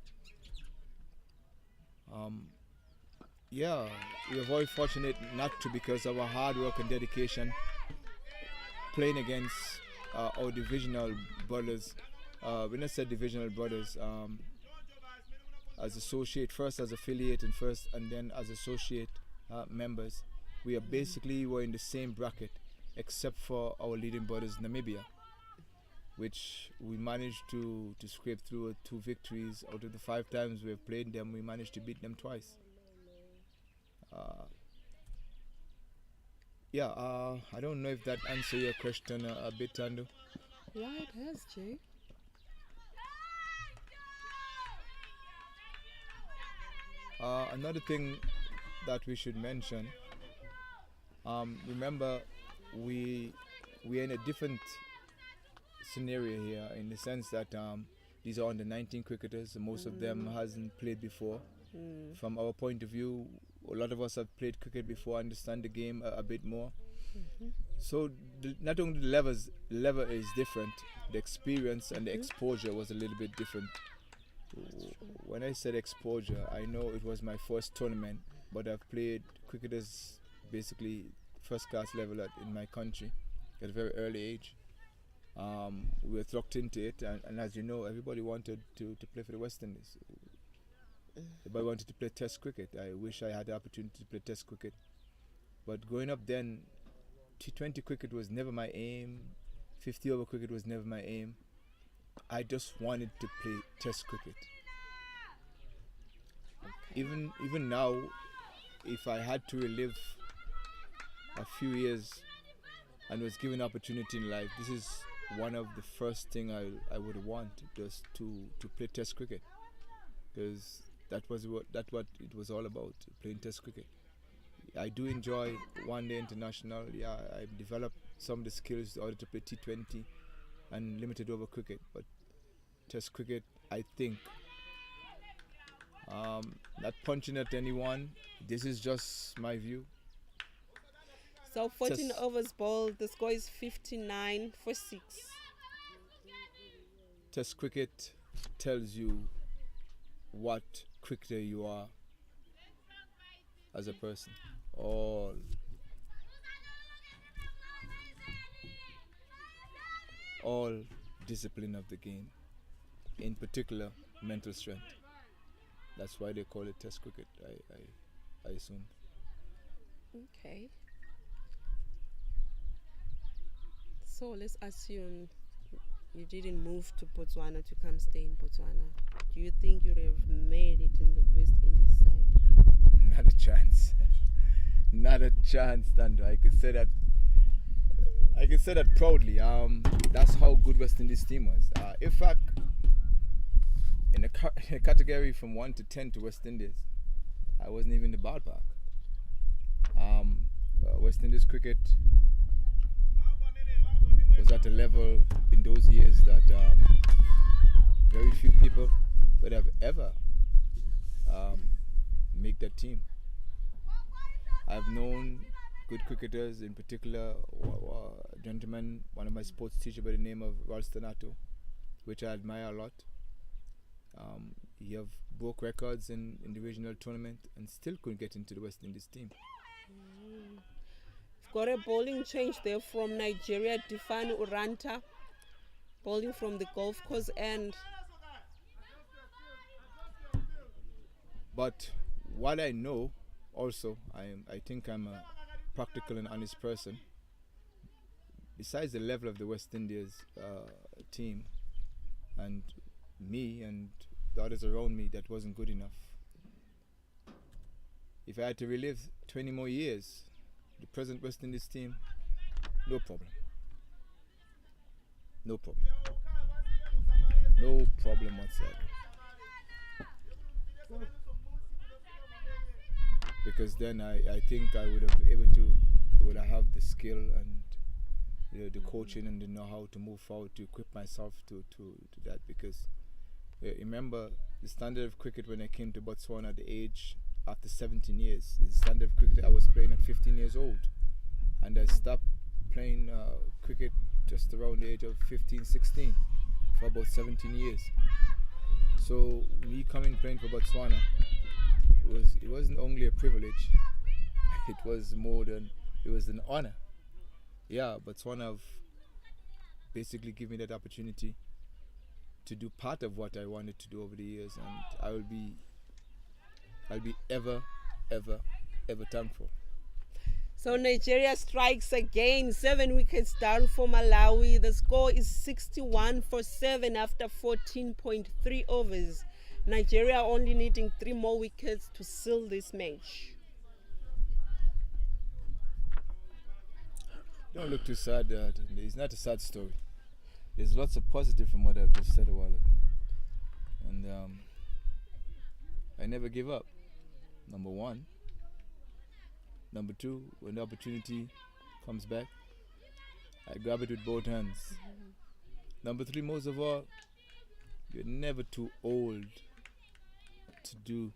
Yeah, we are very fortunate not to because of our hard work and dedication playing against our divisional brothers. When I said divisional brothers, as associate, first as affiliate and then as associate members, we are basically were in the same bracket except for our leading brothers Namibia, which we managed to scrape through 2 victories. Out of the 5 times we have played them, we managed to beat them twice. I don't know if that answers your question a bit, Tando. Yeah, it has, Jay. Another thing that we should mention, remember we're in a different scenario here in the sense that these are under 19 cricketers. Most of them hasn't played before. From our point of view, a lot of us have played cricket before, understand the game a bit more. So not only the level is different, the experience and the exposure was a little bit different. When I said exposure, I know it was my first tournament, but I've played cricketers basically first class level in my country at a very early age. We were thrust into it, and as you know, everybody wanted to play for the West Indies. Everybody wanted to play Test cricket. I wish I had the opportunity to play Test cricket. But growing up then, T20 cricket was never my aim. 50-over cricket was never my aim. I just wanted to play Test cricket. Even now, if I had to relive a few years and was given opportunity in life, this is one of the first thing I would want, just to play Test cricket, because that was what it was all about, playing Test cricket. I do enjoy one-day international. Yeah, I've developed some of the skills in order to play T20 and limited over cricket, but Test cricket, I think, not punching at anyone, this is just my view. So 14 overs bowled, the score is 59 for 6. Test cricket tells you what cricketer you are as a person. All discipline of the game, in particular mental strength. That's why they call it Test cricket, I assume. Okay. So let's assume you didn't move to Botswana to come stay in Botswana. Do you think you would have made it in the West Indies side? Not a chance. Not a chance, Tando. I can say that proudly. That's how good West Indies team was. In fact, in a category from 1 to 10 to West Indies, I wasn't even in the ballpark. West Indies cricket was at a level in those years that very few people would have ever make that team. I've known good cricketers, in particular a gentleman, one of my sports teachers by the name of Ralstonato, which I admire a lot. He have broke records in the regional tournament and still couldn't get into the West Indies team. Got a bowling change there from Nigeria, Difan Uranta, bowling from the golf course end. But what I know also, I think I'm a practical and honest person. Besides the level of the West Indies team and me and the others around me, that wasn't good enough. If I had to relive 20 more years, the present West Indies team, no problem. No problem. No problem whatsoever. Because then I think I would have the skill and the coaching and the know-how to move forward, to equip myself to that. Because remember, the standard of cricket when I came to Botswana at the age after 17 years, the standard of cricket I was playing at 15 years old, and I stopped playing cricket just around the age of 15, 16 for about 17 years. So me coming playing for Botswana, it wasn't only a privilege, it was an honor. Yeah, Botswana have basically given me that opportunity to do part of what I wanted to do over the years, and I'll be ever, ever, ever thankful. So Nigeria strikes again, 7 wickets down for Malawi. The score is 61 for 7 after 14.3 overs. Nigeria only needing 3 more wickets to seal this match. Don't look too sad. It's not a sad story. There's lots of positive from what I've just said a while ago. And I never give up. number one. Number two, when the opportunity comes back, I grab it with both hands. Number three, most of all, you're never too old to do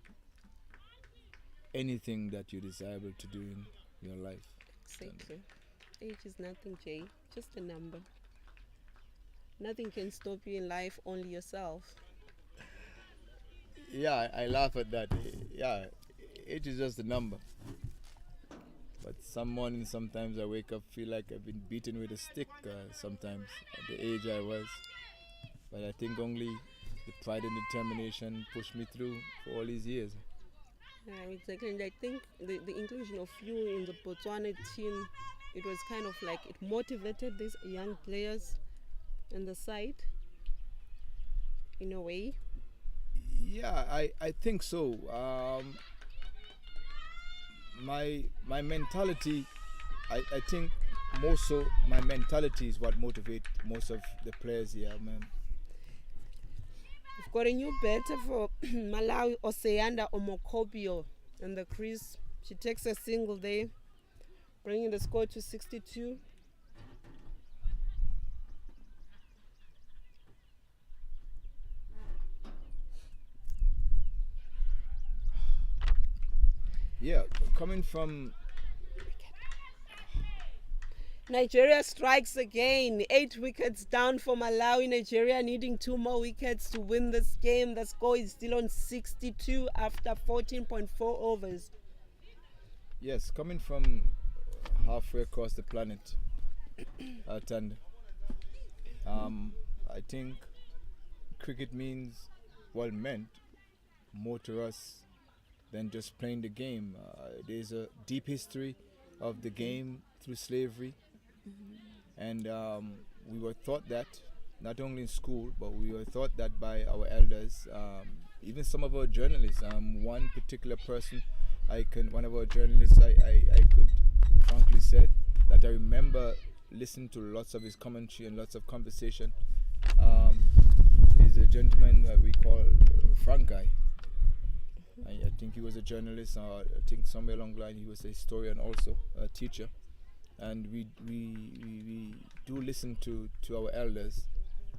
anything that you're desirable to do in your life. Exactly. Age is nothing, Jay. Just a number. Nothing can stop you in life, only yourself. Yeah, I laugh at that. Yeah, age is just a number. But some mornings, sometimes I wake up, feel like I've been beaten with a stick sometimes at the age I was. But I think only the pride and determination pushed me through for all these years. Exactly. And I think the inclusion of you in the Botswana team, it was kind of like it motivated these young players on the side in a way. Yeah, I think so. My mentality, I think more so my mentality is what motivates most of the players here, man. We've got a new batter for Malawi, Oseanda Omokobio in the crease. She takes a single there, bringing the score to 62. Yeah, coming from Nigeria strikes again. 8 wickets down for Malawi. Nigeria needing 2 more wickets to win this game. The score is still on 62 after 14.4 overs. yes, coming from halfway across the planet, and I think cricket means meant more to us than just playing the game. There's a deep history of the game through slavery, and we were taught that not only in school, but we were taught that by our elders, even some of our journalists. One particular person, one of our journalists, I could frankly say that I remember listening to lots of his commentary and lots of conversation. He's a gentleman that we call Frank Guy. I think he was a journalist. I think somewhere along the line he was a historian, also a teacher. And we do listen to our elders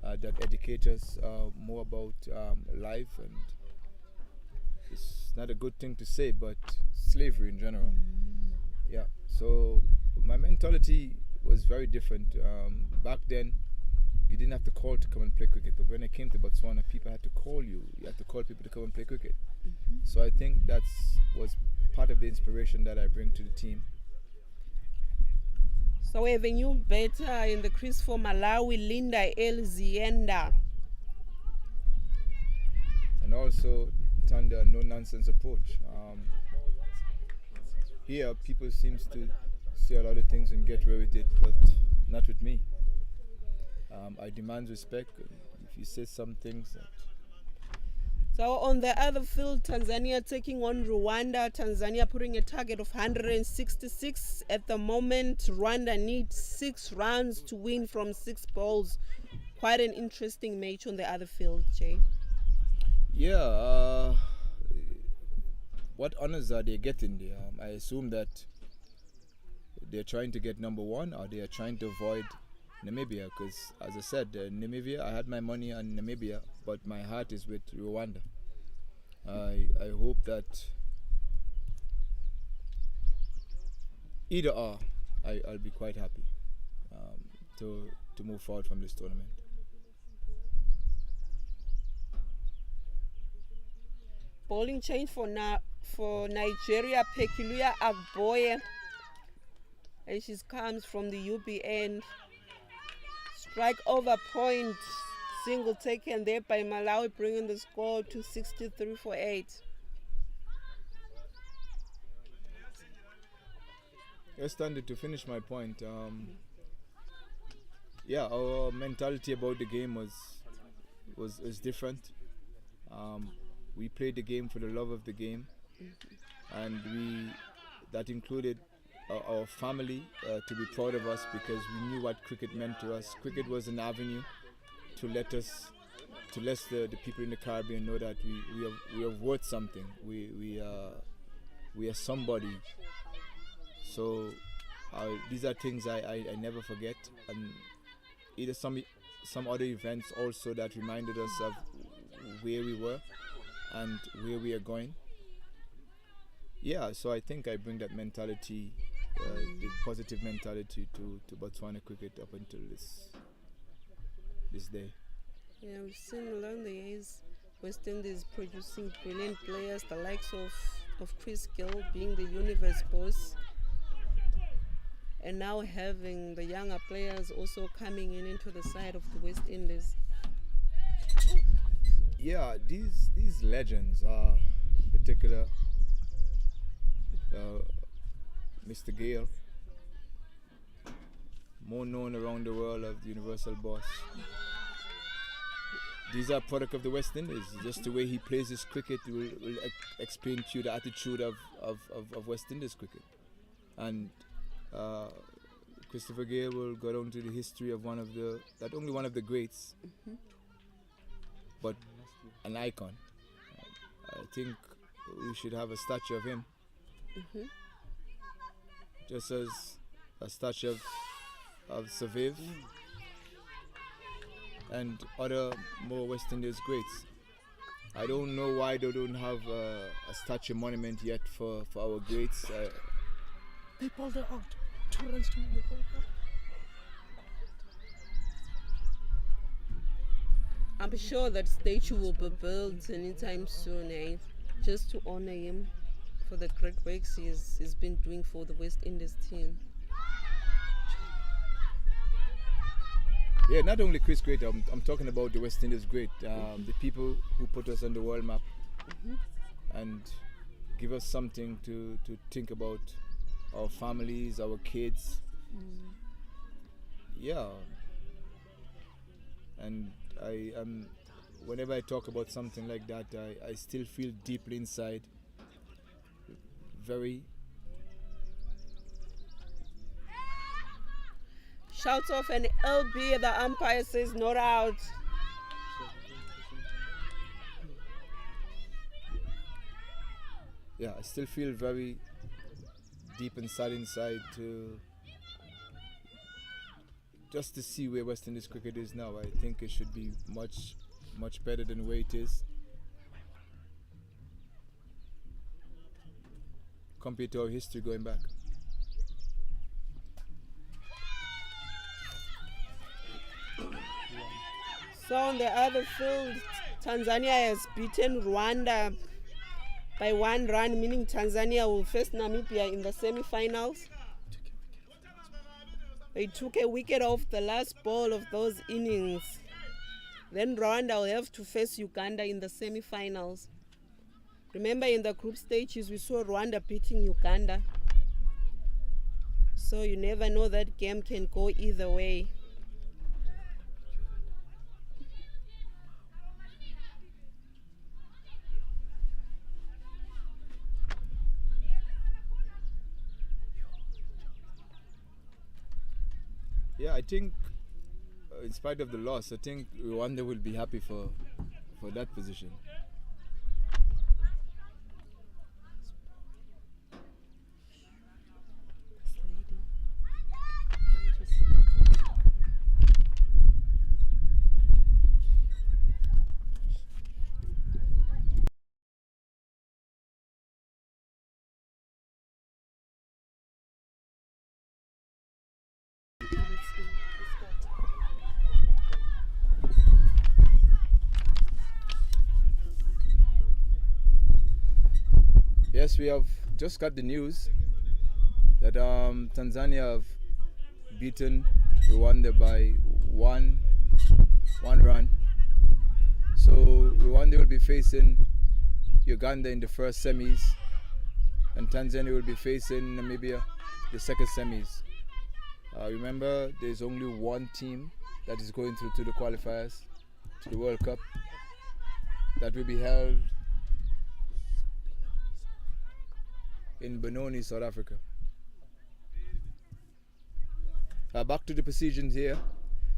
that educate us more about life, and it's not a good thing to say, but slavery in general. Yeah. So my mentality was very different. Back then, you didn't have to call to come and play cricket, but when I came to Botswana, people had to call you. You had to call people to come and play cricket. So I think that was part of the inspiration that I bring to the team. So we have a new batter in the crease for Malawi, Linda Elzienda. And also Tanda, no-nonsense approach. Here, people seem to say a lot of things and get away with it, but not with me. I demand respect. If you say some things... So on the other field, Tanzania taking on Rwanda. Tanzania putting a target of 166 at the moment. Rwanda needs 6 runs to win from 6 balls. Quite an interesting match on the other field, Jay. Yeah, what honors are they getting there? I assume that they're trying to get number 1, or they are trying to avoid Namibia, because as I said, Namibia, I had my money on Namibia, but my heart is with Rwanda. I hope that either or, I'll be quite happy to move forward from this tournament. Bowling change for Nigeria, Peculiar Agboye. And she comes from the UBN. Strike over point, single taken there by Malawi, bringing the score to 63 for 8. Yes, Tandy, to finish my point, yeah, our mentality about the game was different. We played the game for the love of the game, and that included our family to be proud of us, because we knew what cricket meant to us. Cricket was an avenue to let the people in the Caribbean know that we are worth something. We we are somebody. So these are things I never forget, and either some other events also that reminded us of where we were and where we are going. Yeah, so I think I bring that mentality, the positive mentality to Botswana cricket up until this day. Yeah, we've seen along the years West Indies producing brilliant players, the likes of Chris Gill being the universe boss, and now having the younger players also coming into the side of the West Indies. Yeah, these legends are, in particular, Mr. Gale, more known around the world as the universal boss. These are product of the West Indies. Just the way he plays his cricket will explain to you the attitude of West Indies cricket. And Christopher Gale will go down to the history of not only one of the greats, but an icon. I think we should have a statue of him. Just as a statue of Saviv and other more West Indies greats. I don't know why they don't have a statue monument yet for our greats. They pulled it out. 2 runs to they pulled it out. I'm sure that statue will be built anytime soon, just to honor him for the great works he's been doing for the West Indies team. Yeah, not only Chris Great, I'm talking about the West Indies great, the people who put us on the world map and give us something to think about our families, our kids. Yeah, and whenever I talk about something like that, I still feel deeply inside very. Shouts off an LB, the umpire says not out. Yeah, I still feel very deep inside to just to see where West Indies cricket is now. I think it should be much better than where it is compared to our history going back. So on the other field, Tanzania has beaten Rwanda by 1 run, meaning Tanzania will face Namibia in the semi-finals. They took a wicket off the last ball of those innings. Then Rwanda will have to face Uganda in the semi-finals. Remember, in the group stages, we saw Rwanda beating Uganda. So you never know, that game can go either way. Yeah, I think in spite of the loss, I think Rwanda will be happy for that position. Yes, we have just got the news that Tanzania have beaten Rwanda by one run. So Rwanda will be facing Uganda in the first semis, and Tanzania will be facing Namibia the second semis. Remember, there's only one team that is going through to the qualifiers, to the World Cup, that will be held in Benoni, South Africa. Back to the proceedings here.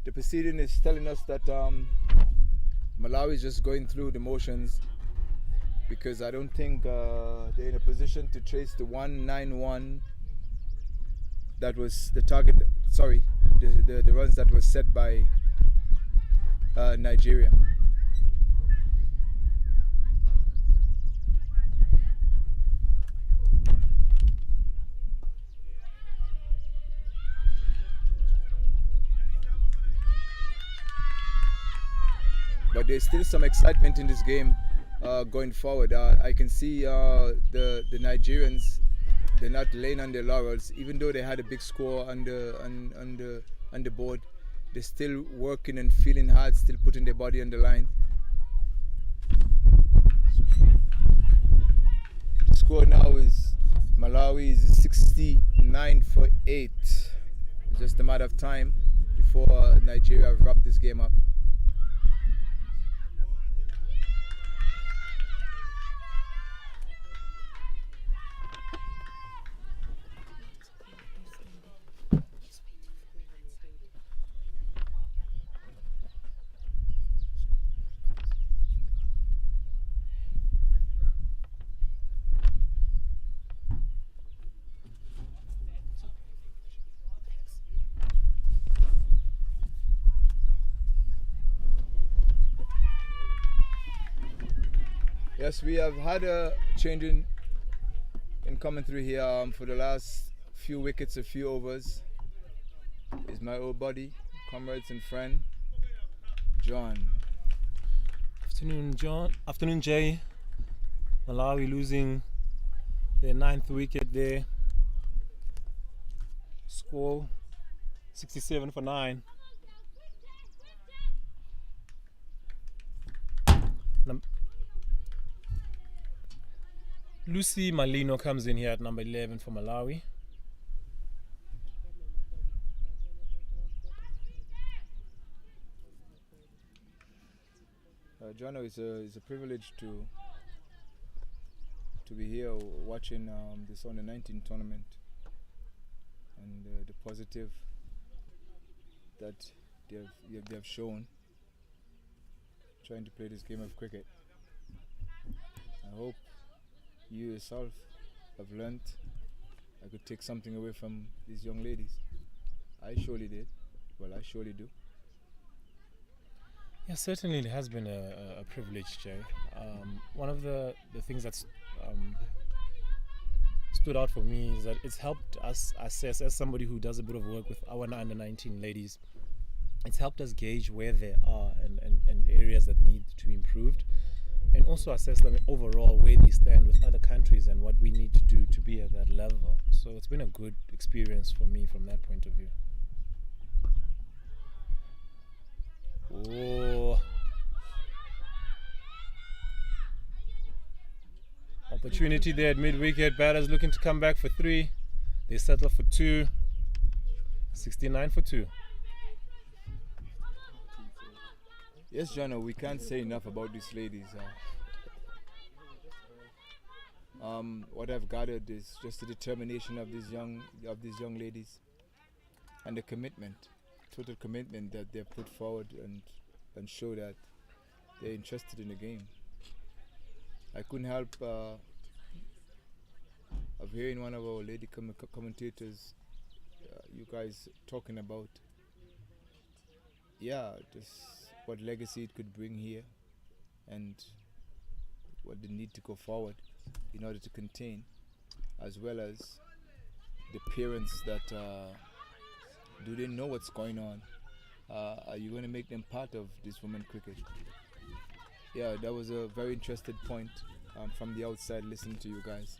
The proceeding is telling us that Malawi is just going through the motions because I don't think they're in a position to chase the 191 that was the target. Sorry, the runs that was set by Nigeria. But there's still some excitement in this game going forward. I can see the Nigerians, they're not laying on their laurels, even though they had a big score on the board. They're still working and feeling hard, still putting their body on the line. The score now is Malawi is 69 for 8. It's just a matter of time before Nigeria wrap this game up. Yes, we have had a change in commentary here for the last few wickets, a few overs. Is my old buddy, comrades and friend, John. Afternoon, John. Afternoon, Jay. Malawi losing their 9th wicket there. Score 67 for 9. Lucy Malino comes in here at number 11 for Malawi. Jono, it's a privilege to be here watching this under 19 tournament, and the positive that they have shown trying to play this game of cricket. I hope you yourself have learned. I could take something away from these young ladies. I surely did. Well, I surely do. Yeah, certainly it has been a privilege, Jay. One of the things that's stood out for me is that it's helped us assess, as somebody who does a bit of work with our under 19 ladies, it's helped us gauge where they are and areas that need to be improved, and also assess them overall where they stand with other countries and what we need to do to be at that level. So it's been a good experience for me from that point of view. Oh. Opportunity there at mid-wicket. Batters looking to come back for 3. They settle for 2. 69 for 2. Yes, Jono, we can't say enough about these ladies. What I've gathered is just the determination of these young ladies, and the commitment, total commitment that they've put forward, and show that they're interested in the game. I couldn't help of hearing one of our lady commentators, you guys talking about, just what legacy it could bring here, and what they need to go forward in order to contain, as well as the parents that do they know what's going on? Are you going to make them part of this women cricket? Yeah, that was a very interesting point from the outside listening to you guys.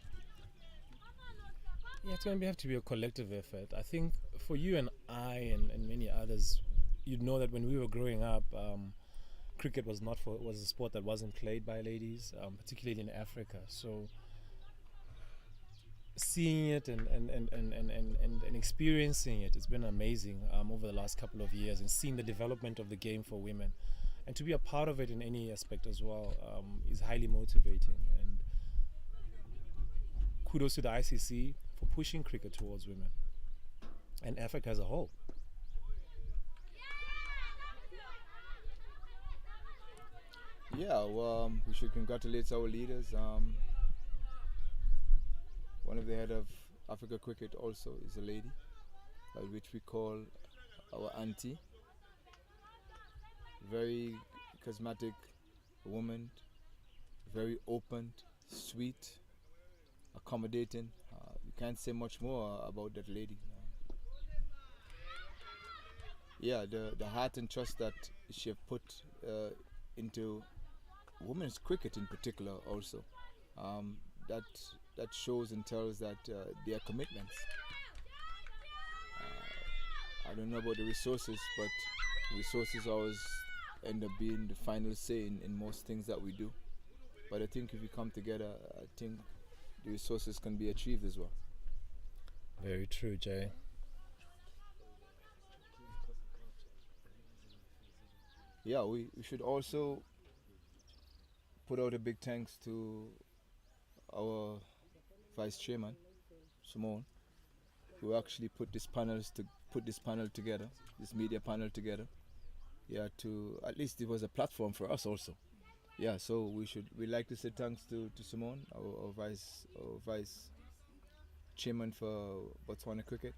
Yeah, it's going to have to be a collective effort. I think for you and I and many others, you'd know that when we were growing up, cricket was a sport that wasn't played by ladies, particularly in Africa. So seeing it and experiencing it, it's been amazing over the last couple of years, and seeing the development of the game for women, and to be a part of it in any aspect as well is highly motivating. And kudos to the ICC for pushing cricket towards women and Africa as a whole. Yeah, well, we should congratulate our leaders. One of the head of Africa Cricket also is a lady, which we call our auntie. Very charismatic woman, very open, sweet, accommodating. You can't say much more about that lady. Yeah, the heart and trust that she have put into women's cricket in particular also, that that shows and tells that their commitments. I don't know about the resources, but resources always end up being the final say in most things that we do. But I think if we come together, I think the resources can be achieved as well. Very true, Jay. Yeah, we should also put out a big thanks to our vice chairman, Simone, who actually put this panel together, this media panel together. Yeah, to at least it was a platform for us also. Yeah, so we like to say thanks to Simone, our vice chairman for Botswana cricket.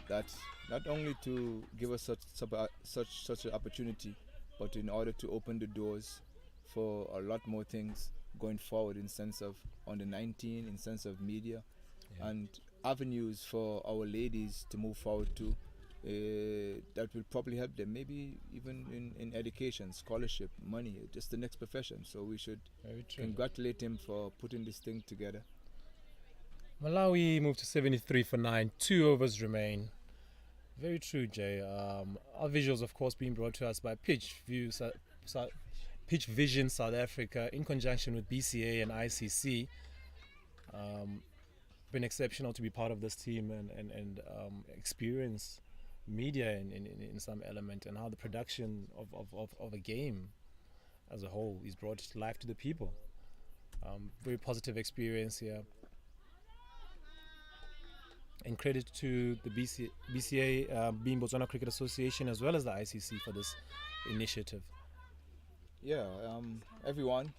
That's not only to give us such an opportunity, but in order to open the doors for a lot more things going forward in sense of under 19, in sense of media, and avenues for our ladies to move forward to. That will probably help them, maybe even in education, scholarship, money, just the next profession. So we should congratulate him for putting this thing together. Malawi moved to 73 for 9. 2 overs remain. Very true, Jay. Our visuals, of course, being brought to us by Pitch Vision South Africa in conjunction with BCA and ICC. Been exceptional to be part of this team and experience media in some element, and how the production of a game as a whole is brought to life to the people. Very positive experience here. And credit to the BCA, being Botswana Cricket Association, as well as the ICC for this initiative. Yeah, everyone.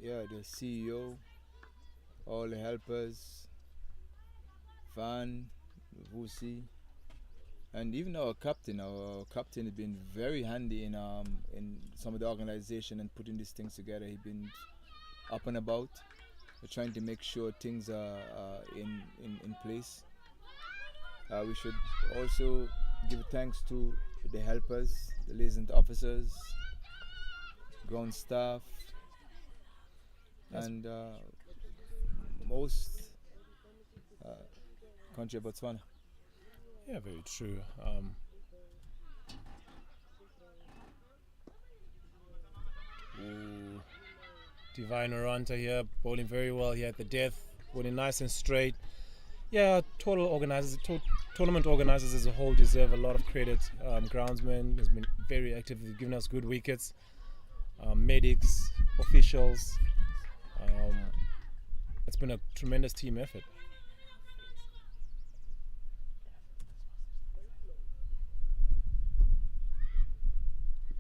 Yeah, the CEO, all the helpers, Van, Vusi, and even our captain. Our captain has been very handy in some of the organization and putting these things together. He's been up and about. We're trying to make sure things are in place. We should also give thanks to the helpers, the liaison officers, ground staff, and most country of Botswana. Yeah, very true. Divine Rwanda here, bowling very well here at the death, bowling nice and straight. Yeah, tournament organizers as a whole deserve a lot of credit. Groundsman has been very active, they've given us good wickets. Medics, officials. It's been a tremendous team effort.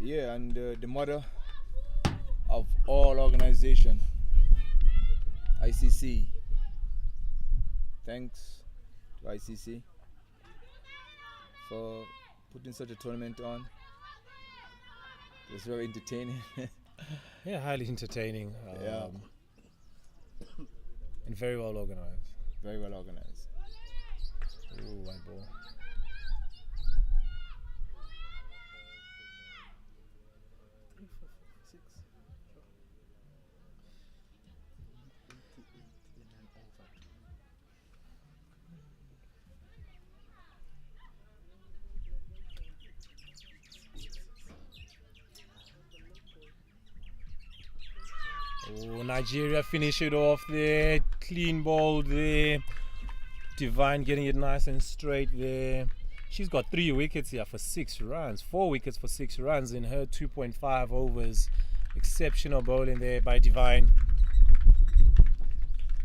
Yeah, and the mother of all organization, ICC. Thanks to ICC for putting such a tournament on. It was very entertaining. Yeah, highly entertaining. Yeah. And very well organized. Very well organized. Ooh, white ball. Oh, Nigeria finish it off there. Clean ball there. Divine getting it nice and straight there. She's got 3 wickets here for 6 runs. 4 wickets for 6 runs in her 2.5 overs. Exceptional bowling there by Divine.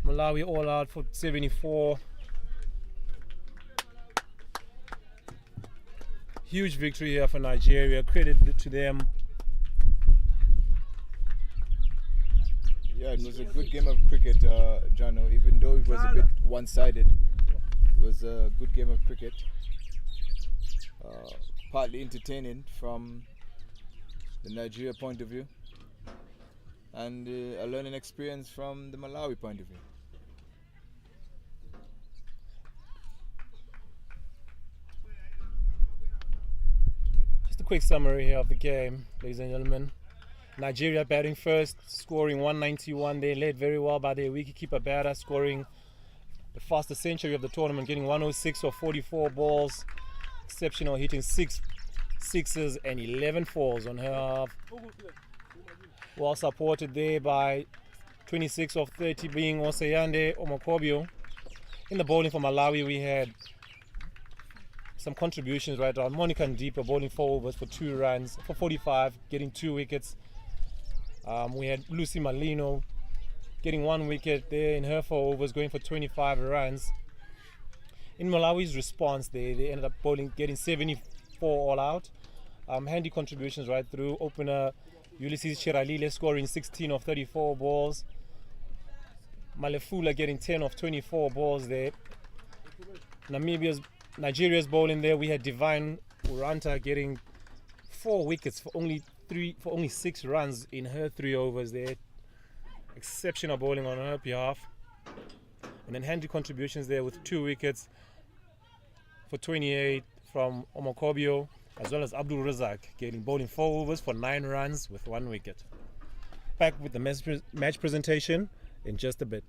Malawi all out for 74. Huge victory here for Nigeria. Credit to them. Yeah, it was a good game of cricket, Jano, even though it was a bit one-sided. It was a good game of cricket. Partly entertaining from the Nigeria point of view, and a learning experience from the Malawi point of view. Just a quick summary here of the game, ladies and gentlemen. Nigeria batting first, scoring 191. They led very well by their wicketkeeper batter, scoring the fastest century of the tournament, getting 106 or 44 balls. Exceptional, hitting 6 sixes and 11 fours on her half. Well supported there by 26 of 30 being Oseyande Omokobio. In the bowling for Malawi, we had some contributions right on. Monica Ndipa bowling 4 overs for 2 runs, for 45, getting 2 wickets. We had Lucy Malino getting 1 wicket there in her 4 overs, going for 25 runs. In Malawi's response, they ended up bowling, getting 74 all out. Handy contributions right through. Opener Ulysses Chiralile scoring 16 of 34 balls. Malefula getting 10 of 24 balls there. Nigeria's bowling there. We had Divine Uranta getting 4 wickets for only 6 runs in her 3 overs there. Exceptional bowling on her behalf. And then handy contributions there with 2 wickets for 28 from Omokobio, as well as Abdul Razak bowling 4 overs for 9 runs with 1 wicket. Back with the match presentation in just a bit.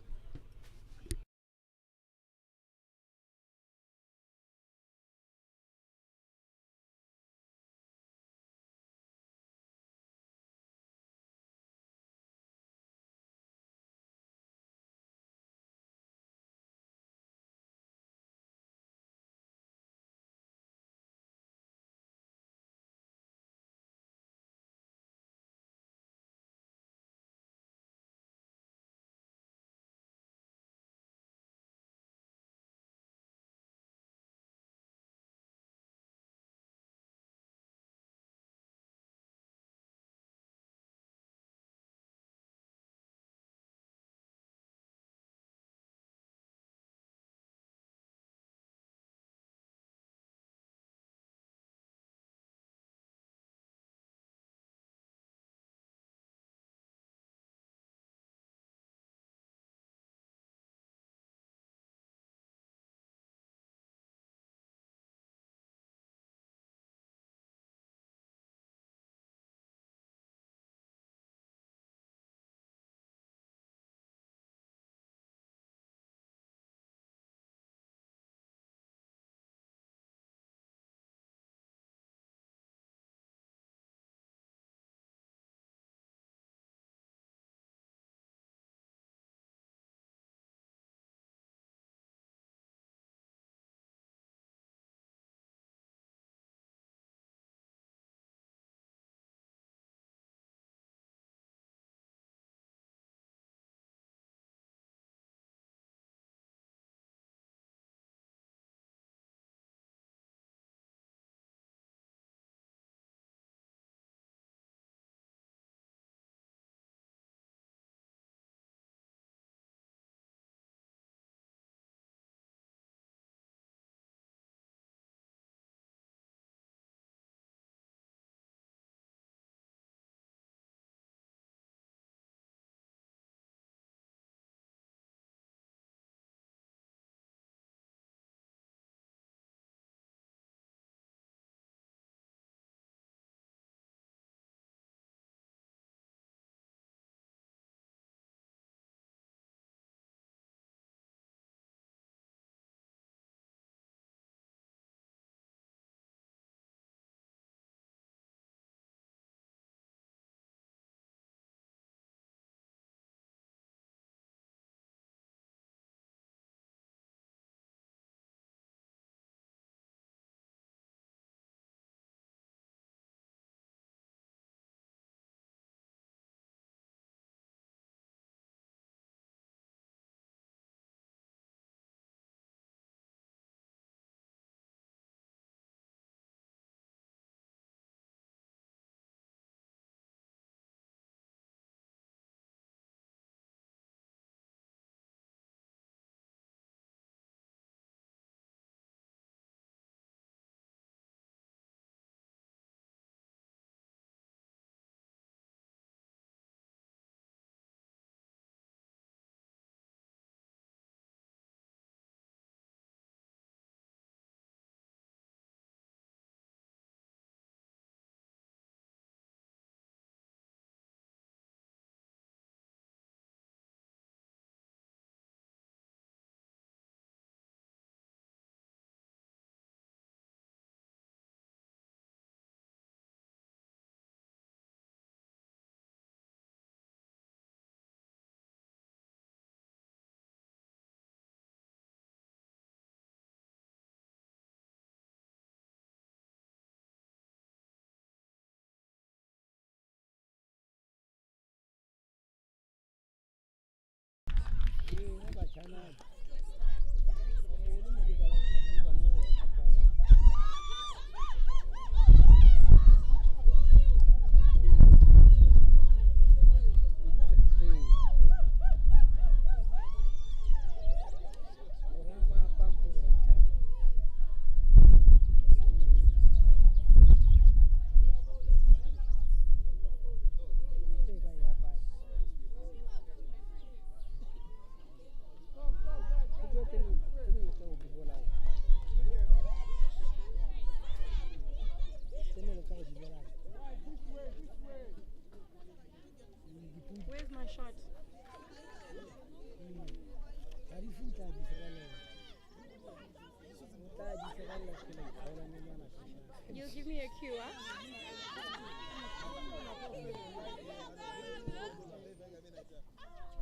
You'll give me a cue, huh?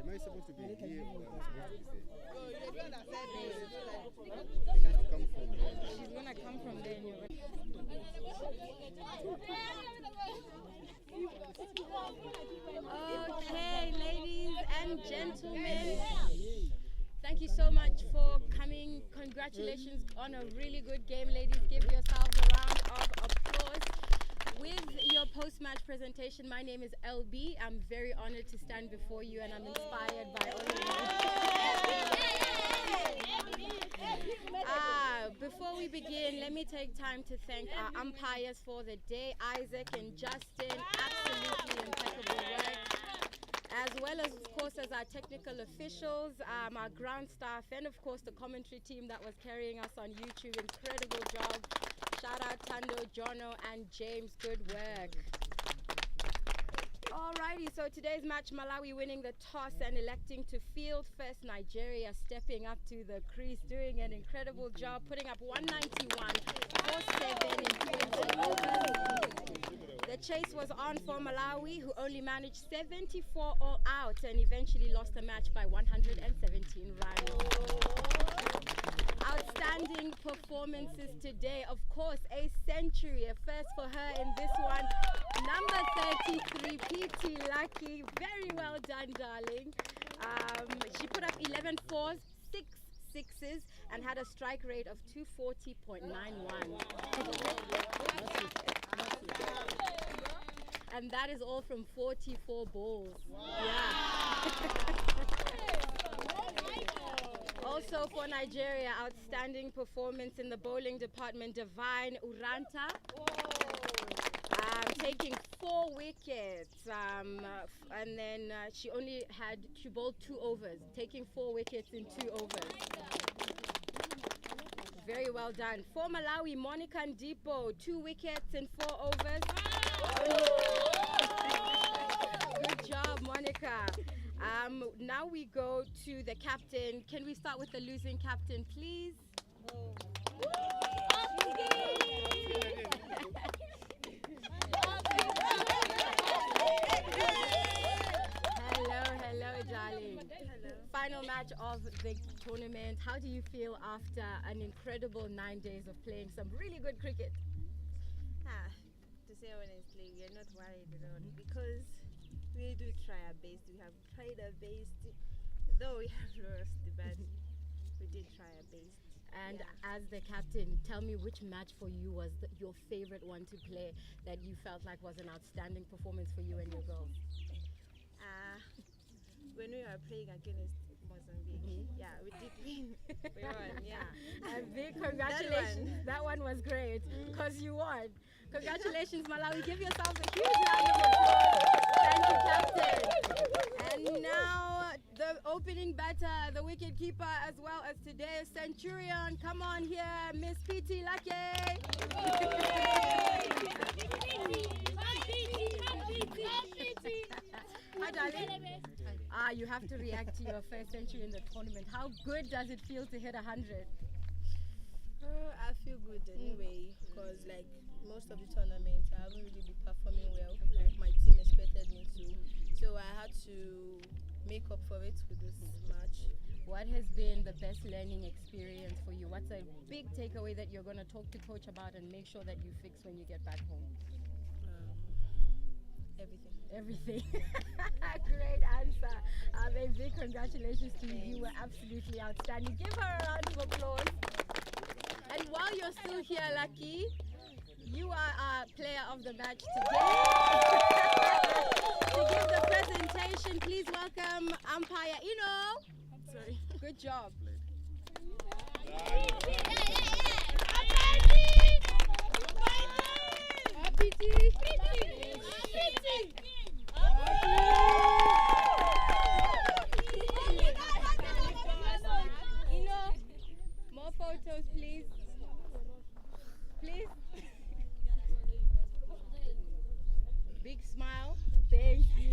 Am I supposed to be here or am I supposed to be there? She's gonna come from there and you're Okay, ladies and gentlemen, thank you so much for coming. Congratulations on a really good game, ladies. Give yourselves a round of applause. With your post-match presentation, my name is LB. I'm very honored to stand before you and I'm inspired by all of you. Before we begin, let me take time to thank our umpires for the day, Isaac and Justin, absolutely impeccable work. As well as, of course, as our technical officials, our ground staff, and of course the commentary team that was carrying us on YouTube. Incredible job. Shout out Tando, Jono, and James. Good work. Alrighty, so today's match, Malawi winning the toss and electing to field first. Nigeria stepping up to the crease, doing an incredible job, putting up 191 for 7 in 20 overs. The chase was on for Malawi, who only managed 74 all out and eventually lost the match by 117 runs. Outstanding performances today. Of course, a century, a first for her in this one. Number 33, PT Lucky. Very well done, darling. She put up 11 fours, 6 sixes, and had a strike rate of 240.91. And that is all from 44 balls. Yeah. Also for Nigeria, outstanding performance in the bowling department, Divine Uranta. Taking 4 wickets, and then she bowled 2 overs, taking 4 wickets in 2 overs. Very well done. For Malawi, Monica Ndipo, 2 wickets in 4 overs. Good job, Monica. Now we go to the captain. Can we start with the losing captain, please? Hello, darling. Hello. Final match of the tournament. How do you feel after an incredible 9 days of playing some really good cricket? To say honestly, we are not worried at all because we do try our best. We have tried our best, though we have lost, but we did try our best. And as the captain, tell me which match for you was your favorite one to play that you felt like was an outstanding performance for you and your girls? When we were playing against Mozambique, we did win. We won, A big congratulations. That one was great because you won. Congratulations, Malawi. Give yourselves a huge round of applause. Thank you, captain. And now the opening batter, the wicket keeper, as well as today's Centurion. Come on here, Miss PT Lucky. Hi, darling. You have to react to your first century in the tournament. How good does it feel to hit 100? I feel good anyway, because like most of the tournaments, I haven't really been performing well, like my team expected me to. So I had to make up for it with this match. What has been the best learning experience for you? What's a big takeaway that you're going to talk to coach about and make sure that you fix when you get back home? Everything. Great answer. A big congratulations to you. You were absolutely outstanding. Give her a round of applause. And while you're still here, Lucky, you are our player of the match today. To give the presentation, please welcome umpire Ino. Sorry. Good job. More photos, please. Please. Big smile. Thank you.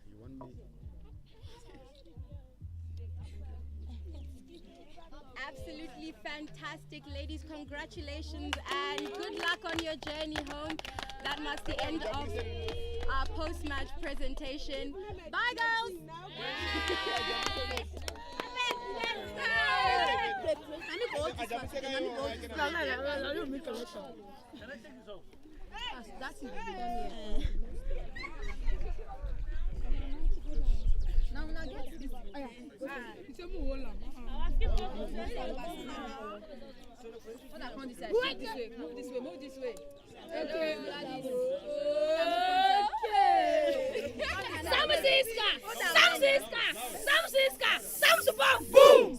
You want me? absolutely fantastic. Ladies, congratulations and good luck on your journey home. That marks the end of our post-match presentation. Bye, girls! Move this way. Boom!